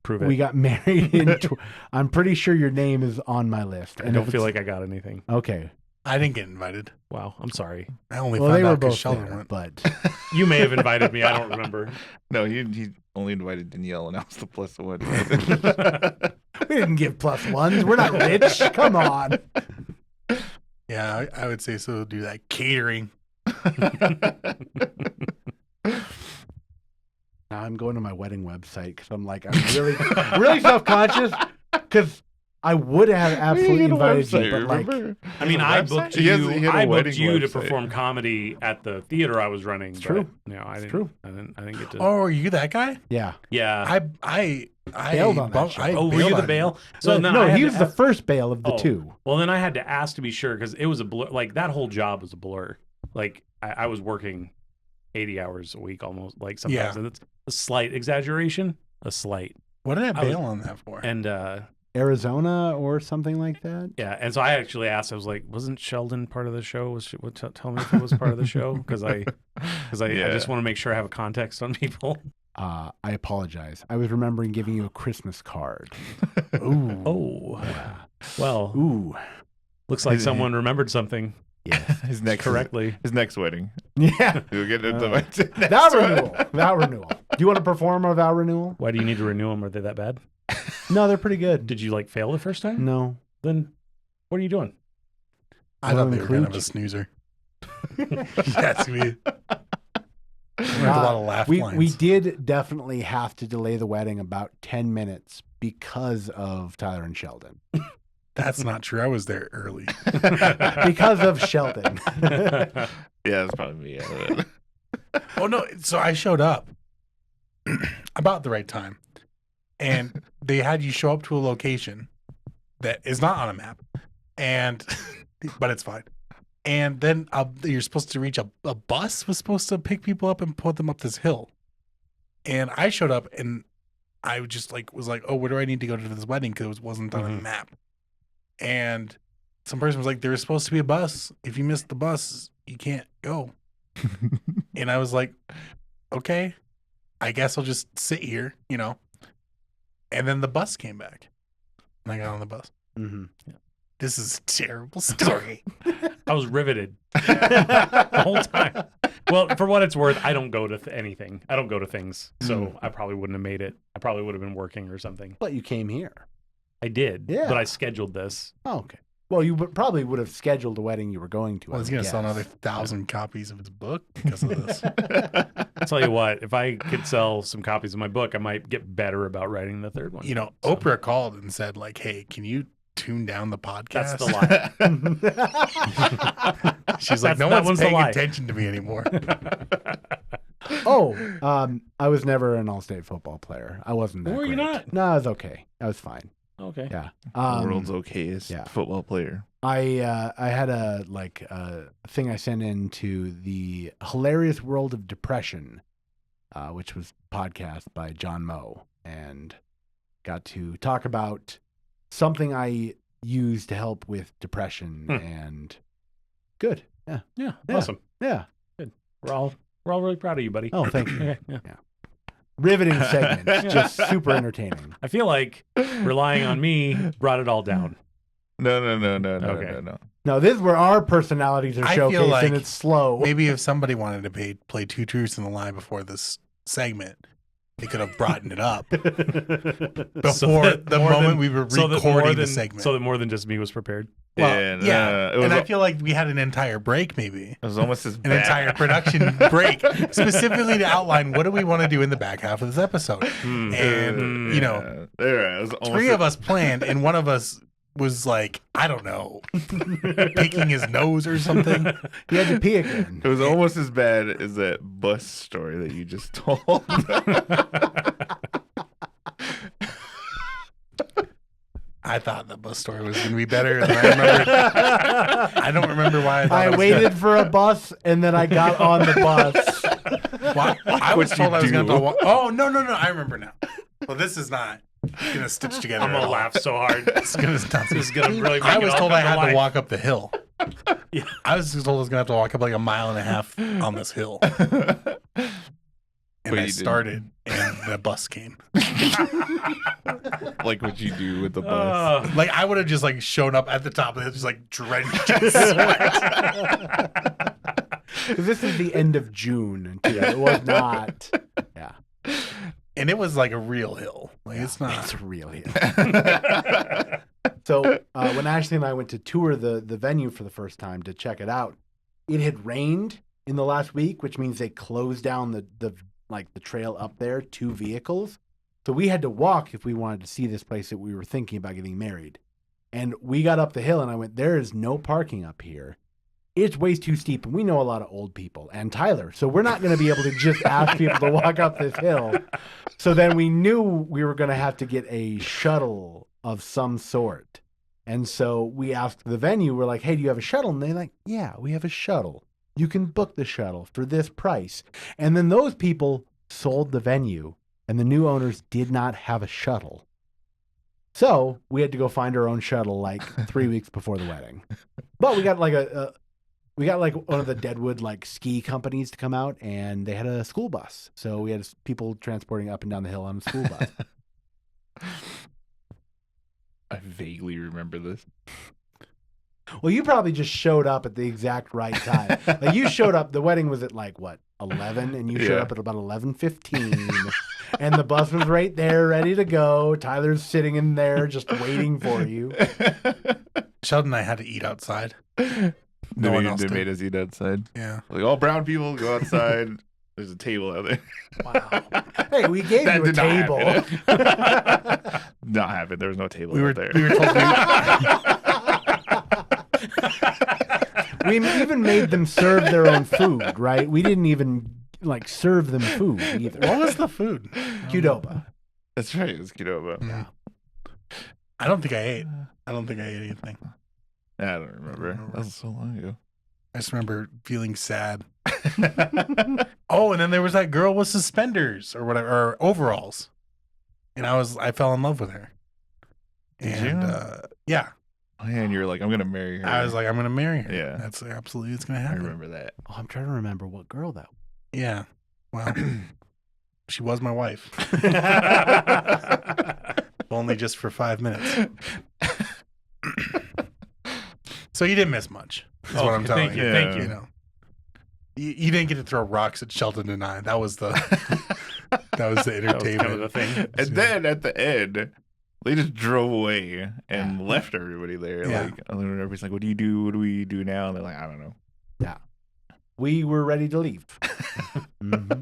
B: Prove it.
A: We got married in. I'm pretty sure your name is on my list.
B: I don't feel like I got anything.
A: Okay.
D: I didn't get invited.
B: Wow, I'm sorry.
D: I only
A: Well,
D: found
A: they were
D: out because
A: both
D: Sheldon
A: there,
D: went.
A: but
B: You may have invited me. I don't remember.
C: No, he only invited Danielle, and I was the plus one.
A: we didn't give +1s. We're not rich. Come on.
D: Yeah, I would say so. Do that catering.
A: Now I'm going to my wedding website because I'm like, I'm really, really self-conscious because I would have absolutely invited you, but like,
B: I mean, I booked
C: He
B: you.
C: had a
B: I booked
C: wedding
B: you to
C: website.
B: perform comedy at the theater I was running. It's
A: true.
B: No, I didn't.
A: true.
B: I didn't get to.
D: Oh, are you that guy?
A: yeah.
B: Yeah.
D: I
A: bailed on that show.
B: Oh, were you the bail?
A: So
B: then
A: no,
B: I had
A: he
B: to
A: was the
B: ask-
A: first bail of the
B: Oh.
A: two.
B: Well, then I had to ask to be sure because it was a blur. Like that whole job was a blur. Like I was working 80 hours a week almost. Like sometimes
D: Yeah.
B: and it's a slight exaggeration. A slight.
D: What did I
B: I was-
D: bail on that for?
B: And
A: Arizona or something like that.
B: yeah, and so I actually asked. I was like, "Wasn't Sheldon part of the show? Tell me if it was part of the show?" Because I just want to make sure I have a context on people.
A: I apologize. I was remembering giving you a Christmas card.
D: Ooh.
B: Oh,
A: Yeah.
B: well,
A: Ooh.
B: looks like someone remembered something
A: Yes.
C: His next
B: correctly.
C: His next wedding.
A: Yeah.
C: We'll get into
A: Vow renewal. Vow renewal. Do you want to perform a vow renewal?
B: Why do you need to renew them? Are they that bad?
A: No, they're pretty good.
B: Did you like fail the first time?
A: No.
B: Then what are you doing?
D: I thought they were kind
A: include
D: of a
A: you.
D: snoozer. That's me. We had a lot of laugh
A: we
D: lines.
A: did definitely have to delay the wedding about 10 minutes because of Tyler and Sheldon.
D: That's not true. I was there early.
A: Because of Sheldon.
C: Yeah, that's probably me. Yeah.
D: Oh no! So I showed up about the right time, and they had you show up to a location that is not on a map, and but it's fine. And then you're supposed to reach a bus was supposed to pick people up and put them up this hill. And I showed up, and I just was like, "Oh, where do I need to go to this wedding?" Because it wasn't on a map. And some person was like, "There was supposed to be a bus. If you missed the bus, you can't go." And I was like, "Okay, I guess I'll just sit here, you know." And then the bus came back, and I got on the bus.
A: Mm-hmm.
D: This is a terrible story.
B: I was riveted the whole time. Well, for what it's worth, I don't go to anything. I don't go to things, so I probably wouldn't have made it. I probably would have been working or something.
A: But you came here.
B: I did,
A: Yeah.
B: but I scheduled this.
A: Oh, okay. Well, you probably would have scheduled a wedding you were going to.
D: Well, he's
A: I would
D: going to sell
A: guess.
D: another 1,000 copies of his book because of this.
B: I'll tell you what, if I could sell some copies of my book, I might get better about writing the third one.
D: You know, Oprah called and said, like, "Hey, can you tune down the podcast?"
B: That's the lie.
D: She's like, "No
B: that
D: one's
B: one's the
D: paying
B: lie."
D: attention to me anymore."
A: I was never an all-state football player. I wasn't that
B: Were you
A: great.
B: not?
A: No, I was okay. I was fine.
B: Okay.
A: Yeah.
C: The world's okayest
A: yeah.
C: football player.
A: I had a thing I sent in to the Hilarious World of Depression, which was a podcast by John Moe, and got to talk about something I use to help with depression and good. Yeah.
B: Yeah.
A: Yeah.
B: Awesome.
A: Yeah.
B: We're all really proud of you, buddy.
A: Oh, thank you.
B: Okay. Yeah.
A: Riveting segments, just super entertaining.
B: I feel like relying on me brought it all down.
C: No.
B: Okay.
A: No, this is where our personalities are
D: I feel
A: showcased,
D: like
A: and it's slow.
D: Maybe if somebody wanted to play Two Truths and a Lie before this segment, they could have brought it up before the moment we were recording the segment.
B: So that more than just me was prepared.
D: Well,
C: And,
D: yeah,
C: it was
D: and I feel like we had an entire break, maybe
C: it was almost as
D: an
C: bad.
D: entire production break, specifically to outline what do we want to do in the back half of this episode. And you know,
C: it was almost
D: three of us planned, and one of us was like, I don't know, picking his nose or something.
A: He had to pee again.
C: It was almost as bad as that bus story that you just told.
D: I thought the bus story was going to be better than I remembered. I don't remember why I thought
A: I
D: it was
A: waited for a bus, and then I got on the bus.
D: Well, I was
C: What'd
D: told
C: you
D: I was going to
C: do?
D: walk. Oh, no. I remember now. Well, this is not going to stitch together.
B: I'm
D: at
B: gonna
D: all.
B: laugh so hard.
D: It's going to
B: This is gonna really. Make
D: I
B: it
D: was
B: all
D: told
B: come
D: I had
B: life.
D: to walk up the hill.
B: Yeah.
D: I was told I was going to have to walk up like a mile and a half on this hill. And
C: But
D: I
C: you didn't.
D: started, and the bus came.
C: Like what you do with the bus.
D: Like, I would have just, like, shown up at the top of it, just, like, drenched in sweat.
A: This is the end of June, too. It was not. Yeah.
D: And it was, like, a real hill. Like, it's not.
A: It's really. So when Ashley and I went to tour the venue for the first time to check it out, it had rained in the last week, which means they closed down the trail up there, 2 vehicles. So we had to walk if we wanted to see this place that we were thinking about getting married. And we got up the hill and I went, there is no parking up here. It's way too steep. And we know a lot of old people and Tyler. So we're not going to be able to just ask people to walk up this hill. So then we knew we were going to have to get a shuttle of some sort. And so we asked the venue, we're like, hey, do you have a shuttle? And they're like, yeah, we have a shuttle. You can book the shuttle for this price. And then those people sold the venue and the new owners did not have a shuttle. So we had to go find our own shuttle like 3 weeks before the wedding. But we got like one of the Deadwood like ski companies to come out and they had a school bus. So we had people transporting up and down the hill on a school bus.
C: I vaguely remember this.
A: Well, you probably just showed up at the exact right time. Like you showed up, the wedding was at like what, 11, and you showed up at about 11:15, and the bus was right there, ready to go. Tyler's sitting in there just waiting for you.
D: Sheldon and I had to eat outside.
C: They made us eat outside.
D: Yeah,
C: like all brown people go outside. There's a table out there.
A: Wow. Hey, we gave you a table.
C: Not happen. There was no table out there.
D: We were told
A: we even made them serve their own food, right? We didn't even like serve them food either.
D: What was the food?
A: Qdoba.
C: That's right. It was Qdoba.
A: Yeah.
D: I don't think I ate. I don't think I ate anything.
C: I don't remember. That was so long ago.
D: I just remember feeling sad. Oh, and then there was that girl with suspenders or whatever, or overalls, and I fell in love with her. And yeah.
C: Oh, yeah, and you're like, I'm gonna marry her.
D: I was like, I'm gonna marry her.
C: Yeah,
D: that's absolutely it's gonna
C: I
D: happen.
C: remember that.
A: Oh, I'm trying to remember what girl that was.
D: Yeah. Well, she was my wife. Only just for 5 minutes. So you didn't miss much. Is what I'm telling you.
B: Thank you.
D: You know, you didn't get to throw rocks at Sheldon and I. That was the entertainment.
B: Kind of the thing.
C: And then at the end, they just drove away and left everybody there.
D: Yeah.
C: Like everybody's like, "What do you do? What do we do now?" And they're like, "I don't know."
A: Yeah. We were ready to leave.
C: Mm-hmm.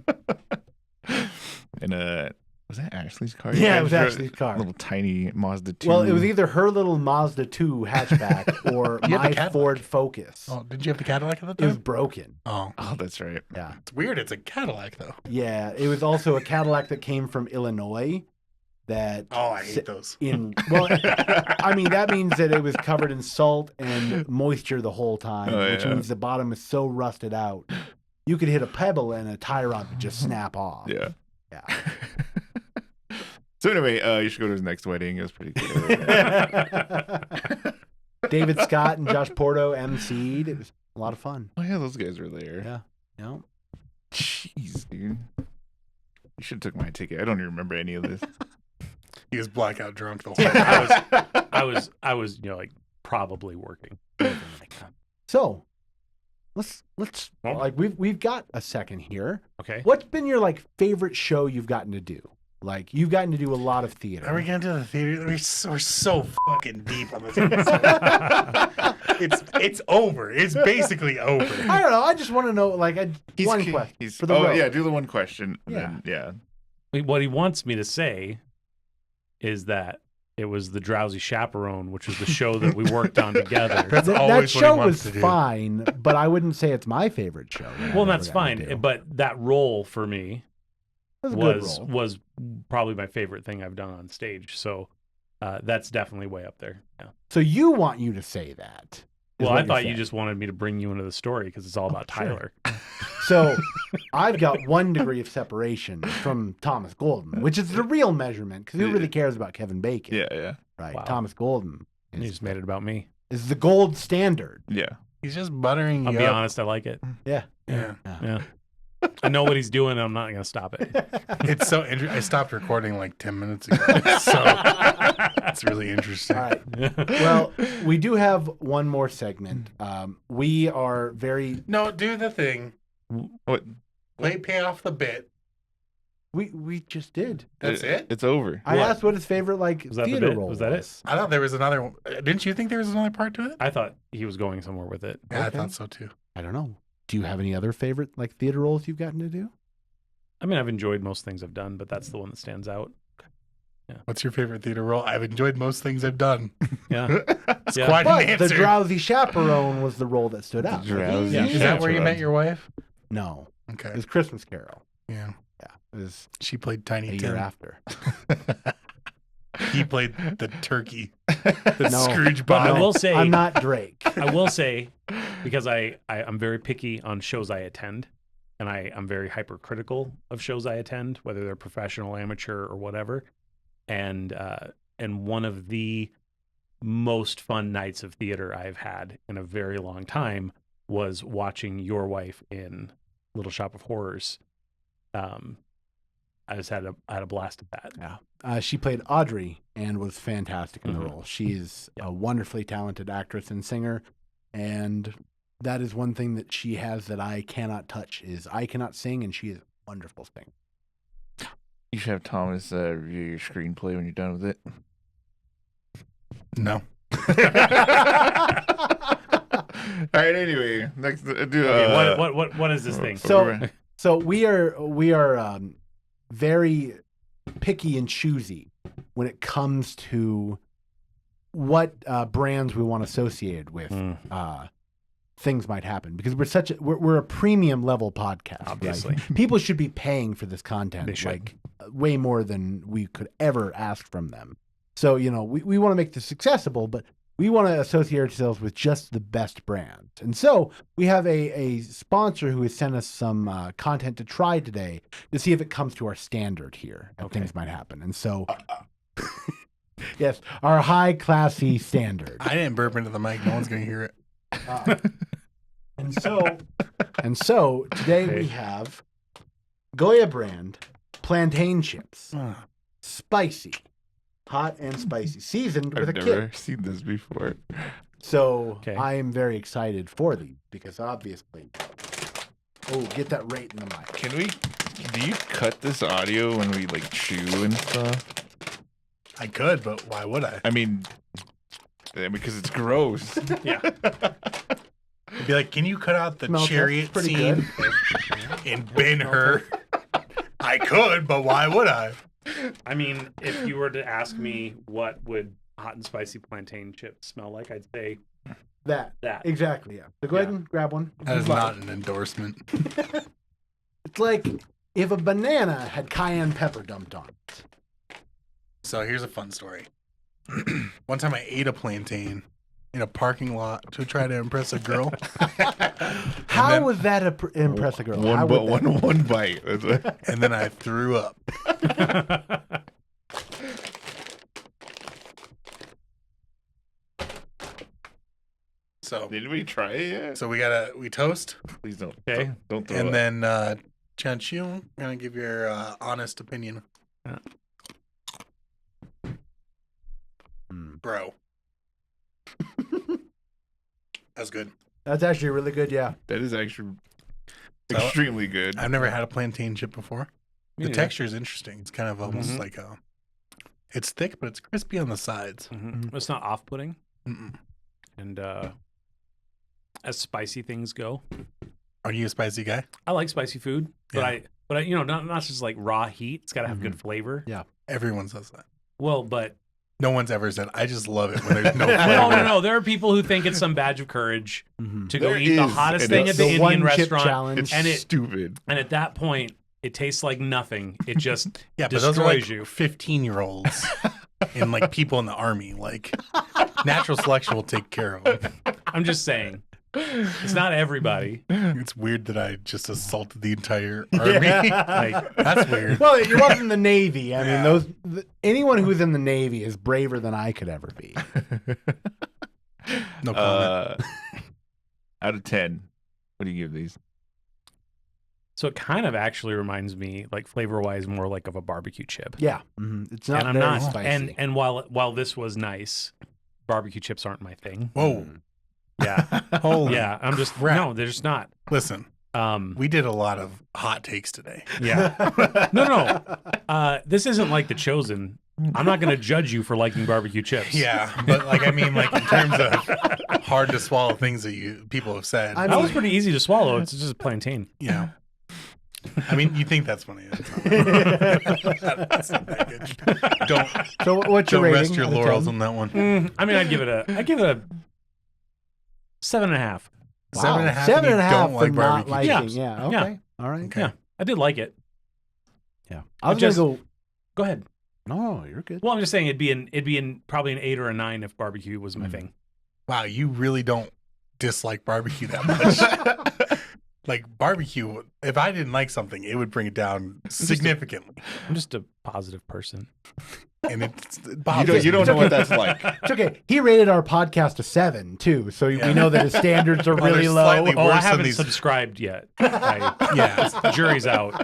C: And was that Ashley's car?
A: Yeah, it was Ashley's car.
C: Little tiny Mazda 2.
A: Well, it was either her little Mazda 2 hatchback or my Ford Focus.
D: Oh, did you have the Cadillac at the
A: It
D: time?
A: was broken.
D: Oh,
C: that's right.
A: Yeah.
D: it's weird. It's a Cadillac though.
A: Yeah. It was also a Cadillac that came from Illinois. That
D: I hate those.
A: I mean, that means that it was covered in salt and moisture the whole time, which means the bottom is so rusted out. You could hit a pebble and a tie rod would just snap off.
C: Yeah.
A: Yeah.
C: So anyway, you should go to his next wedding. It was pretty cool.
A: David Scott and Josh Porto emceed. It was a lot of fun.
C: Oh yeah, those guys were there.
A: Yeah. Yeah.
C: Jeez, dude. You should have took my ticket. I don't even remember any of this.
D: He was blackout drunk the whole time.
B: I was, like probably working.
A: So let's like we've got a second here.
B: Okay.
A: What's been your like favorite show you've gotten to do? Like you've gotten to do a lot of theater.
D: Are we going to do the theater? We're so fucking deep on this. It's over. It's basically over.
A: I don't know. I just want to know like one question for the road.
C: Yeah, do the one question.
A: Yeah.
C: Then, yeah.
B: What he wants me to say is that it was The Drowsy Chaperone, which was the show that we worked on together.
D: That's
A: that
D: always
A: show
D: what he wants
A: was
D: to do.
A: fine, but I wouldn't say it's my favorite show.
B: Well, that's fine. But that role for me was probably my favorite thing I've done on stage. So that's definitely way up there. Yeah.
A: So you want you to say that.
B: Well, I thought you just wanted me to bring you into the story because it's all about Tyler.
A: So I've got 1 degree of separation from Thomas Golden, which is the real measurement because who really cares about Kevin Bacon?
C: Yeah.
A: Right.
B: Wow.
A: Thomas Golden
B: You just made it about me.
A: is the gold standard.
C: Yeah.
D: He's just buttering
B: I'll
D: you
B: be
D: up.
B: honest, I like it.
A: Yeah.
D: Yeah.
B: Yeah. I know what he's doing, and I'm not going to stop it.
D: It's so interesting. I stopped recording like 10 minutes ago. So it's really interesting.
A: All right. Well, we do have one more segment. We are very
D: No, do the thing.
C: What?
D: Pay off the bit.
A: We just did.
D: That's it?
C: It's over.
A: I
B: What?
A: asked what his favorite like
B: Was that the
A: theater
B: bit?
A: role
B: Was that it?
D: I thought there was another one. Didn't you think there was another part to it?
B: I thought he was going somewhere with it.
D: Yeah,
A: Okay.
D: I thought so too.
A: I don't know. Do you have any other favorite like theater roles you've gotten to do?
B: I mean, I've enjoyed most things I've done, but that's the one that stands out.
D: What's your favorite theater role? I've enjoyed most things I've done.
B: Yeah.
D: It's
B: Yeah.
D: quite an
A: But
D: answer.
A: the drowsy chaperone was the role that stood out.
C: Drowsy
B: Yeah.
D: Is that where you met your wife?
A: No,
D: Okay.
A: it was Christmas Carol.
D: Yeah.
A: Yeah, it was
D: She played
A: a
D: Tiny
A: year
D: Tim.
A: after.
D: He played the turkey. The
A: No.
D: Scrooge
B: But I
D: Bob.
B: will say,
A: I'm not Drake.
B: I will say, because I'm very picky on shows I attend, and I'm very hypercritical of shows I attend, whether they're professional, amateur, or whatever. And one of the most fun nights of theater I've had in a very long time was watching your wife in Little Shop of Horrors. I just had a blast at that.
A: Yeah. She played Audrey and was fantastic in the
B: Mhm.
A: role. She's
B: Yeah.
A: a wonderfully talented actress and singer, and that is one thing that she has that I cannot touch. Is I cannot sing, and she is a wonderful singer.
C: You should have Thomas review your screenplay when you're done with it.
D: No.
C: All right. Anyway, next.
B: Okay, what is this thing?
A: So we are very picky and choosy when it comes to what brands we want associated with. Things might happen because we're a premium level podcast.
B: Obviously.
A: Right? People should be paying for this content,
B: They should.
A: like way more than we could ever ask from them. So we want to make this accessible, but we want to associate ourselves with just the best brands. And so we have a sponsor who has sent us some content to try today to see if it comes to our standard here at
B: Okay.
A: Things Might Happen. And so, yes, our high classy standard.
D: I didn't burp into the mic. No one's going to hear it.
A: And so today we have Goya brand plantain chips, spicy, hot and spicy, seasoned with
C: I've
A: a
C: never
A: kick.
C: seen this before.
A: So
B: Okay.
A: I am very excited for these because obviously, get that right in the mic.
C: Do you cut this audio when we like chew and stuff?
D: I could, but why would I?
C: I mean, because it's gross.
B: Yeah.
D: I'd be like, can you cut out the
A: Smells
D: chariot
A: pretty
D: scene in Ben-Hur? I could, but why would I?
B: I mean, if you were to ask me what would hot and spicy plantain chips smell like, I'd say
A: That
B: that.
A: exactly, yeah. So go ahead and grab one.
D: That is not an endorsement.
A: It's like if a banana had cayenne pepper dumped on it.
D: So here's a fun story. One time I ate a plantain in a parking lot to try to impress a girl.
A: How
D: then-
A: was that impress a girl? How
C: One,
A: would that-
C: one bite. That's what-
D: And then I threw up. So
C: Did we try it yet?
D: so we toast,
C: Please don't.
B: Okay.
C: Don't throw
D: and
C: up.
D: then Chan-Chu, you're gonna give your honest opinion. Bro. That's good.
A: That's actually really good, yeah.
C: That is actually
D: So-
C: extremely good.
D: I've never had a plantain chip before.
B: Me
D: The
B: neither.
D: texture is interesting. It's kind of almost
B: Mhm.
D: like a. It's thick, but it's crispy on the sides.
B: Mhm. It's not off-putting,
D: Mm-mm.
B: and as spicy things go,
D: Are you a spicy guy?
B: I like spicy food, but
D: Yeah.
B: I not just like raw heat. It's got to have good flavor.
A: Yeah.
D: Everyone says that.
B: Well, but
D: No one's ever said, I just love it when there's no flavor.
B: no. There are people who think it's some badge of courage
A: Mm-hmm.
B: to go
C: There
B: eat the
C: is,
B: hottest
C: and
B: thing at
C: it's
B: the
A: The
B: Indian
A: one chip
B: restaurant,
A: challenge.
C: It's
B: and it-
C: stupid.
B: and at that point, it tastes like nothing. It just
D: Yeah, but those are like
B: destroys you.
D: 15-year-olds and like people in the army. Like natural selection will take care of them.
B: I'm just saying, it's not everybody.
D: It's weird that I just assaulted the entire army.
B: Like,
D: That's weird.
A: Well, you wasn't in the Navy. I
D: Yeah.
A: mean, anyone who's in the Navy is braver than I could ever be.
D: No comment.
C: Out of 10, what do you give these?
B: so it kind of actually reminds me, like flavor-wise, more like of a barbecue chip.
A: Yeah, it's not
B: and I'm
A: very
B: not.
A: spicy.
B: And while this was nice, barbecue chips aren't my thing.
D: Whoa.
B: Yeah,
D: Holy.
B: yeah. I'm just
D: crap.
B: no, they're just not.
D: Listen, We did a lot of hot takes today.
B: Yeah. No. This isn't like The Chosen. I'm not going to judge you for liking barbecue chips.
D: Yeah, but like I mean, like in terms of hard to swallow things that people have said.
B: That was pretty easy to swallow. It's just a plantain.
D: Yeah. I mean, you think that's funny. That's not that good.
A: So what's your
D: Don't
A: rating?
D: rest your laurels on that one.
B: I mean, I'd give it a 7.5.
D: 7.5.
A: 7.5
D: Don't
A: for
D: like
A: not
D: barbecue.
A: liking. Yeah. Okay.
B: Yeah.
A: All right.
D: Okay.
B: Yeah, I did like it. Yeah.
A: I was gonna go.
B: Go ahead.
A: No, you're good.
B: Well, I'm just saying it'd be probably an 8 or a 9 if barbecue was my thing.
D: Wow, you really don't dislike barbecue that much. Like barbecue, if I didn't like something, it would bring it down significantly.
B: I'm just a positive person.
D: And it's
C: You don't know what that's like.
A: It's okay. He rated our podcast a 7 too, so we know that his standards are really
D: they're
A: low.
D: slightly
B: Oh, I
D: worse than
B: haven't
D: these-
B: subscribed yet.
D: Yeah.
B: Jury's out.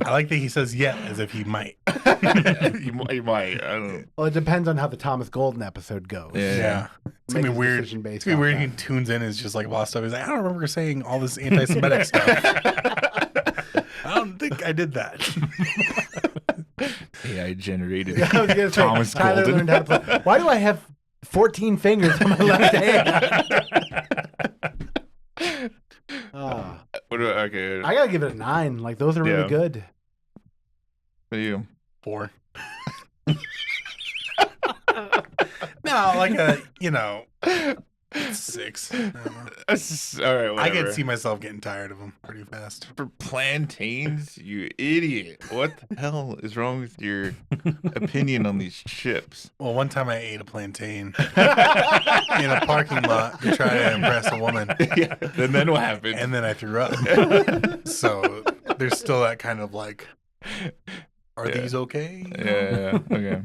D: I like that he says "yet" as if he might.
C: you might. I don't know.
A: Well, it depends on how the Thomas Golden episode goes.
C: Yeah.
D: It's gonna be
A: Make his
D: weird.
A: decision based
D: It's gonna be
A: off
D: weird.
A: that.
D: He tunes in and is just like lost stuff. He's like, I don't remember saying all this anti-Semitic stuff. I don't think I did that.
C: AI generated
A: I was gonna say,
C: Thomas
A: Tyler
C: Golden.
A: learned how to play. Why do I have 14 fingers on my left hand?
C: Okay.
A: I gotta give it a 9. Like those are really
C: Yeah.
A: good.
C: What do you?
D: 4. No, like a 6. I don't know.
C: All right.
D: I
C: Whatever.
D: can see myself getting tired of them pretty fast.
C: For plantains, you idiot. What the hell is wrong with your opinion on these chips?
D: Well, one time I ate a plantain in a parking lot to try to impress a woman,
C: Yeah. And then what happened?
D: and then I threw up. So there's still that kind of like, are
C: Yeah.
D: these okay?
C: Yeah. Okay.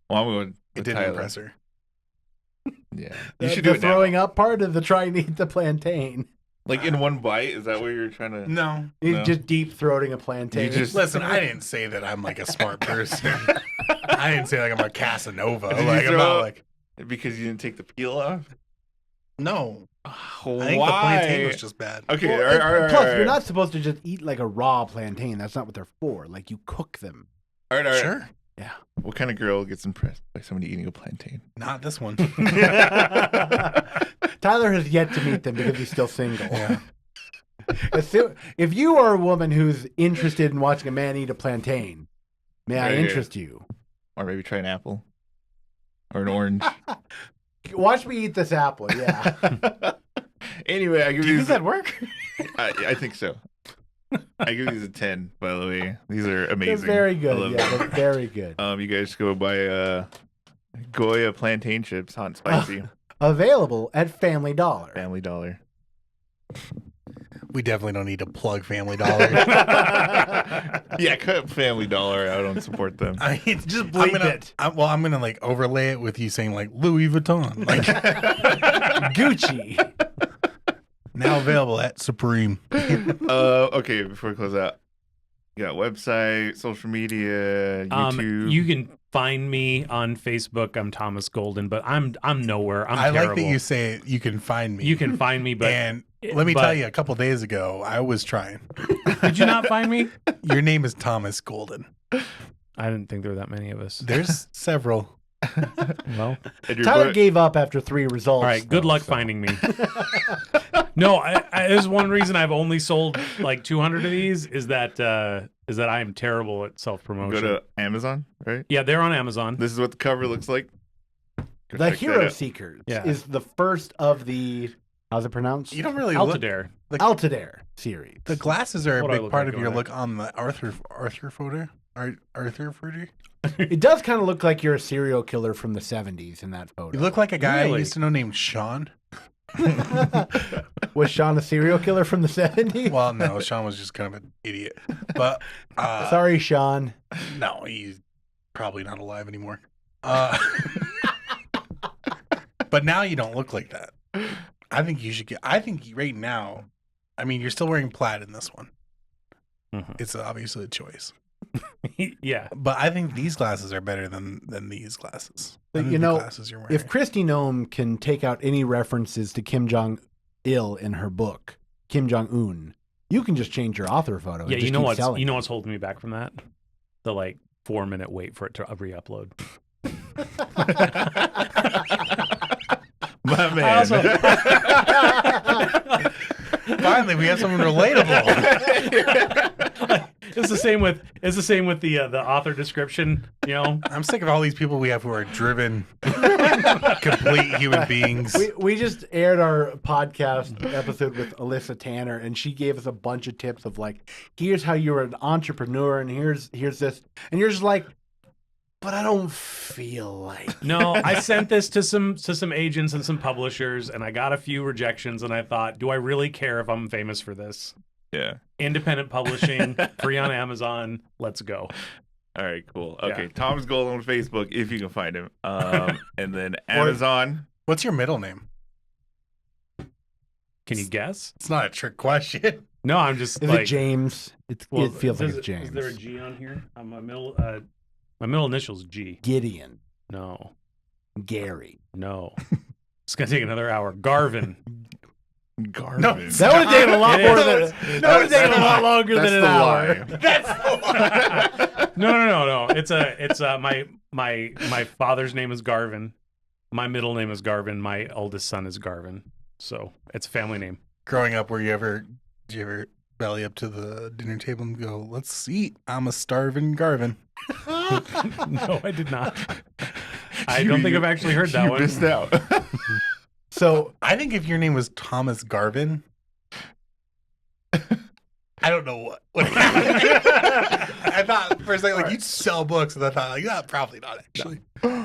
C: Well, I'm going
D: It
C: with
D: didn't
C: Tyler.
D: impress her.
C: Yeah.
A: The,
C: You should
A: the
C: do it now.
A: throwing up part of the trying to eat the plantain.
C: Like in one bite. Is that what you're trying to?
D: No.
A: He's
C: No.
A: just deep throating a plantain.
C: You just-
D: Listen, I didn't say that I'm like a smart person. I didn't say like I'm a Casanova.
C: Did you
D: Like I'm
C: throw
D: not
C: up?
D: like
C: Because you didn't take the peel off.
D: no.
C: Why?
D: I think the plantain was just bad.
C: Okay.
A: Well,
C: all right,
A: plus,
C: all right.
A: you're not supposed to just eat like a raw plantain. That's not what they're for. Like you cook them.
C: All right.
D: Sure.
A: Yeah.
C: What kind of girl gets impressed by somebody eating a plantain?
D: Not this one.
A: Tyler has yet to meet them because he's still single.
D: Yeah.
A: If you are a woman who's interested in watching a man eat a plantain, may I
C: Yeah.
A: interest you?
C: Or maybe try an apple. Or an orange.
A: Watch me eat this apple. Yeah.
C: Anyway, I give
D: Do you
C: these.
D: think that work?
C: I think so. I give these a 10. By the way, these are amazing.
A: They're very
C: I
A: good.
C: love
A: Yeah,
C: them.
A: they're very good.
C: You guys go buy Goya plantain chips, hot and spicy,
A: Available at Family Dollar.
C: Family Dollar.
D: We definitely don't need to plug Family Dollar.
C: Yeah, cut Family Dollar out. I don't support them.
D: I mean,
A: Just bleep it.
D: I'm gonna like overlay it with you saying like Louis Vuitton, like
A: Gucci.
D: now available at Supreme.
C: Okay, before we close out, you got website, social media, YouTube.
B: You can find me on Facebook. I'm Thomas Golden, but I'm nowhere. I'm
D: I
B: terrible.
D: like that you say you can find me.
B: You can find me, but
D: and let me tell you, a couple days ago, I was trying.
B: did you not find me?
D: Your name is Thomas Golden.
B: I didn't think there were that many of us.
D: There's several.
B: Well,
C: And your
A: Tyler
C: book-
A: gave up after 3 results.
B: all right. Good
A: though,
B: luck
A: so.
B: finding me. No, there's one reason I've only sold like 200 of these is that I am terrible at self promotion.
C: Go to Amazon, right?
B: Yeah, they're on Amazon.
C: This is what the cover looks like. Go
A: The
C: check that
A: Hero
C: out.
A: Seekers
B: Yeah.
A: is the first of the, how's it pronounced?
D: You don't really look.
B: Altadare.
A: Altair series.
D: The glasses are
B: What
D: a
B: do I
D: big
B: look
D: part
B: like
D: of your
B: going
D: look on the Arthur photo. Arthur photo.
A: It does kind of look like you're a serial killer from the 70s in that photo.
D: You look like a guy I
B: Really?
D: used to know named Sean.
A: Was Sean a serial killer from the 70s?
D: Well, no, Sean was just kind of an idiot. But
A: Sorry, Sean.
D: no, he's probably not alive anymore. But now you don't look like that. I think you should get. I think right now, I mean, you're still wearing plaid in this one.
B: Mhm.
D: It's obviously a choice,
B: Yeah.
D: but I think these glasses are better than these glasses.
A: But
D: I think
A: you
D: the
A: know,
D: glasses you're wearing.
A: If Christy Nome can take out any references to Kim Jong Il in her book, Kim Jong-un, you can just change your author photo.
B: Yeah,
A: and just keep selling
B: you know
A: it.
B: what's holding me back from that? The like 4-minute wait for it to re-upload.
C: My man.
D: Finally, we have someone relatable.
B: It's the same with the author description. You know,
D: I'm sick of all these people we have who are driven, complete human beings.
A: We just aired our podcast episode with Alyssa Tanner, and she gave us a bunch of tips of like, here's how you're an entrepreneur, and here's this, and you're just like, but I don't feel like.
B: no, I sent this to some agents and some publishers, and I got a few rejections, and I thought, do I really care if I'm famous for this?
C: Yeah.
B: Independent publishing, free on Amazon. Let's go.
C: All right, cool. Okay,
B: Yeah.
C: Tom's Gold on Facebook if you can find him. And then Amazon.
D: What's your middle name?
B: Can you guess?
D: It's not a trick question.
B: No, I'm just
A: Is
B: like
A: it James? It feels like it's
B: Is
A: James.
B: there a G on here? My middle initial's G.
A: Gideon,
B: No.
A: Gary.
B: No. It's gonna take another hour. Garvin.
C: Garbage.
D: No,
A: That would have taken a lot
B: It
A: more
B: is.
A: than. That would have taken a lot longer
C: That's
A: than an
C: the
A: hour.
C: lie.
B: No. It's my father's name is Garvin. My middle name is Garvin. My oldest son is Garvin. So it's a family name.
D: Growing up, did you ever belly up to the dinner table and go, "Let's eat. I'm a starving Garvin."
B: No, I did not. I don't think I've actually heard that
C: you
B: one.
C: missed out.
A: So
D: I think if your name was Thomas Garvin, I don't know what. I thought for a second like you'd sell books, and I thought like, yeah, probably not actually.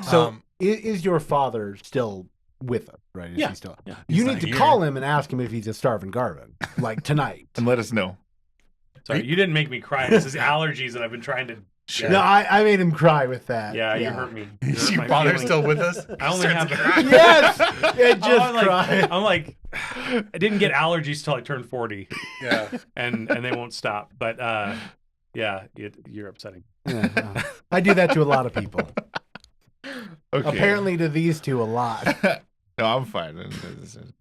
A: So is your father still with us, right? Is
B: Yeah.
A: he still?
B: Yeah.
A: You
D: He's
A: need
D: not
A: to
D: here.
A: call him and ask him if he's a starving Garvin, like tonight.
C: And let us know.
B: Sorry, you didn't make me cry. This is allergies that I've been trying to.
D: Sure.
A: No, I made him cry with that.
B: Yeah, you hurt me. You
D: Is
B: hurt
D: your
B: my
D: father
B: feelings.
D: still with us?
B: I only have.
A: Yes, it just
B: I'm
A: cried.
B: like, I didn't get allergies till I turned 40,
D: Yeah.
B: and they won't stop. But yeah, you're upsetting.
A: Yeah, I do that to a lot of people.
C: Okay.
A: Apparently, to these two, a lot.
C: No, I'm fine.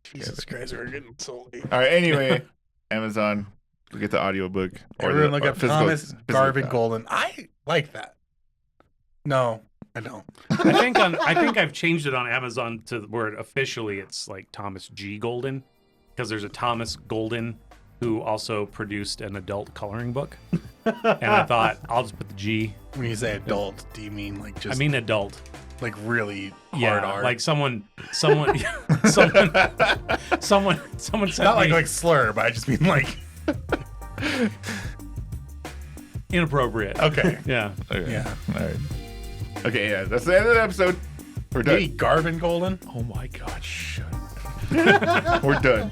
D: Jesus Christ, we're getting so late.
C: All right. Anyway, Amazon. Go get the audiobook.
D: Everyone look up Thomas Garvin Golden. I like that. No, I don't.
B: I think I've changed it on Amazon to where officially it's like Thomas G. Golden, because there's a Thomas Golden who also produced an adult coloring book, and I thought I'll just put the G.
D: When you say adult, do you mean like just
B: I mean adult.
D: like really hard
B: Yeah,
D: art?
B: like someone said
D: not
B: me
D: like slur, but I just mean like
B: inappropriate.
D: okay.
B: Yeah.
C: Okay.
D: Yeah.
C: All right. Okay. Yeah. That's the end of the episode. We're
D: Maybe
C: done.
D: Garvin Golden.
B: Oh my God! Shut.
C: We're done.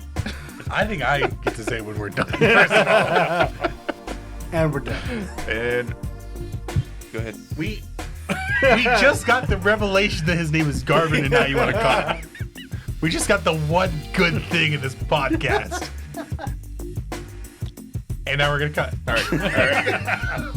D: I think I get to say when we're done. First of all.
A: And we're done.
C: And go ahead.
D: We just got the revelation that his name is Garvin, and now you want to cut. We just got the one good thing in this podcast. And now we're gonna cut.
C: All right. All right.